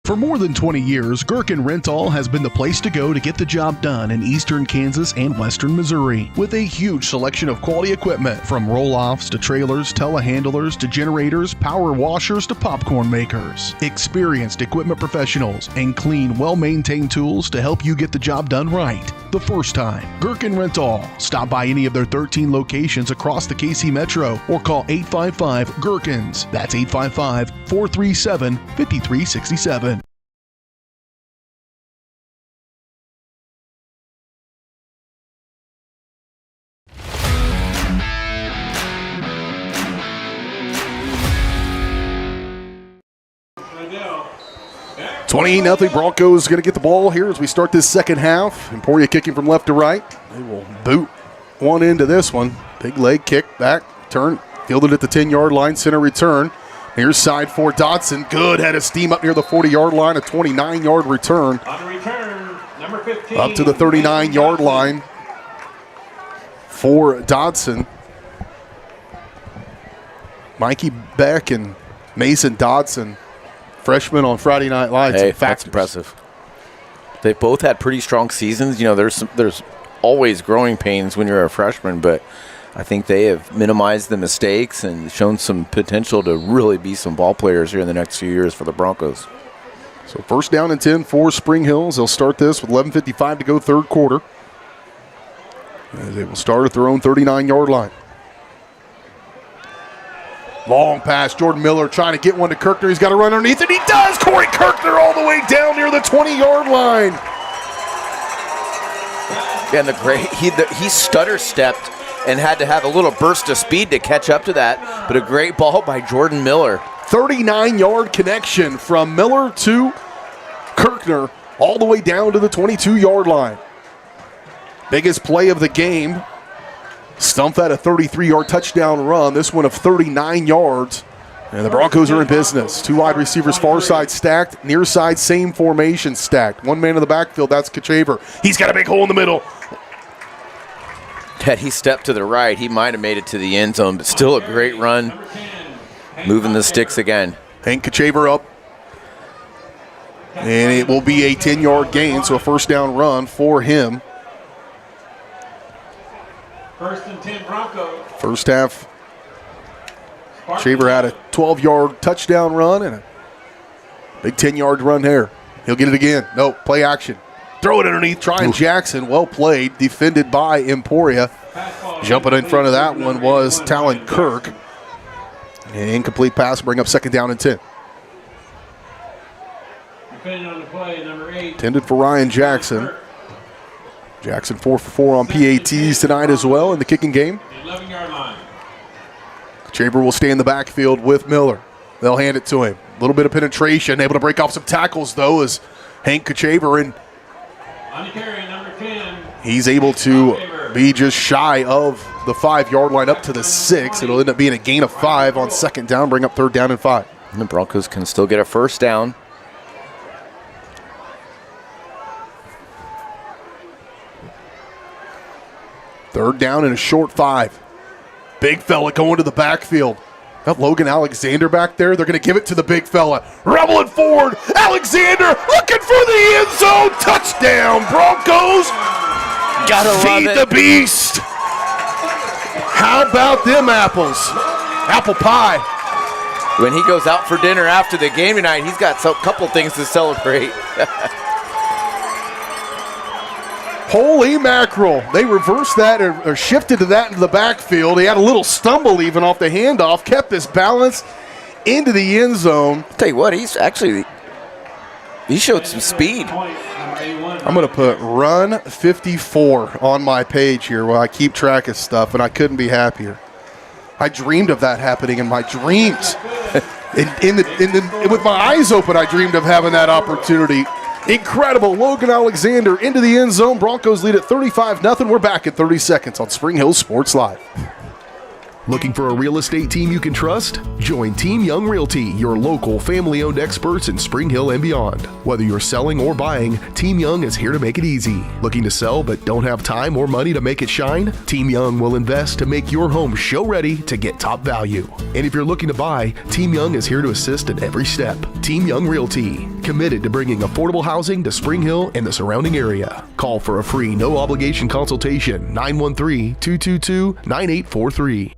For more than 20 years, Gherkin Rental has been the place to go to get the job done in eastern Kansas and western Missouri. With a huge selection of quality equipment, from roll-offs to trailers, telehandlers to generators, power washers to popcorn makers. Experienced equipment professionals and clean, well-maintained tools to help you get the job done right the first time. Gherkin Rental. Stop by any of their 13 locations across the KC Metro or call 855-GHERKINS. That's 855-437-5367. Riddell. 28-0 Broncos going to get the ball here as we start this second half. Emporia kicking from left to right. They will boot one into this one. Big leg kick, back, turn, fielded at the 10-yard line, center return. Near side for Dodson. Good head of steam up near the 40-yard line, a 29-yard return. On the return, number 15. Up to the 39-yard line for Dodson. Mikey Beck and Mason Dodson, freshmen on Friday Night Lights. Hey, that's impressive. They both had pretty strong seasons. You know, there's always growing pains when you're a freshman, but I think they have minimized the mistakes and shown some potential to really be some ball players here in the next few years for the Broncos. So first down and 10 for Spring Hills. They'll start this with 11:55 to go third quarter. As they will start at their own 39-yard line. Long pass, Jordan Miller trying to get one to Kirkner. He's got to run underneath it. He does! Corey Kirkner all the way down near the 20-yard line. And he stutter-stepped and had to have a little burst of speed to catch up to that. But a great ball by Jordan Miller. 39-yard connection from Miller to Kirkner all the way down to the 22-yard line. Biggest play of the game. Stumpf had a 33-yard touchdown run, this one of 39 yards. And the Broncos are in business. 2 wide receivers, far side stacked, near side, same formation stacked. 1 man in the backfield, that's Kachaver. He's got a big hole in the middle. Had he stepped to the right, he might have made it to the end zone, but still a great run. Moving the sticks again. Hank Kachaver up. And it will be a 10-yard gain, so a first down run for him. First and 10 Broncos. First half, Shaver had a 12-yard touchdown run and a big 10-yard run there. He'll get it again. No, play action. Throw it underneath. Tryon Jackson. Well played. Defended by Emporia. Jumping in front of that one was Talon Kirk. An incomplete pass bring up second down and 10. Defending on the play, number 8. Intended for Ryan Jackson. Jackson 4 for 4 on PATs tonight as well in the kicking game. 11-yard line. Chamber will stay in the backfield with Miller. They'll hand it to him. A little bit of penetration, able to break off some tackles though as Hank Kachaver, and on the carry, number 10. He's able to be just shy of the 5-yard line up to the 6. It'll end up being a gain of 5 on second down, bring up third down and 5. And the Broncos can still get a first down. Third down and a short 5. Big fella going to the backfield. Got Logan Alexander back there. They're going to give it to the big fella. Rumbling forward. Alexander looking for the end zone. Touchdown, Broncos. Gotta feed love the it. beast. How about them apples? Apple pie. When he goes out for dinner after the game tonight, he's got a couple things to celebrate. Holy mackerel. They reversed that or shifted to that into the backfield. He had a little stumble even off the handoff, kept his balance into the end zone. I'll tell you what, he showed some speed. I'm going to put run 54 on my page here while I keep track of stuff, and I couldn't be happier. I dreamed of that happening in my dreams. With my eyes open, I dreamed of having that opportunity. Incredible. Logan Alexander into the end zone. Broncos lead at 35-0. We're back in 30 seconds on Spring Hill Sports Live. Looking for a real estate team you can trust? Join Team Young Realty, your local family-owned experts in Spring Hill and beyond. Whether you're selling or buying, Team Young is here to make it easy. Looking to sell but don't have time or money to make it shine? Team Young will invest to make your home show-ready to get top value. And if you're looking to buy, Team Young is here to assist in every step. Team Young Realty, committed to bringing affordable housing to Spring Hill and the surrounding area. Call for a free, no-obligation consultation, 913-222-9843.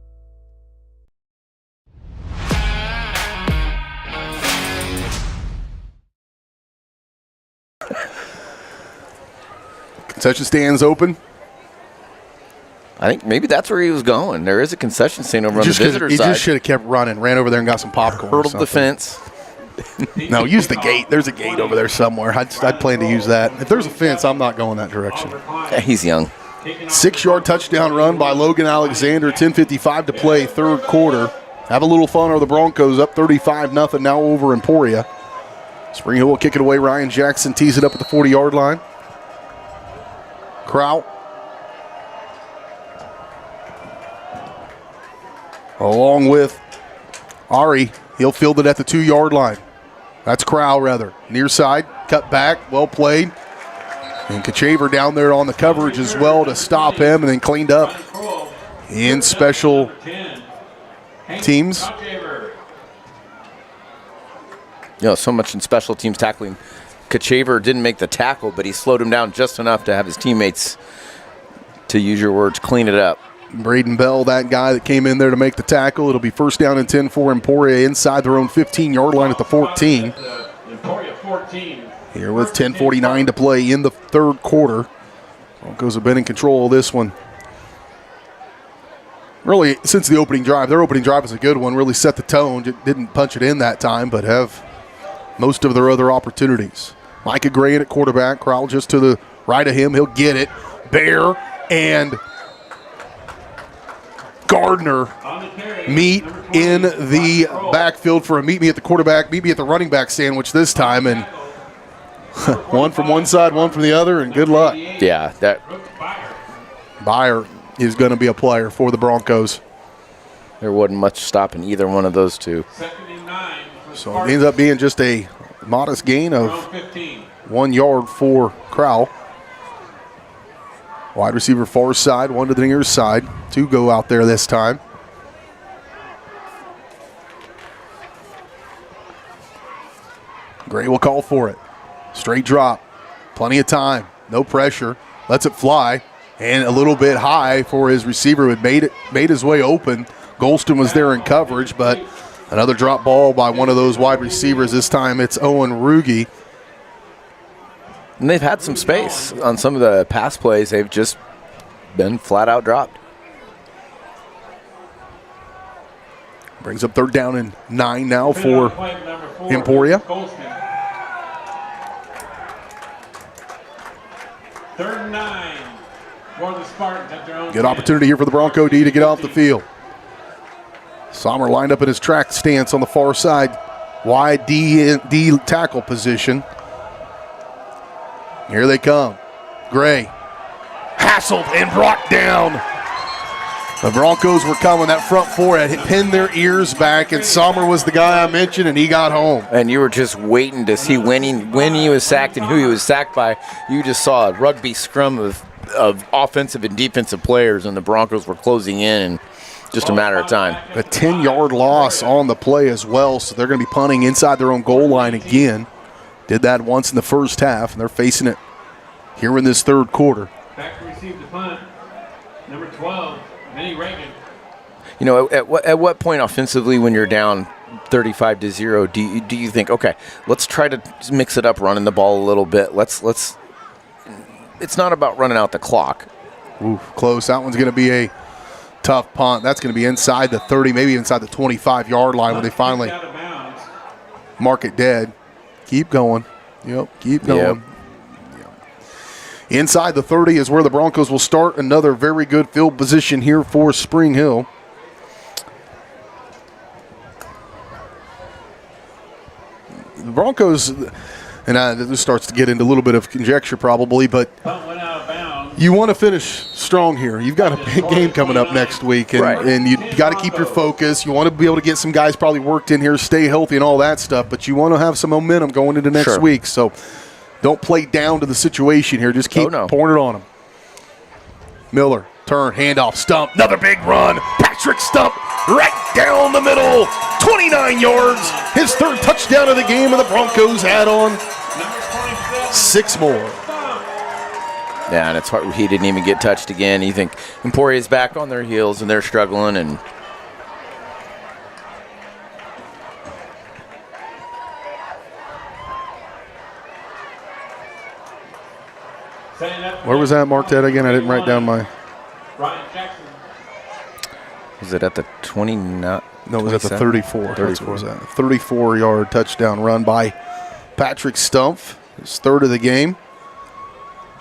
Concession stands open. I think maybe that's where he was going. There is a concession stand over on the visitor He side. just should have kept running, ran over there and got some popcorn. Hurdled the fence. No, use the gate. There's a gate over there somewhere. I'd plan to use that. If there's a fence, I'm not going that direction. Yeah, he's young. 6-yard touchdown run by Logan Alexander. 10:55 to play, third quarter. Have a little fun over the Broncos, up 35-0 now over Emporia. Spring Hill will kick it away. Ryan Jackson tees it up at the 40-yard line. Kraut. Along with Ari. He'll field it at the 2-yard line. That's Crowell, rather. Near side, cut back, well played. And Kachaver down there on the coverage as well to stop him, and then cleaned up in special teams. So much in special teams tackling. Kachaver didn't make the tackle, but he slowed him down just enough to have his teammates, to use your words, clean it up. Braden Bell, that guy that came in there to make the tackle. It'll be first down and 10 for Emporia inside their own 15-yard line at the 14. Emporia 14. Here with 10:49 to play in the third quarter. Broncos have been in control of this one. Really, since the opening drive. Their opening drive was a good one. Really set the tone. Didn't punch it in that time, but have most of their other opportunities. Micah Gray in at quarterback. Crowell just to the right of him. He'll get it. Bear and Gardner meet in the backfield for a meet me at the quarterback, meet me at the running back sandwich this time, and one from one side, one from the other, and good luck. Yeah, that Byer is going to be a player for the Broncos. There wasn't much stopping either one of those two. So it ends up being just a modest gain of 1 yard for Crowell. Wide receiver far side, one to the near side. Two go out there this time. Gray will call for it. Straight drop. Plenty of time. No pressure. Lets it fly. And a little bit high for his receiver who had made his way open. Golston was there in coverage, but another drop ball by one of those wide receivers. This time it's Owen Ruge. And they've had some space on some of the pass plays. They've just been flat out dropped. Brings up third down and 9 now for Emporia. Third and 9 for the Spartans at their own. Good opportunity here for the Bronco D to get off the field. Sommer lined up in his track stance on the far side. Wide D tackle position. Here they come. Gray hassled and brought down The Broncos were coming. That front four had pinned their ears back, and Sommer was the guy I mentioned, and he got home. And you were just waiting to see when he was sacked and who he was sacked by. You just saw a rugby scrum of offensive and defensive players, and the Broncos were closing in just a matter of time. A 10-yard loss on the play as well, so they're going to be punting inside their own goal line again. Did that once in the first half, and they're facing it here in this third quarter. Back to receive the punt, number 12. Reagan. You know, at what point offensively when you're down 35-0 do you think, okay, let's try to mix it up, running the ball a little bit. Let's. It's not about running out the clock. Ooh, close. That one's going to be a tough punt. That's going to be inside the 30, maybe inside the 25-yard line when they finally mark it dead. Keep going. Yep, keep going. Yep. Inside the 30 is where the Broncos will start. Another very good field position here for Spring Hill. The Broncos, and this starts to get into a little bit of conjecture probably, but you want to finish strong here. You've got a big game coming up next week, and you got to keep your focus. You want to be able to get some guys probably worked in here, stay healthy and all that stuff, but you want to have some momentum going into next week. So don't play down to the situation here. Just keep pouring it on them. Miller, turn, handoff, Stump. Another big run. Patrick Stump right down the middle. 29 yards. His third touchdown of the game, and the Broncos add on 6 more. Yeah, and it's hard. He didn't even get touched again. You think Emporia's back on their heels, and they're struggling, and where was that marked at again? I didn't write down my. Was it at the 29? No, it was at the 34. 34-yard touchdown run by Patrick Stump, his third of the game.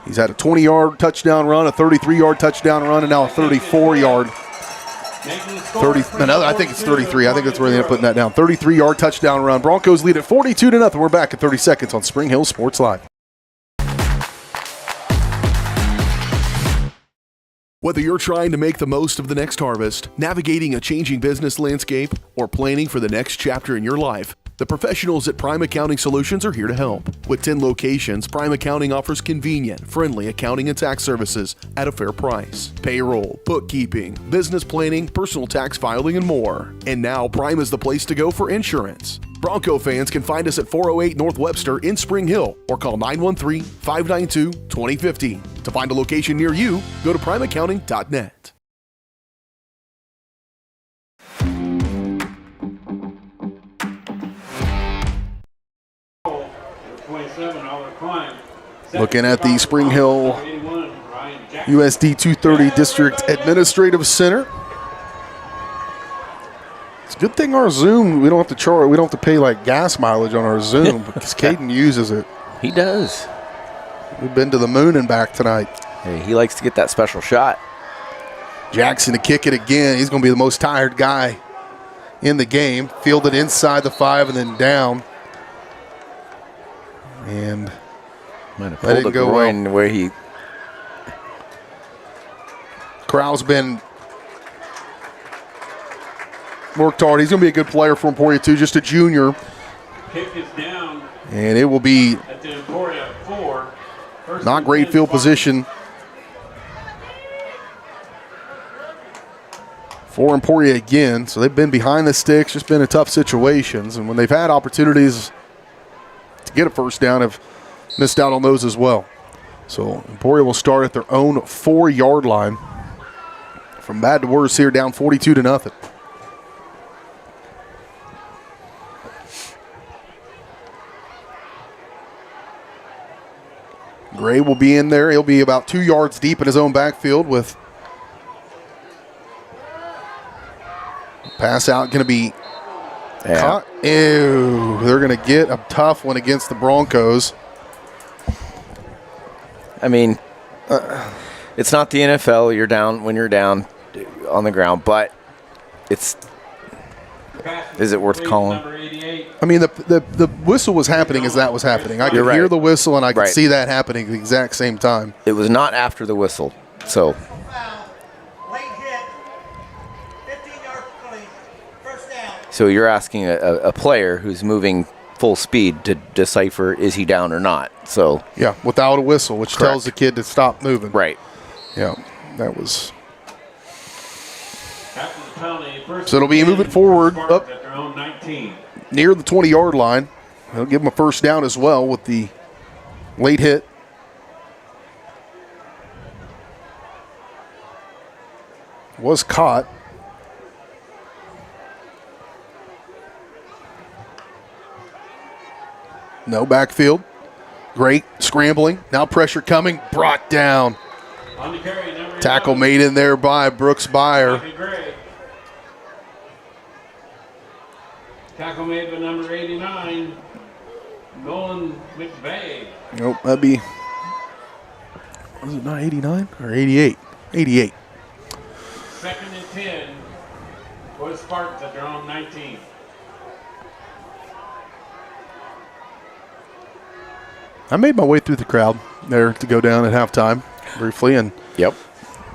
He's had a 20-yard touchdown run, a 33-yard touchdown run, and now a 34-yard. I think it's 33. I think that's where they end up putting that down. 33-yard touchdown run. Broncos lead at 42-0. We're back at 30 seconds on Spring Hill Sports Live. Whether you're trying to make the most of the next harvest, navigating a changing business landscape, or planning for the next chapter in your life, the professionals at Prime Accounting Solutions are here to help. With 10 locations, Prime Accounting offers convenient, friendly accounting and tax services at a fair price. Payroll, bookkeeping, business planning, personal tax filing, and more. And now Prime is the place to go for insurance. Bronco fans can find us at 408 North Webster in Spring Hill or call 913-592-2050. To find a location near you, go to primeaccounting.net. Looking at the Spring Hill USD 230 District Administrative Center. It's a good thing our Zoom, we don't have to charge, we don't have to pay like gas mileage on our Zoom because Caden uses it. He does. We've been to the moon and back tonight. Hey, he likes to get that special shot. Jackson to kick it again. He's going to be the most tired guy in the game. Fielded inside the 5 and then down. And might have pulled a groin where he. Crowell's been worked hard. He's going to be a good player for Emporia too, just a junior. Kick is down. And it will be at the Emporia 4. Not great field position for Emporia again. So they've been behind the sticks, just been in tough situations. And when they've had opportunities to get a first down, have missed out on those as well. So Emporia will start at their own 4-yard line. From bad to worse here, down 42-0. Gray will be in there. He'll be about 2 yards deep in his own backfield with pass out going to be caught. Ew, they're going to get a tough one against the Broncos. I mean, it's not the NFL. You're down when you're down on the ground, but it's. Is it worth calling? I mean, the whistle was happening as that was happening. I could hear the whistle, and I could see that happening at the exact same time. It was not after the whistle, so. So you're asking a player who's moving full speed to decipher is he down or not. So yeah, without a whistle, which Correct. tells the kid to stop moving. Right. Yeah, that was. After the penalty, first So it'll be moving forward Spartans up at their own 19. near the 20-yard line. They'll give him a first down as well with the late hit. Was caught. No backfield. Great scrambling. Now pressure coming. Brought down. On the carry, number Tackle 11, made in there by Brooks Byer. Matthew Gray. Tackle made by number 89, Nolan McVeigh. Nope, that'd be. Was it not 89 or 88? 88. Second and 10 for the Spartans at their own 19. I made my way through the crowd there to go down at halftime briefly, and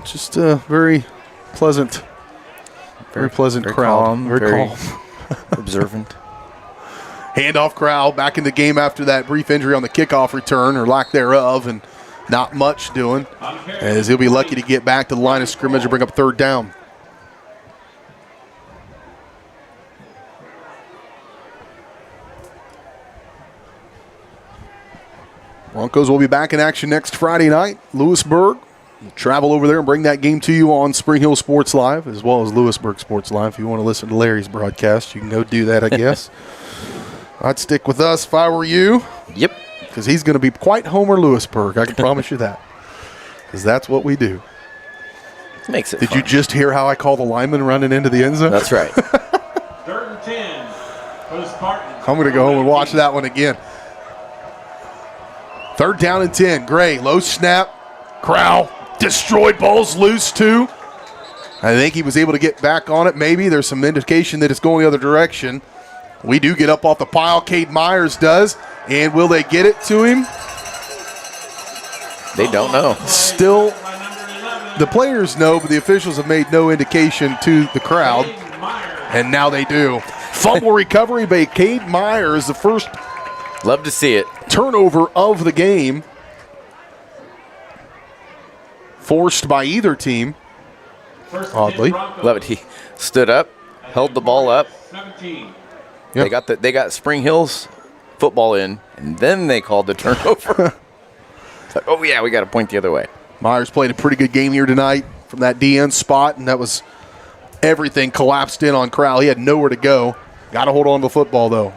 just a very pleasant, very pleasant very crowd. calm, very observant. Handoff Crowell back in the game after that brief injury on the kickoff return, or lack thereof, and not much doing, as he'll be lucky to get back to the line of scrimmage and bring up third down. Broncos will be back in action next Friday night. Lewisburg will travel over there and bring that game to you on Spring Hill Sports Live, as well as Lewisburg Sports Live. If you want to listen to Larry's broadcast, you can go do that, I guess. I'd stick with us if I were you. Yep. Because he's going to be quite Homer Lewisburg, I can promise you that. Because that's what we do. Makes it Did fun. you just hear how I call the lineman running into the end zone? That's right. Third and 10 for the Spartans. I'm going to go home and watch that one again. Third down and 10. Gray, low snap. Crowell destroyed, balls loose too. I think he was able to get back on it. Maybe there's some indication that it's going the other direction. We do get up off the pile. Cade Myers does. And will they get it to him? They don't know. Still, the players know, but the officials have made no indication to the crowd. And now they do. Fumble recovery by Cade Myers, the first Love to see it. turnover of the game. Forced by either team. Oddly. Love it. He stood up, held the ball up. 17. Yep. They got Spring Hill's football in, and then they called the turnover. It's like, oh yeah, we got to point the other way. Myers played a pretty good game here tonight from that DN spot, and that was everything collapsed in on Crowell. He had nowhere to go. Got to hold on to the football, though.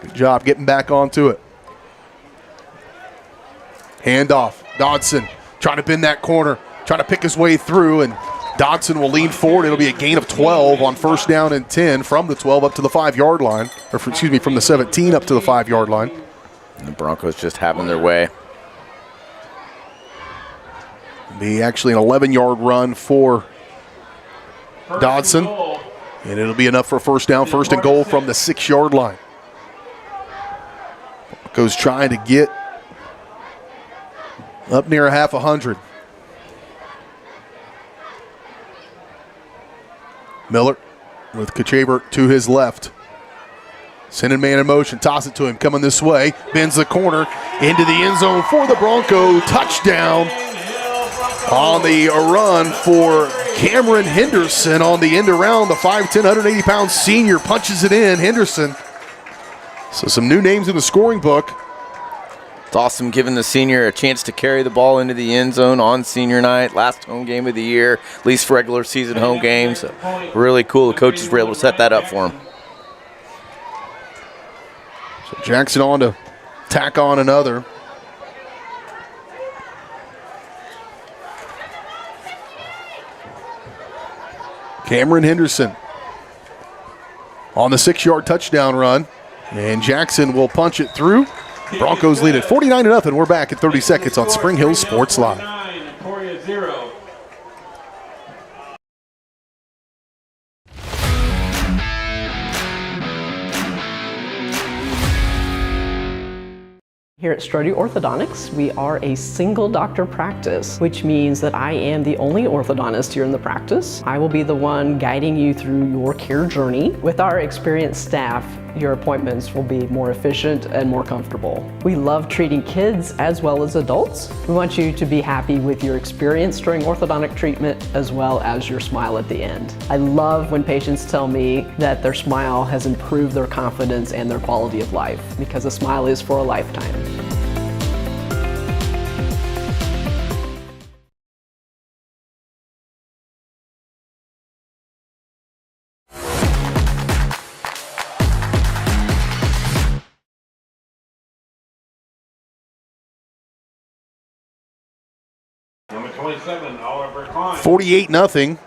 Good job getting back onto it. Handoff. Dodson trying to bend that corner, trying to pick his way through, and Dodson will lean forward. It'll be a gain of 12 on first down and 10 from the 12 up to the 5-yard line, or from the 17 up to the 5-yard line. And the Broncos just having their way. Be actually an 11-yard run for Dodson, and it'll be enough for a first down, first and goal from the 6-yard line. Broncos trying to get up near a half 100. Miller with Kachaber to his left. Sending man in motion, toss it to him, coming this way, bends the corner into the end zone for the Bronco. Touchdown on the run for Cameron Henderson on the end around. The 5'10", 180-pound senior punches it in. Henderson. So some new names in the scoring book. It's awesome giving the senior a chance to carry the ball into the end zone on senior night, last home game of the year, at least for regular season home games. So really cool. The coaches were able to set that up for him. So Jackson on to tack on another. Cameron Henderson on the 6-yard touchdown run, and Jackson will punch it through. Broncos lead at 49-0. We're back at 30 seconds on Spring Hill Sports Live. Emporia 0. Here at Strody Orthodontics, we are a single doctor practice, which means that I am the only orthodontist here in the practice. I will be the one guiding you through your care journey. With our experienced staff, your appointments will be more efficient and more comfortable. We love treating kids as well as adults. We want you to be happy with your experience during orthodontic treatment as well as your smile at the end. I love when patients tell me that their smile has improved their confidence and their quality of life, because a smile is for a lifetime. Number 27, Oliver Klein. 48-0.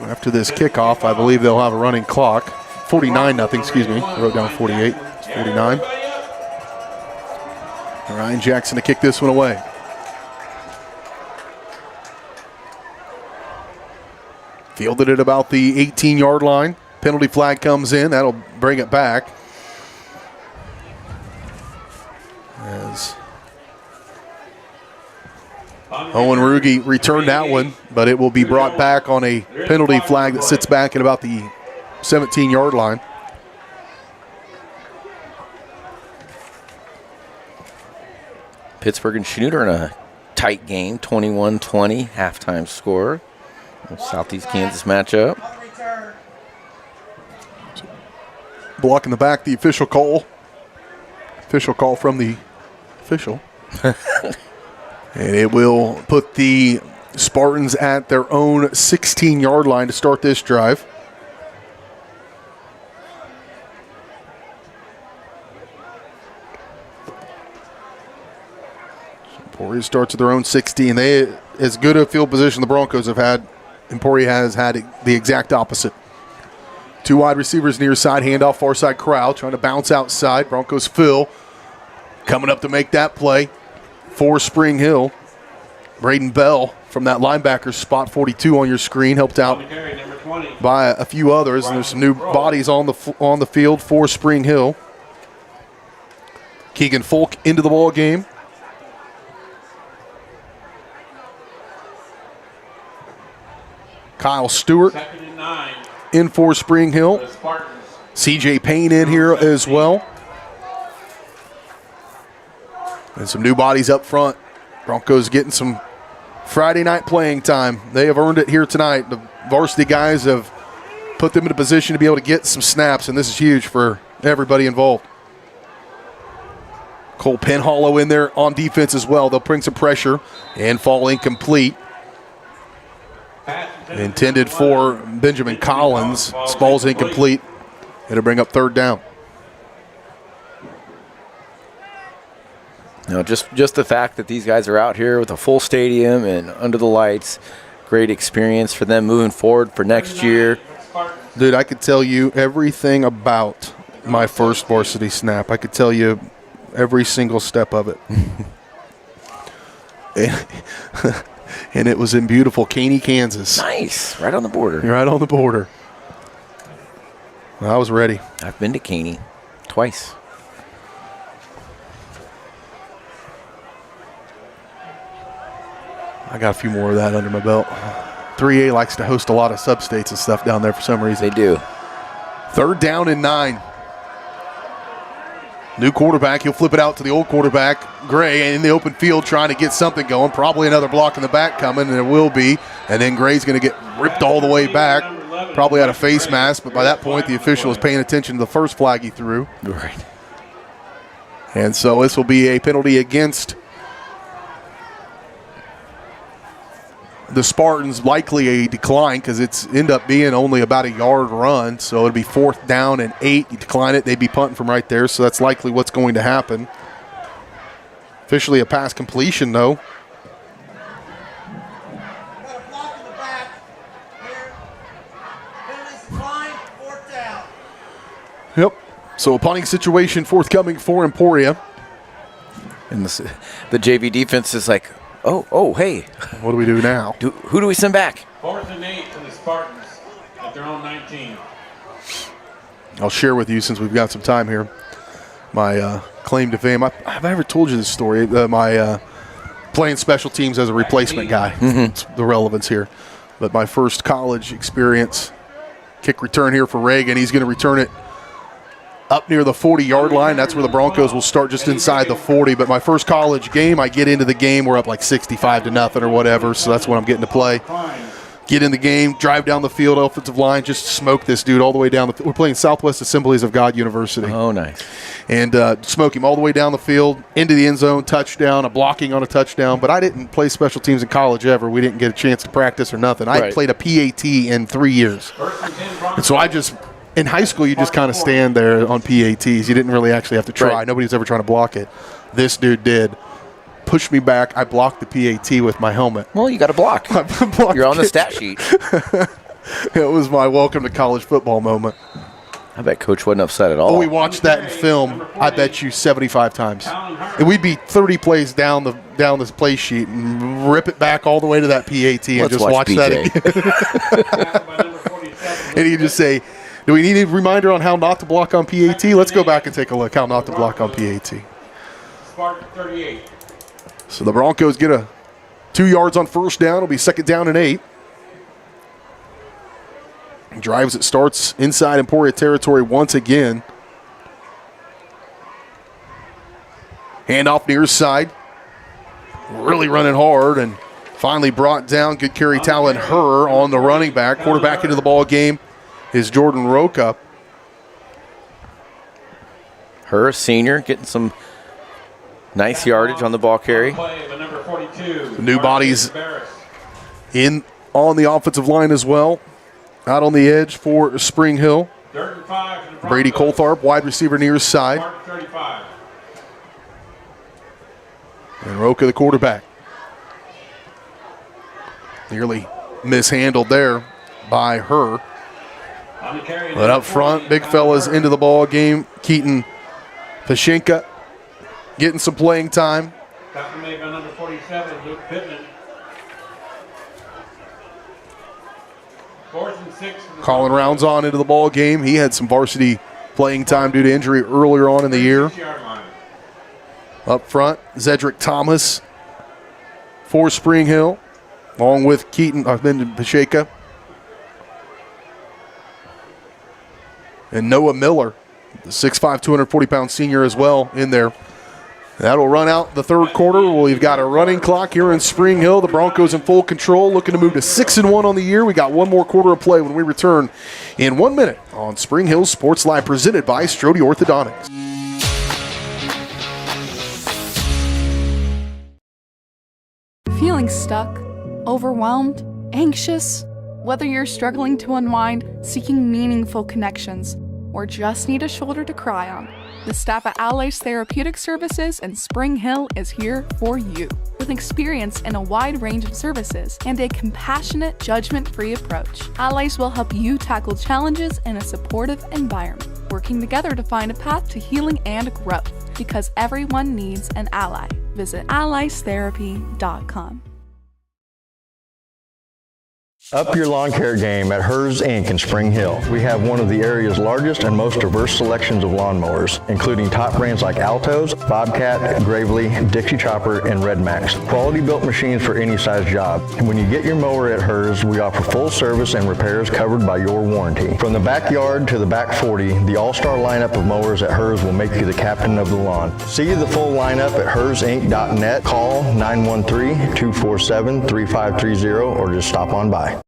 After this kickoff, I believe they'll have a running clock. 49-0, excuse me. I wrote down 48. It's 49. Ryan Jackson to kick this one away. Fielded at about the 18-yard line. Penalty flag comes in. That'll bring it back. As Owen Ruge returned that one, but it will be brought back on a penalty flag that sits back at about the 17-yard line. Pittsburgh and Schnuter in a tight game, 21-20, halftime score. Southeast Kansas matchup. Block in the back, the official call. Official call from the official. And it will put the Spartans at their own 16-yard line to start this drive. Emporia starts at their own 16. They, as good a field position the Broncos have had, Emporia has had the exact opposite. Two wide receivers near side, handoff, far side Crowd, trying to bounce outside. Broncos Phil coming up to make that play for Spring Hill. Braden Bell from that linebacker spot, 42 on your screen, helped out by a few others, and there's some new bodies on the field for Spring Hill. Keegan Folk into the ball game. Kyle Stewart in for Spring Hill. CJ Payne in here as well. And some new bodies up front. Broncos getting some Friday night playing time. They have earned it here tonight. The varsity guys have put them in a position to be able to get some snaps, and this is huge for everybody involved. Cole Penhollow in there on defense as well. They'll bring some pressure and fall incomplete. Intended for Benjamin Collins. Ball's incomplete. It'll bring up third down. You know, just the fact that these guys are out here with a full stadium and under the lights, great experience for them moving forward for next year. Dude, I could tell you everything about my first varsity snap. I could tell you every single step of it. And it was in beautiful Caney, Kansas. Nice. Right on the border. Right on the border. I was ready. I've been to Caney twice. I got a few more of that under my belt. 3A likes to host a lot of sub-states and stuff down there for some reason. They do. Third down and 9. New quarterback. He'll flip it out to the old quarterback, Gray, in the open field trying to get something going. Probably another block in the back coming, and there will be. And then Gray's going to get ripped all the way back. Probably out of face mask, but by that point the official is paying attention to the first flag he threw. Right. And so this will be a penalty against the Spartans, likely a decline because it's end up being only about a yard run. So it'll be 4th down and 8. You decline it, they'd be punting from right there. So that's likely what's going to happen. Officially a pass completion, though. Yep. So a punting situation forthcoming for Emporia. And the JV defense is like, oh, hey. What do we do now? Who do we send back? 4th and 8 for the Spartans at their own 19. I'll share with you since we've got some time here. my claim to fame. Have I ever told you this story? My playing special teams as a replacement guy. It's the relevance here. But my first college experience, kick return here for Reagan. He's going to return it up near the 40-yard line. That's where the Broncos will start, just inside the 40. But my first college game, I get into the game. We're up like 65-0 or whatever, so that's when I'm getting to play. Get in the game, drive down the field, offensive line, just smoke this dude all the way down. We're playing Southwest Assemblies of God University. Oh, nice. And smoke him all the way down the field, into the end zone, touchdown, a blocking on a touchdown. But I didn't play special teams in college ever. We didn't get a chance to practice or nothing. I played a PAT in 3 years. And so in high school, you just kind of stand there on PATs. You didn't really actually have to try. Right. Nobody was ever trying to block it. This dude did. Pushed me back. I blocked the PAT with my helmet. Well, you got to block. You're on the stat sheet. It was my welcome to college football moment. I bet Coach wasn't upset at all. Oh, we watched that in film, I bet you 75 times. And we'd be 30 plays down this play sheet and rip it back all the way to that PAT and just watch that again. And he'd just say, do we need a reminder on how not to block on PAT? Let's go back and take a look how not to block on PAT. Spartan 38. So the Broncos get 2 yards on first down. It'll be 2nd down and 8. Drives it starts inside Emporia territory once again. Handoff near side. Really running hard and finally brought down. Good carry, Talon Herr on the running back. Quarterback into the ball game is Jordan Roca. Herr, senior, getting some nice yardage on the ball carry. New bodies in on the offensive line as well. Out on the edge for Spring Hill. Brady Coltharp, wide receiver near side. And Roca, the quarterback. Nearly mishandled there by Herr. But up front, big fellas into the ball game. Keaton Pashinka getting some playing time. Number 47, Luke Pittman. 4th and 6. Colin Rounds on into the ball game. He had some varsity playing time due to injury earlier on in the year. Up front, Zedric Thomas for Spring Hill, along with Keaton Pashinka. And Noah Miller, the 6'5", 240-pound senior as well in there. That'll run out the third quarter. We've got a running clock here in Spring Hill. The Broncos in full control, looking to move to 6-1 on the year. We got one more quarter of play when we return in 1 minute on Spring Hill Sports Live, presented by Strode Orthodontics. Feeling stuck, overwhelmed, anxious? Whether you're struggling to unwind, seeking meaningful connections, or just need a shoulder to cry on, the staff at Allies Therapeutic Services in Spring Hill is here for you. With experience in a wide range of services and a compassionate, judgment-free approach, Allies will help you tackle challenges in a supportive environment, working together to find a path to healing and growth, because everyone needs an ally. Visit alliestherapy.com. Up your lawn care game at Herr's Inc. in Spring Hill. We have one of the area's largest and most diverse selections of lawnmowers, including top brands like Altos, Bobcat, Gravely, Dixie Chopper, and Red Max. Quality built machines for any size job. And when you get your mower at Herr's, we offer full service and repairs covered by your warranty. From the backyard to the back 40, the all-star lineup of mowers at Herr's will make you the captain of the lawn. See the full lineup at herrsinc.net. Call 913-247-3530 or just stop on by.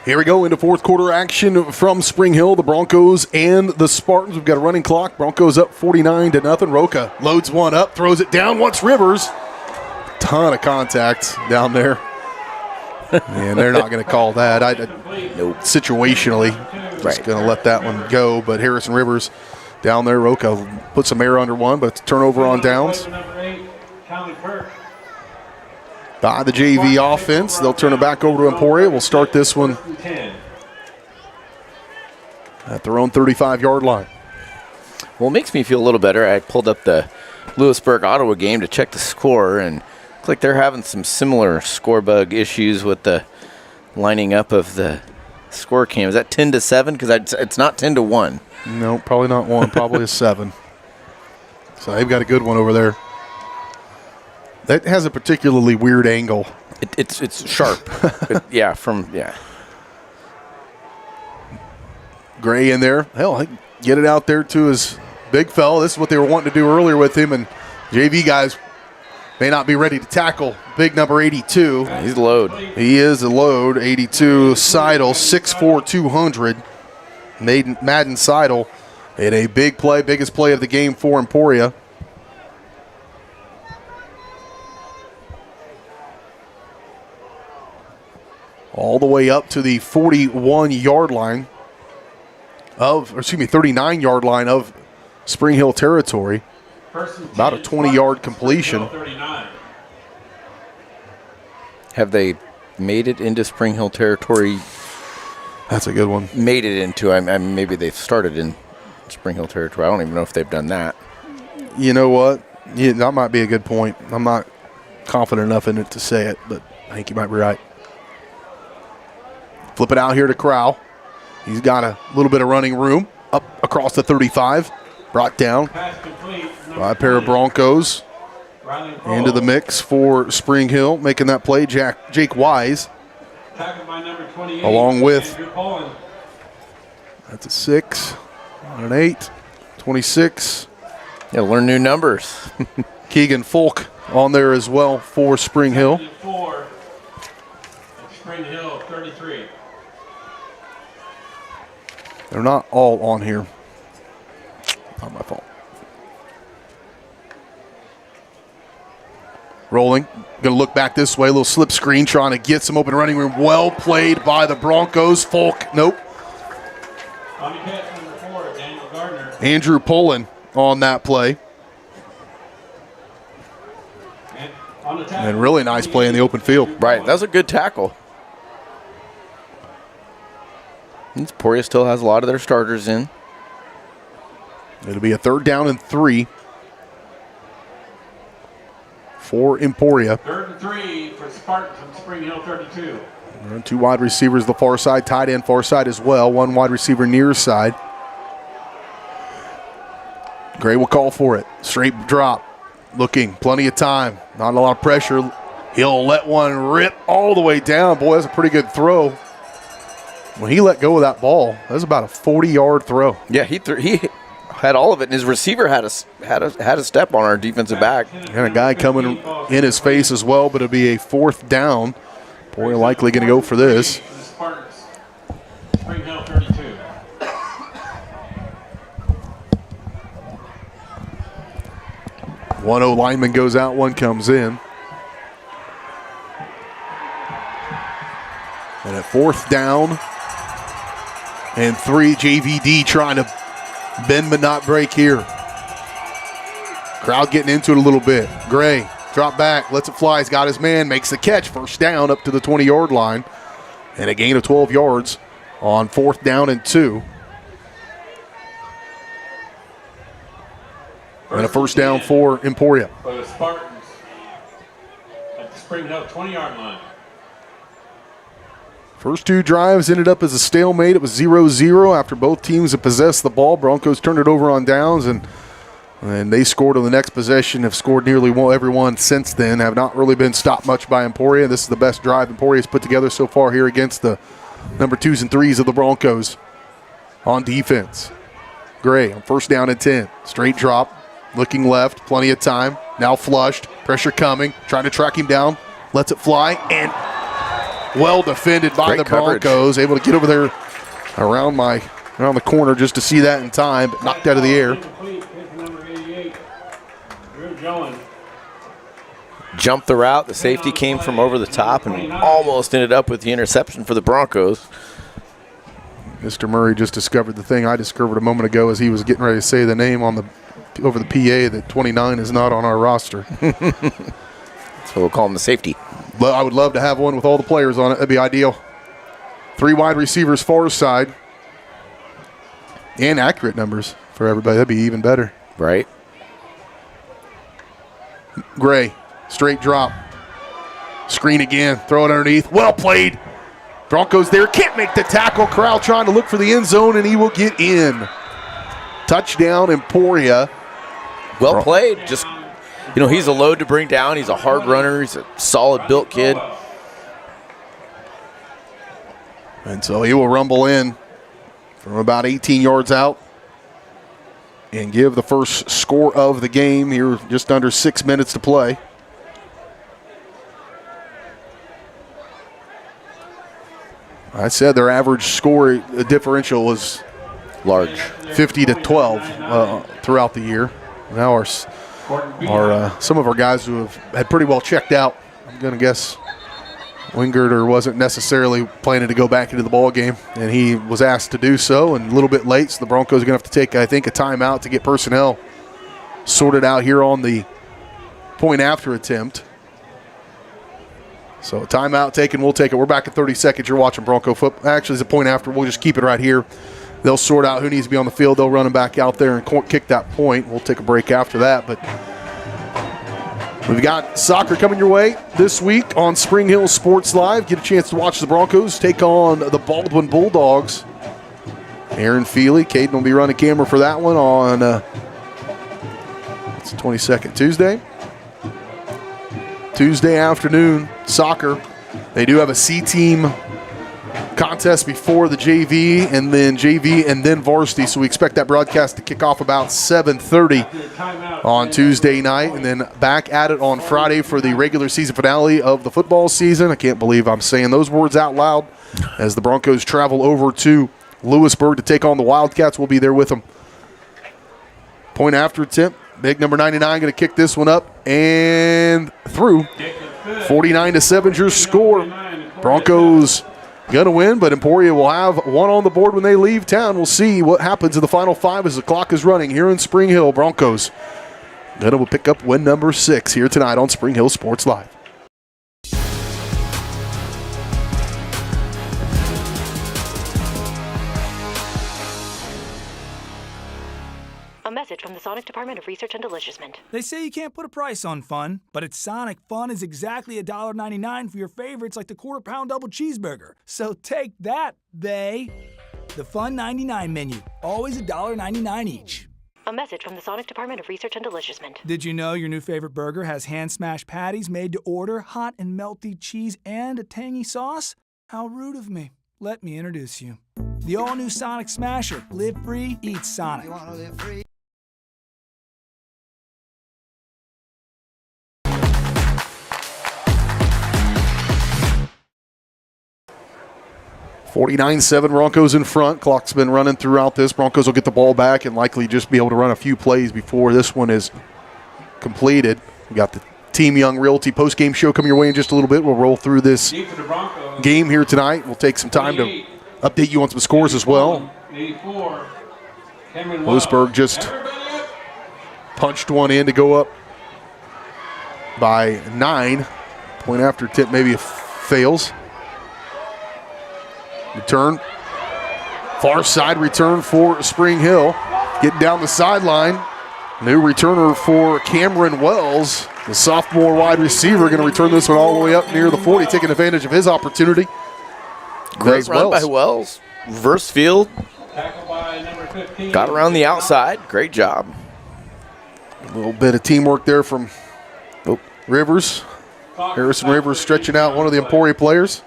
Here we go into fourth quarter action from Spring Hill, the Broncos and the Spartans. We've got a running clock. Broncos up 49-0. Roca loads one up, throws it down, wants Rivers. Ton of contact down there. And they're not going to call that. Nope. Situationally, just going to let that one go. But Harrison Rivers down there, Roca put some air under one, but it's a turnover on downs. By the JV offense. They'll turn it back over to Emporia. We'll start this one at their own 35-yard line. Well, it makes me feel a little better. I pulled up the Lewisburg-Ottawa game to check the score, and it looks like they're having some similar score bug issues with the lining up of the score cam. Is that 10-7? Because it's not 10-1. No, probably not 1, probably a 7. So they've got a good one over there. That has a particularly weird angle. It's sharp. Yeah. Gray in there. Hell, get it out there to his big fella. This is what they were wanting to do earlier with him, and JV guys may not be ready to tackle big number 82. He's a load. He is a load. 82 Seidel, 6'4", 200. Madden Seidel in a big play, biggest play of the game for Emporia. All the way up to the 41-yard line 39-yard line of Spring Hill territory. About a 20-yard completion. Have they made it into Spring Hill territory? That's a good one. Made it into, maybe they've started in Spring Hill territory. I don't even know if they've done that. You know what? Yeah, that might be a good point. I'm not confident enough in it to say it, but I think you might be right. Flip it out here to Crowell. He's got a little bit of running room up across the 35. Brought down by a pair of Broncos. Into the mix for Spring Hill. Making that play, Jake Wise. Along with, that's a 6, an 8, 26. Yeah, learn new numbers. Keegan Folk on there as well for Spring Hill. Spring Hill, 33. They're not all on here. Not my fault. Rolling. Going to look back this way. A little slip screen trying to get some open running room. Well played by the Broncos. Folk, nope. On the catch, number 4, Daniel Gardner. Andrew Pullen on that play. And really nice play in the open field. Right, that was a good tackle. Emporia still has a lot of their starters in. It'll be a 3rd down and 3 for Emporia. 3rd and 3 for Spartans from Spring Hill, 32. 2 wide receivers the far side, tight end far side as well. 1 wide receiver near side. Gray will call for it. Straight drop. Looking, plenty of time. Not a lot of pressure. He'll let one rip all the way down. Boy, that's a pretty good throw. When he let go of that ball, that was about a 40-yard throw. Yeah, he had all of it, and his receiver had a step on our defensive back. And a guy coming in his face as well, but it'll be a 4th down. Boy, likely going to go for this. Spartans, Spring Hill, 32. One O lineman goes out, one comes in. And at 4th down and 3, JVD trying to bend but not break here. Crowd getting into it a little bit. Gray, drop back, lets it fly. He's got his man, makes the catch. 1st down up to the 20-yard line. And a gain of 12 yards on 4th down and 2. And a 1st down for Emporia. For the Spartans at the Spring Hill 20-yard line. First 2 drives ended up as a stalemate. It was 0-0 after both teams had possessed the ball. Broncos turned it over on downs, and they scored on the next possession, have scored nearly every one since then, have not really been stopped much by Emporia. This is the best drive Emporia's put together so far here against the number 2s and 3s of the Broncos on defense. Gray on 1st down and 10. Straight drop, looking left, plenty of time. Now flushed, pressure coming, trying to track him down, lets it fly, and well defended by the Broncos. Able to get over there around the corner just to see that in time, but knocked out of the air. Jumped the route. The safety came from over the top and almost ended up with the interception for the Broncos. Mr. Murray just discovered the thing I discovered a moment ago as he was getting ready to say the name on over the PA that 29 is not on our roster. So we'll call him the safety. But I would love to have one with all the players on it. That'd be ideal. 3 wide receivers far side. And accurate numbers for everybody. That'd be even better. Right. Gray, straight drop. Screen again, throw it underneath. Well played. Broncos there, can't make the tackle. Corral trying to look for the end zone, and he will get in. Touchdown, Emporia. Well played. Just, he's a load to bring down. He's a hard runner. He's a solid built kid. And so he will rumble in from about 18 yards out and give the first score of the game here, just under 6 minutes to play. I said their average score differential was large, 50 to 12 throughout the year. Now some of our guys who have had pretty well checked out, I'm going to guess Wingert wasn't necessarily planning to go back into the ball game, and he was asked to do so, and a little bit late, so the Broncos are going to have to take, I think, a timeout to get personnel sorted out here on the point after attempt. So timeout taken, we'll take it. We're back in 30 seconds. You're watching Bronco football. Actually, it's a point after. We'll just keep it right here. They'll sort out who needs to be on the field. They'll run him back out there and kick that point. We'll take a break after that, but we've got soccer coming your way this week on Spring Hill Sports Live. Get a chance to watch the Broncos take on the Baldwin Bulldogs. Aaron Feely, Caden will be running camera for that one on it's the 22nd, Tuesday afternoon soccer. They do have a C-team contest before the JV and then varsity, so we expect that broadcast to kick off about 7:30 on Tuesday night, and then back at it on Friday for the regular season finale of the football season. I can't believe I'm saying those words out loud as the Broncos travel over to Lewisburg to take on the Wildcats. We'll be there with them. Point after attempt. Big number 99 going to kick this one up and through. 49-7 your score. Broncos going to win, but Emporia will have one on the board when they leave town. We'll see what happens in the final 5 as the clock is running here in Spring Hill. Broncos going to pick up win number 6 here tonight on Spring Hill Sports Live. A message from the Sonic Department of Research and Deliciousment. They say you can't put a price on fun, but at Sonic, fun is exactly $1.99 for your favorites like the quarter-pound double cheeseburger. So take that, The Fun 99 menu, always $1.99 each. A message from the Sonic Department of Research and Deliciousment. Did you know your new favorite burger has hand-smashed patties made to order, hot and melty cheese, and a tangy sauce? How rude of me. Let me introduce you. The all-new Sonic Smasher. Live free, eat Sonic. You want to live free? 49-7 Broncos in front. Clock's been running throughout this. Broncos will get the ball back and likely just be able to run a few plays before this one is completed. We got the Team Young Realty postgame show coming your way in just a little bit. We'll roll through this game here tonight. We'll take some time to update you on some scores as well. Lewisburg just punched one in to go up by 9. Point after tip maybe fails. Return. Far side return for Spring Hill. Getting down the sideline. New returner for Cameron Wells. The sophomore wide receiver going to return this one all the way up near the 40, taking advantage of his opportunity. Great run by Wells. Reverse field. Got around the outside. Great job. A little bit of teamwork there from Rivers. Harrison Rivers stretching out one of the Emporia players.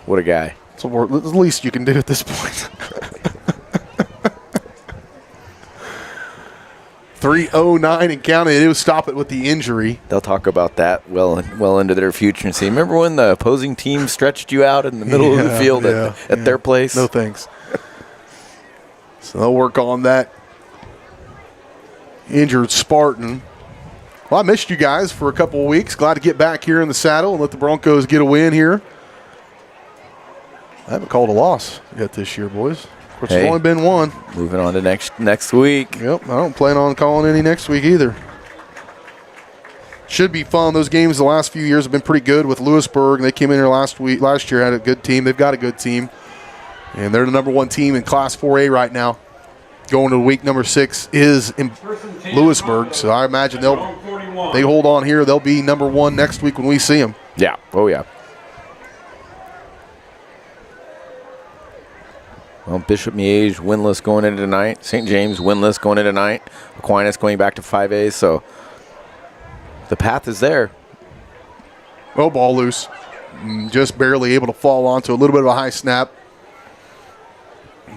What a guy. It's the least you can do at this point. 3:09 and counting. It will stop it with the injury. They'll talk about that well into their future and say, remember when the opposing team stretched you out in the middle of the field at their place? No thanks. So they'll work on that injured Spartan. Well, I missed you guys for a couple of weeks. Glad to get back here in the saddle and let the Broncos get a win here. I haven't called a loss yet this year, boys. Of course, it's only been one. Moving on to next week. Yep, I don't plan on calling any next week either. Should be fun. Those games the last few years have been pretty good with Lewisburg. They came in here last year, had a good team. They've got a good team. And they're the number 1 team in Class 4A right now. Going to week number 6 is in Lewisburg. So I imagine they hold on here. They'll be number 1 next week when we see them. Yeah. Oh, yeah. Well, Bishop Miege winless going into tonight. St. James winless going into tonight. Aquinas going back to 5A. So the path is there. Well, ball loose. Just barely able to fall onto a little bit of a high snap.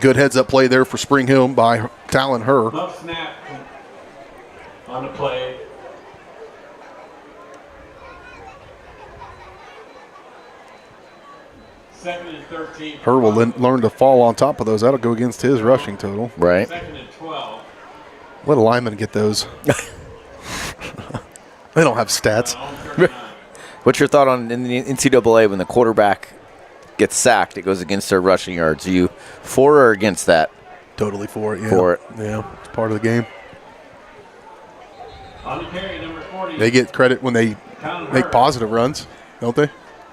Good heads-up play there for Spring Hill by Talon Herr. Love snap on the play. Second and 13. Herr will learn to fall on top of those. That'll go against his rushing total. Right. Second and 12. Let a lineman get those. They don't have stats. What's your thought on in the NCAA when the quarterback gets sacked, it goes against their rushing yards? Are you for or against that? Totally for it, yeah. For it. Yeah, it's part of the game. On the carry, number 40. They get credit when they make positive runs, don't they?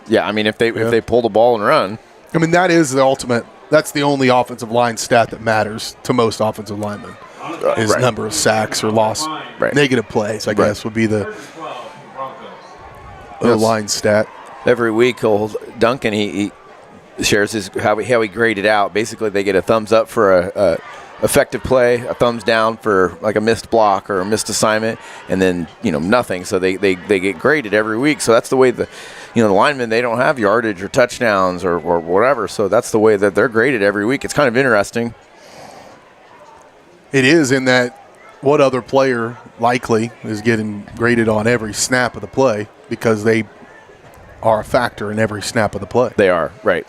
Yeah, I mean, if they pull the ball and run. I mean, that is the ultimate. That's the only offensive line stat that matters to most offensive linemen is number of sacks or lost negative plays, I guess, would be the line stat. Every week, old Duncan, he shares how he graded out. Basically, they get a thumbs up for a effective play, a thumbs down for like a missed block or a missed assignment, and then nothing. So they get graded every week. So that's the way the linemen, they don't have yardage or touchdowns or whatever. So that's the way that they're graded every week. It's kind of interesting. It is, in that what other player likely is getting graded on every snap of the play, because they are a factor in every snap of the play. They are, right.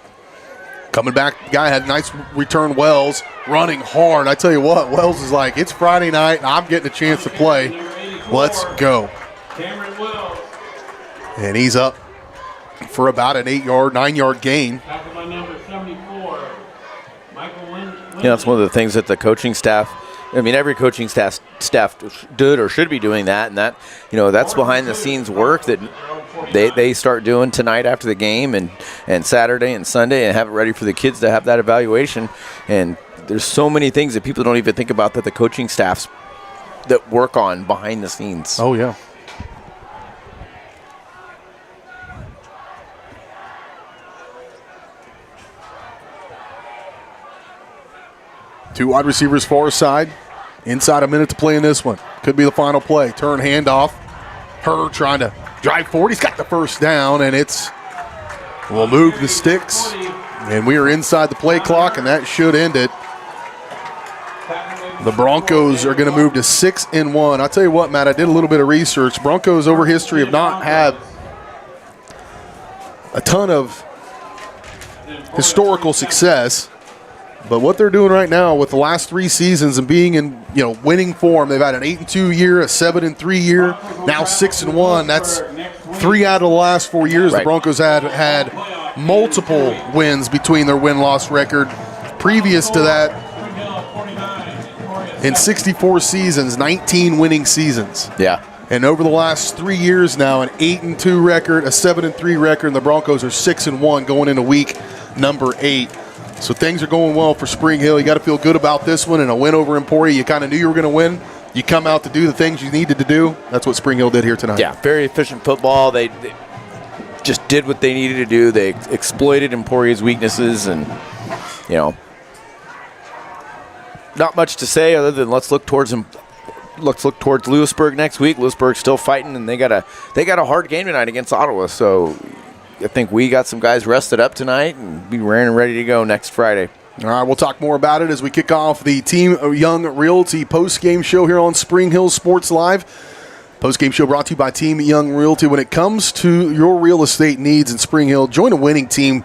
Coming back, the guy had a nice return. Wells running hard. I tell you what, Wells is like, it's Friday night, and I'm getting a chance to play. Let's go. Cameron Wells. And he's up for about an 9-yard gain. Tackled by number 74, Michael Wynn. That's one of the things that the coaching staff, every coaching staff did or should be doing that, and that, that's behind the scenes work that they start doing tonight after the game and Saturday and Sunday, and have it ready for the kids to have that evaluation. And there's so many things that people don't even think about that the coaching staffs that work on behind the scenes. Oh, yeah. Two wide receivers far side. Inside a minute to play in this one. Could be the final play. Turn handoff. Herr trying to drive forward. He's got the first down, and we'll move the sticks. And we are inside the play clock, and that should end it. The Broncos are going to move to 6-1. I'll tell you what, Matt, I did a little bit of research. Broncos over history have not had a ton of historical success. But what they're doing right now with the last 3 seasons and being in winning form, they've had an 8-2 year, a 7-3 year, now 6-1. That's 3 out of the last 4 years. Right. The Broncos had multiple wins between their win-loss record. Previous to that, in 64 seasons, 19 winning seasons. Yeah. And over the last 3 years now, an 8-2 record, a 7-3 record, and the Broncos are 6-1 going into week number 8. So things are going well for Spring Hill. You got to feel good about this one, and a win over Emporia. You kind of knew you were going to win. You come out to do the things you needed to do. That's what Spring Hill did here tonight. Yeah, very efficient football. They just did what they needed to do. They exploited Emporia's weaknesses, and not much to say other than let's look towards Lewisburg next week. Lewisburg's still fighting, and they got a hard game tonight against Ottawa. So I think we got some guys rested up tonight and be ready to go next Friday. All right, we'll talk more about it as we kick off the Team Young Realty postgame show here on Spring Hill Sports Live. Postgame show brought to you by Team Young Realty. When it comes to your real estate needs in Spring Hill, join a winning team.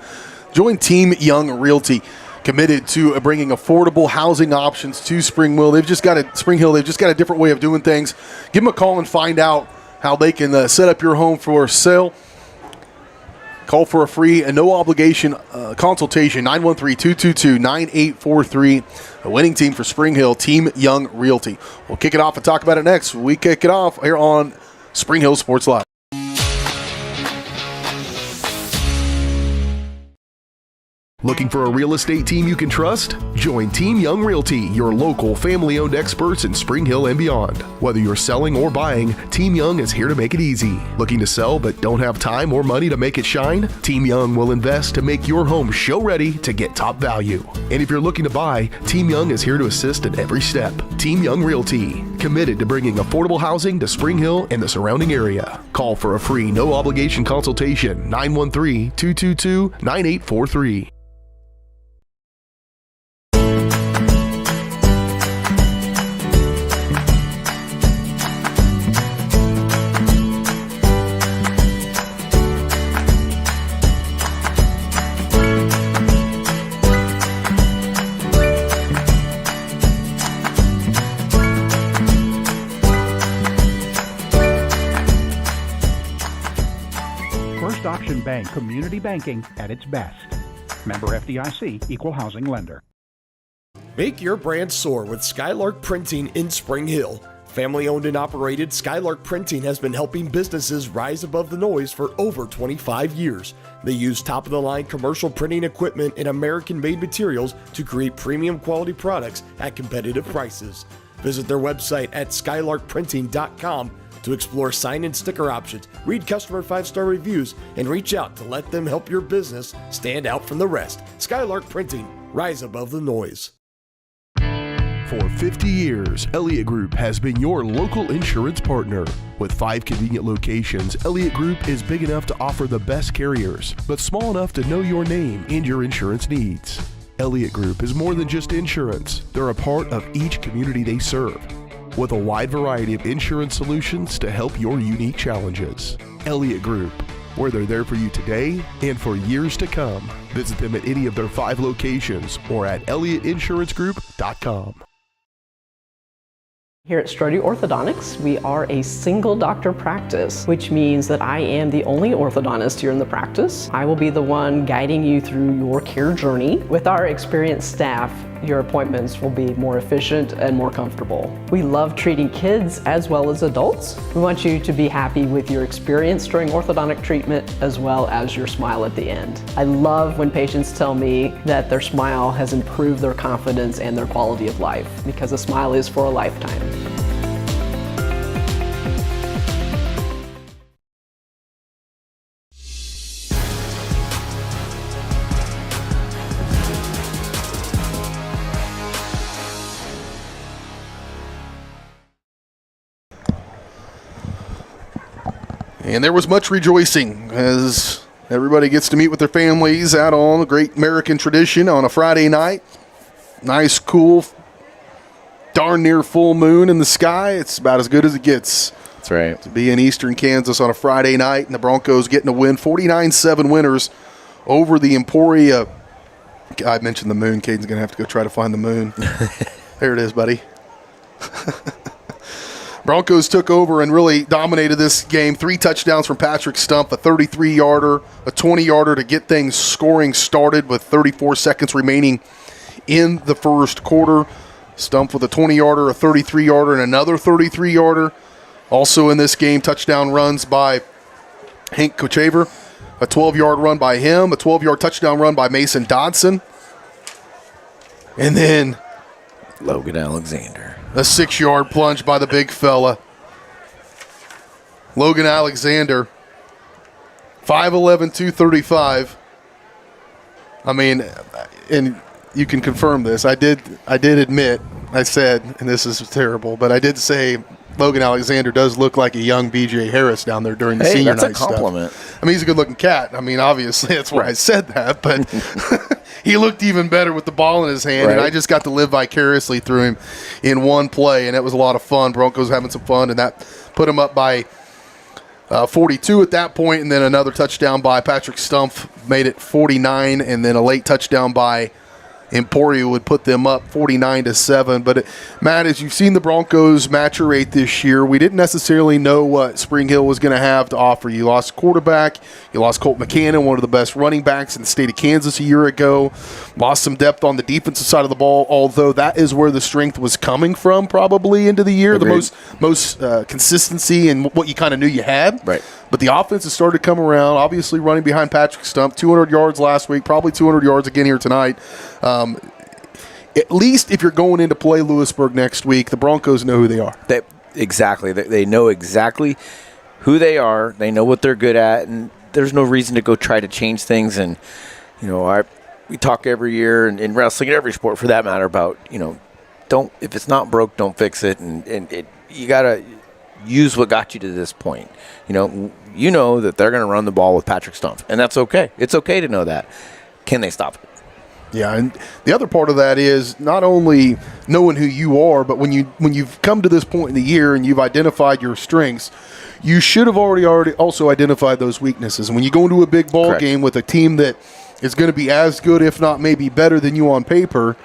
Join Team Young Realty, committed to bringing affordable housing options to Spring Hill. They've just got a different way of doing things. Give them a call and find out how they can set up your home for sale. Call for a free and no obligation consultation, 913-222-9843. A winning team for Spring Hill, Team Young Realty. We'll kick it off and talk about it next. We kick it off here on Spring Hill Sports Live. Looking for a real estate team you can trust? Join Team Young Realty, your local family-owned experts in Spring Hill and beyond. Whether you're selling or buying, Team Young is here to make it easy. Looking to sell but don't have time or money to make it shine? Team Young will invest to make your home show ready to get top value. And if you're looking to buy, Team Young is here to assist at every step. Team Young Realty, committed to bringing affordable housing to Spring Hill and the surrounding area. Call for a free no-obligation consultation, 913-222-9843. Option Bank Community Banking at its best. Member FDIC, Equal Housing Lender. Make your brand soar with Skylark Printing in Spring Hill. Family owned and operated, Skylark Printing has been helping businesses rise above the noise for over 25 years. They use top-of-the-line commercial printing equipment and American-made materials to create premium quality products at competitive prices. Visit their website at skylarkprinting.com to explore sign and sticker options, read customer 5-star reviews, and reach out to let them help your business stand out from the rest. Skylark Printing, rise above the noise. For 50 years, Elliott Group has been your local insurance partner. With 5 convenient locations, Elliott Group is big enough to offer the best carriers, but small enough to know your name and your insurance needs. Elliott Group is more than just insurance. They're a part of each community they serve, with a wide variety of insurance solutions to help your unique challenges. Elliott Group, where they're there for you today and for years to come. Visit them at any of their 5 locations or at elliottInsuranceGroup.com. Here at Strode Orthodontics, we are a single doctor practice, which means that I am the only orthodontist here in the practice. I will be the one guiding you through your care journey. With our experienced staff, your appointments will be more efficient and more comfortable. We love treating kids as well as adults. We want you to be happy with your experience during orthodontic treatment as well as your smile at the end. I love when patients tell me that their smile has improved their confidence and their quality of life, because a smile is for a lifetime. And there was much rejoicing as everybody gets to meet with their families out on the great American tradition on a Friday night. Nice, cool, darn near full moon in the sky. It's about as good as it gets. That's right. To be in eastern Kansas on a Friday night, and the Broncos getting a win, 49-7 winners over the Emporia. I mentioned the moon. Caden's going to have to go try to find the moon. There it is, buddy. Broncos took over and really dominated this game. 3 touchdowns from Patrick Stump, a 33-yarder, a 20-yarder to get things scoring started with 34 seconds remaining in the first quarter. Stump with a 20-yarder, a 33-yarder, and another 33-yarder. Also in this game, touchdown runs by Hank Kochaver, a 12-yard run by him, a 12-yard touchdown run by Mason Dodson. And then Logan Alexander. A 6-yard plunge by the big fella. Logan Alexander, 5'11", 235. I mean, and you can confirm this. I did admit, I said, and this is terrible, but I did say Logan Alexander does look like a young B.J. Harris down there during the senior night that's a compliment. stuff. I mean, he's a good-looking cat. I mean, obviously, that's why I said that, but he looked even better with the ball in his hand, and I just got to live vicariously through him in one play, and it was a lot of fun. Broncos having some fun, and that put him up by 42 at that point, and then another touchdown by Patrick Stump made it 49, and then a late touchdown by Emporia would put them up 49-7. But Matt, as you've seen the Broncos maturate this year, we didn't necessarily know what Spring Hill was going to have to offer. You lost quarterback, you lost Colt McCannon, one of the best running backs in the state of Kansas a year ago. Lost some depth on the defensive side of the ball, although that is where the strength was coming from probably into the year. Agreed. The most consistency and what you kind of knew you had. Right. But the offense has started to come around, obviously running behind Patrick Stump, 200 yards last week, probably 200 yards again here tonight. At least if you're going in to play Lewisburg next week, the Broncos know who they are. Exactly. They know exactly who they are. They know what they're good at, and there's no reason to go try to change things. And, we talk every year in wrestling and every sport for that matter about, if it's not broke, don't fix it. And you got to use what got you to this point. You know that they're going to run the ball with Patrick Stump, and that's okay. It's okay to know that. Can they stop it? Yeah, and the other part of that is not only knowing who you are, but when you've come to this point in the year and you've identified your strengths, you should have already also identified those weaknesses. And when you go into a big ball game with a team that is going to be as good, if not maybe better than you on paper,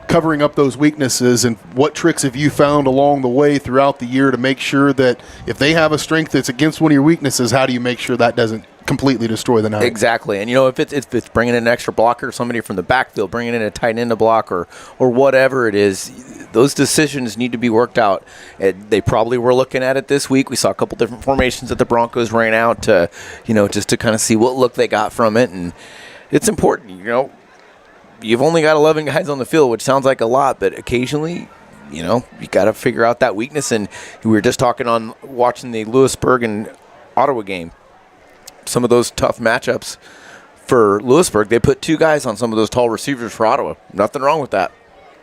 covering up those weaknesses, and what tricks have you found along the way throughout the year to make sure that if they have a strength that's against one of your weaknesses, how do you make sure that doesn't completely destroy the night? Exactly. And, if it's bringing in an extra blocker, somebody from the backfield, bringing in a tight end to block or whatever it is, those decisions need to be worked out. They probably were looking at it this week. We saw a couple different formations that the Broncos ran out to, just to kind of see what look they got from it. And it's important, You've only got 11 guys on the field, which sounds like a lot, but occasionally, you got to figure out that weakness. And we were just watching the Lewisburg and Ottawa game. Some of those tough matchups for Lewisburg, they put 2 guys on some of those tall receivers for Ottawa. Nothing wrong with that.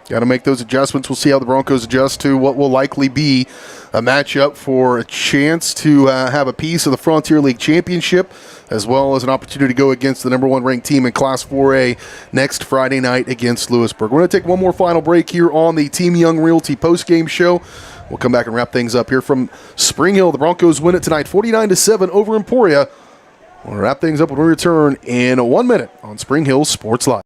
Got to make those adjustments. We'll see how the Broncos adjust to what will likely be a matchup for a chance to have a piece of the Frontier League Championship, as well as an opportunity to go against the number 1 ranked team in Class 4A next Friday night against Lewisburg. We're going to take one more final break here on the Team Young Realty postgame show. We'll come back and wrap things up here from Spring Hill. The Broncos win it tonight 49-7 over Emporia. We'll wrap things up when we return in 1 minute on Spring Hill Sports Live.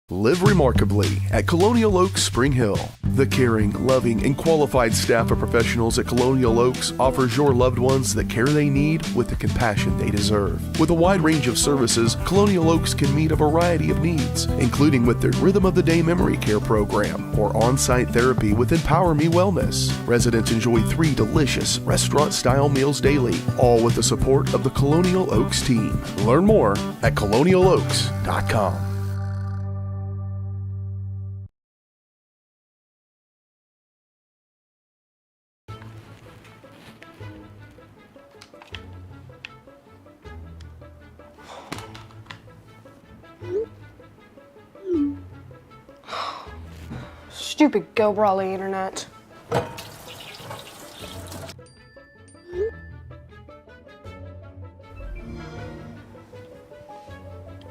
Live remarkably at Colonial Oaks Spring Hill. The caring, loving, and qualified staff of professionals at Colonial Oaks offers your loved ones the care they need with the compassion they deserve. With a wide range of services, Colonial Oaks can meet a variety of needs, including with their Rhythm of the Day Memory Care program or on-site therapy with Empower Me Wellness. Residents enjoy 3 delicious restaurant-style meals daily, all with the support of the Colonial Oaks team. Learn more at colonialoaks.com. Stupid Go Brawly internet.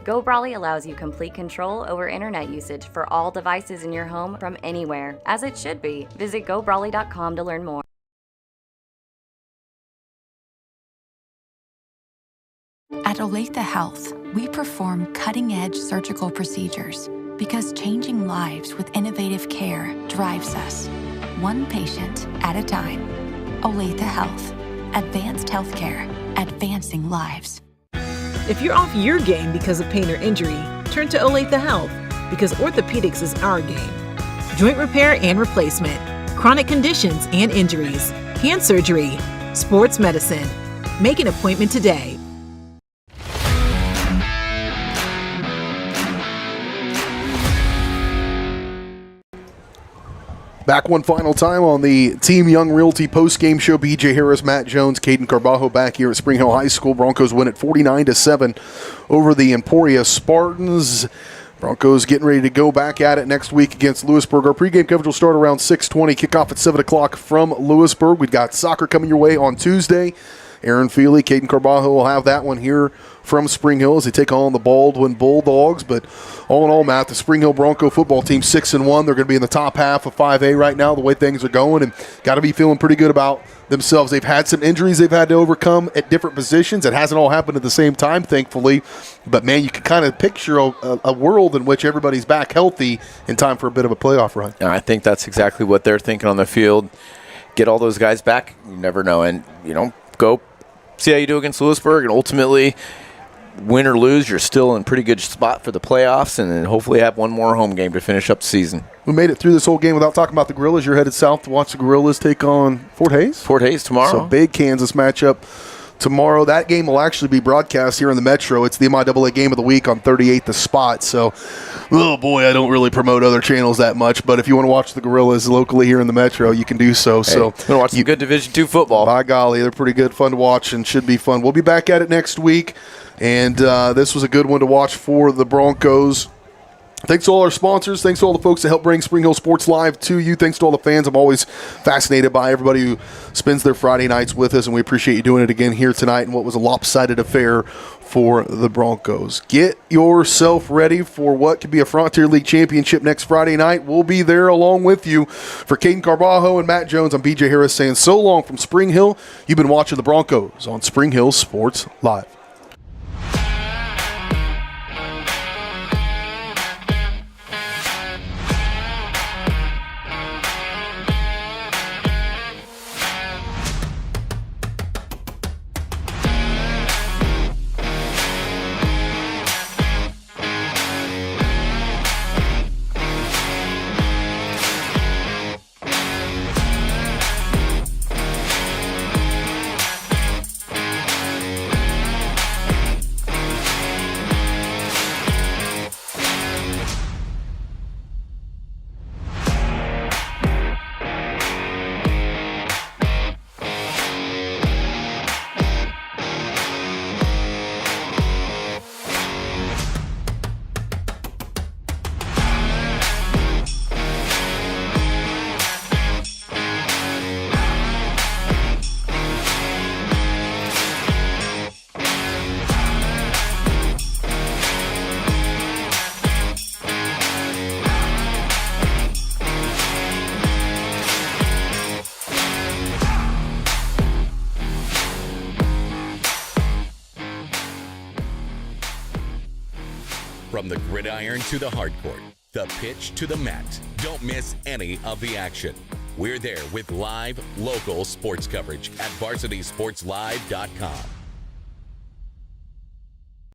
Go Brawly allows you complete control over internet usage for all devices in your home from anywhere, as it should be. Visit gobrawly.com to learn more. At Olathe Health, we perform cutting-edge surgical procedures because changing lives with innovative care drives us, one patient at a time. Olathe Health. Advanced healthcare. Advancing lives. If you're off your game because of pain or injury, turn to Olathe Health, because orthopedics is our game. Joint repair and replacement, chronic conditions and injuries, hand surgery, sports medicine. Make an appointment today. Back one final time on the Team Young Realty postgame show. BJ Harris, Matt Jones, Caden Carbajo back here at Spring Hill High School. Broncos win it 49-7 over the Emporia Spartans. Broncos getting ready to go back at it next week against Lewisburg. Our pregame coverage will start around 6:20. Kickoff at 7 o'clock from Lewisburg. We've got soccer coming your way on Tuesday. Aaron Feely, Caden Carbajo will have that one here from Spring Hill as they take on the Baldwin Bulldogs. But all in all, Matt, the Spring Hill Bronco football team 6-1. They're going to be in the top half of 5A right now, the way things are going, and got to be feeling pretty good about themselves. They've had some injuries they've had to overcome at different positions. It hasn't all happened at the same time, thankfully. But, man, you can kind of picture a world in which everybody's back healthy in time for a bit of a playoff run. And I think that's exactly what they're thinking on the field. Get all those guys back. You never know. And, go see how you do against Lewisburg, and ultimately, win or lose, you're still in pretty good spot for the playoffs, and then hopefully have one more home game to finish up the season. We made it through this whole game without talking about the Gorillas. You're headed south to watch the Gorillas take on Fort Hays? Fort Hays tomorrow. So big Kansas matchup tomorrow. That game will actually be broadcast here in the Metro. It's the MIAA game of the week on 38th The Spot. So, oh boy, I don't really promote other channels that much, but if you want to watch the Gorillas locally here in the Metro, you can do so. Hey, you want to watch some good Division II football. By golly, they're pretty good, fun to watch, and should be fun. We'll be back at it next week, and this was a good one to watch for the Broncos. Thanks to all our sponsors. Thanks to all the folks that help bring Spring Hill Sports Live to you. Thanks to all the fans. I'm always fascinated by everybody who spends their Friday nights with us, and we appreciate you doing it again here tonight in what was a lopsided affair for the Broncos. Get yourself ready for what could be a Frontier League championship next Friday night. We'll be there along with you. For Caden Carbajo and Matt Jones, I'm BJ Harris saying so long from Spring Hill. You've been watching the Broncos on Spring Hill Sports Live. From the gridiron to the hardcourt, the pitch to the mat, don't miss any of the action. We're there with live, local sports coverage at VarsitySportsLive.com.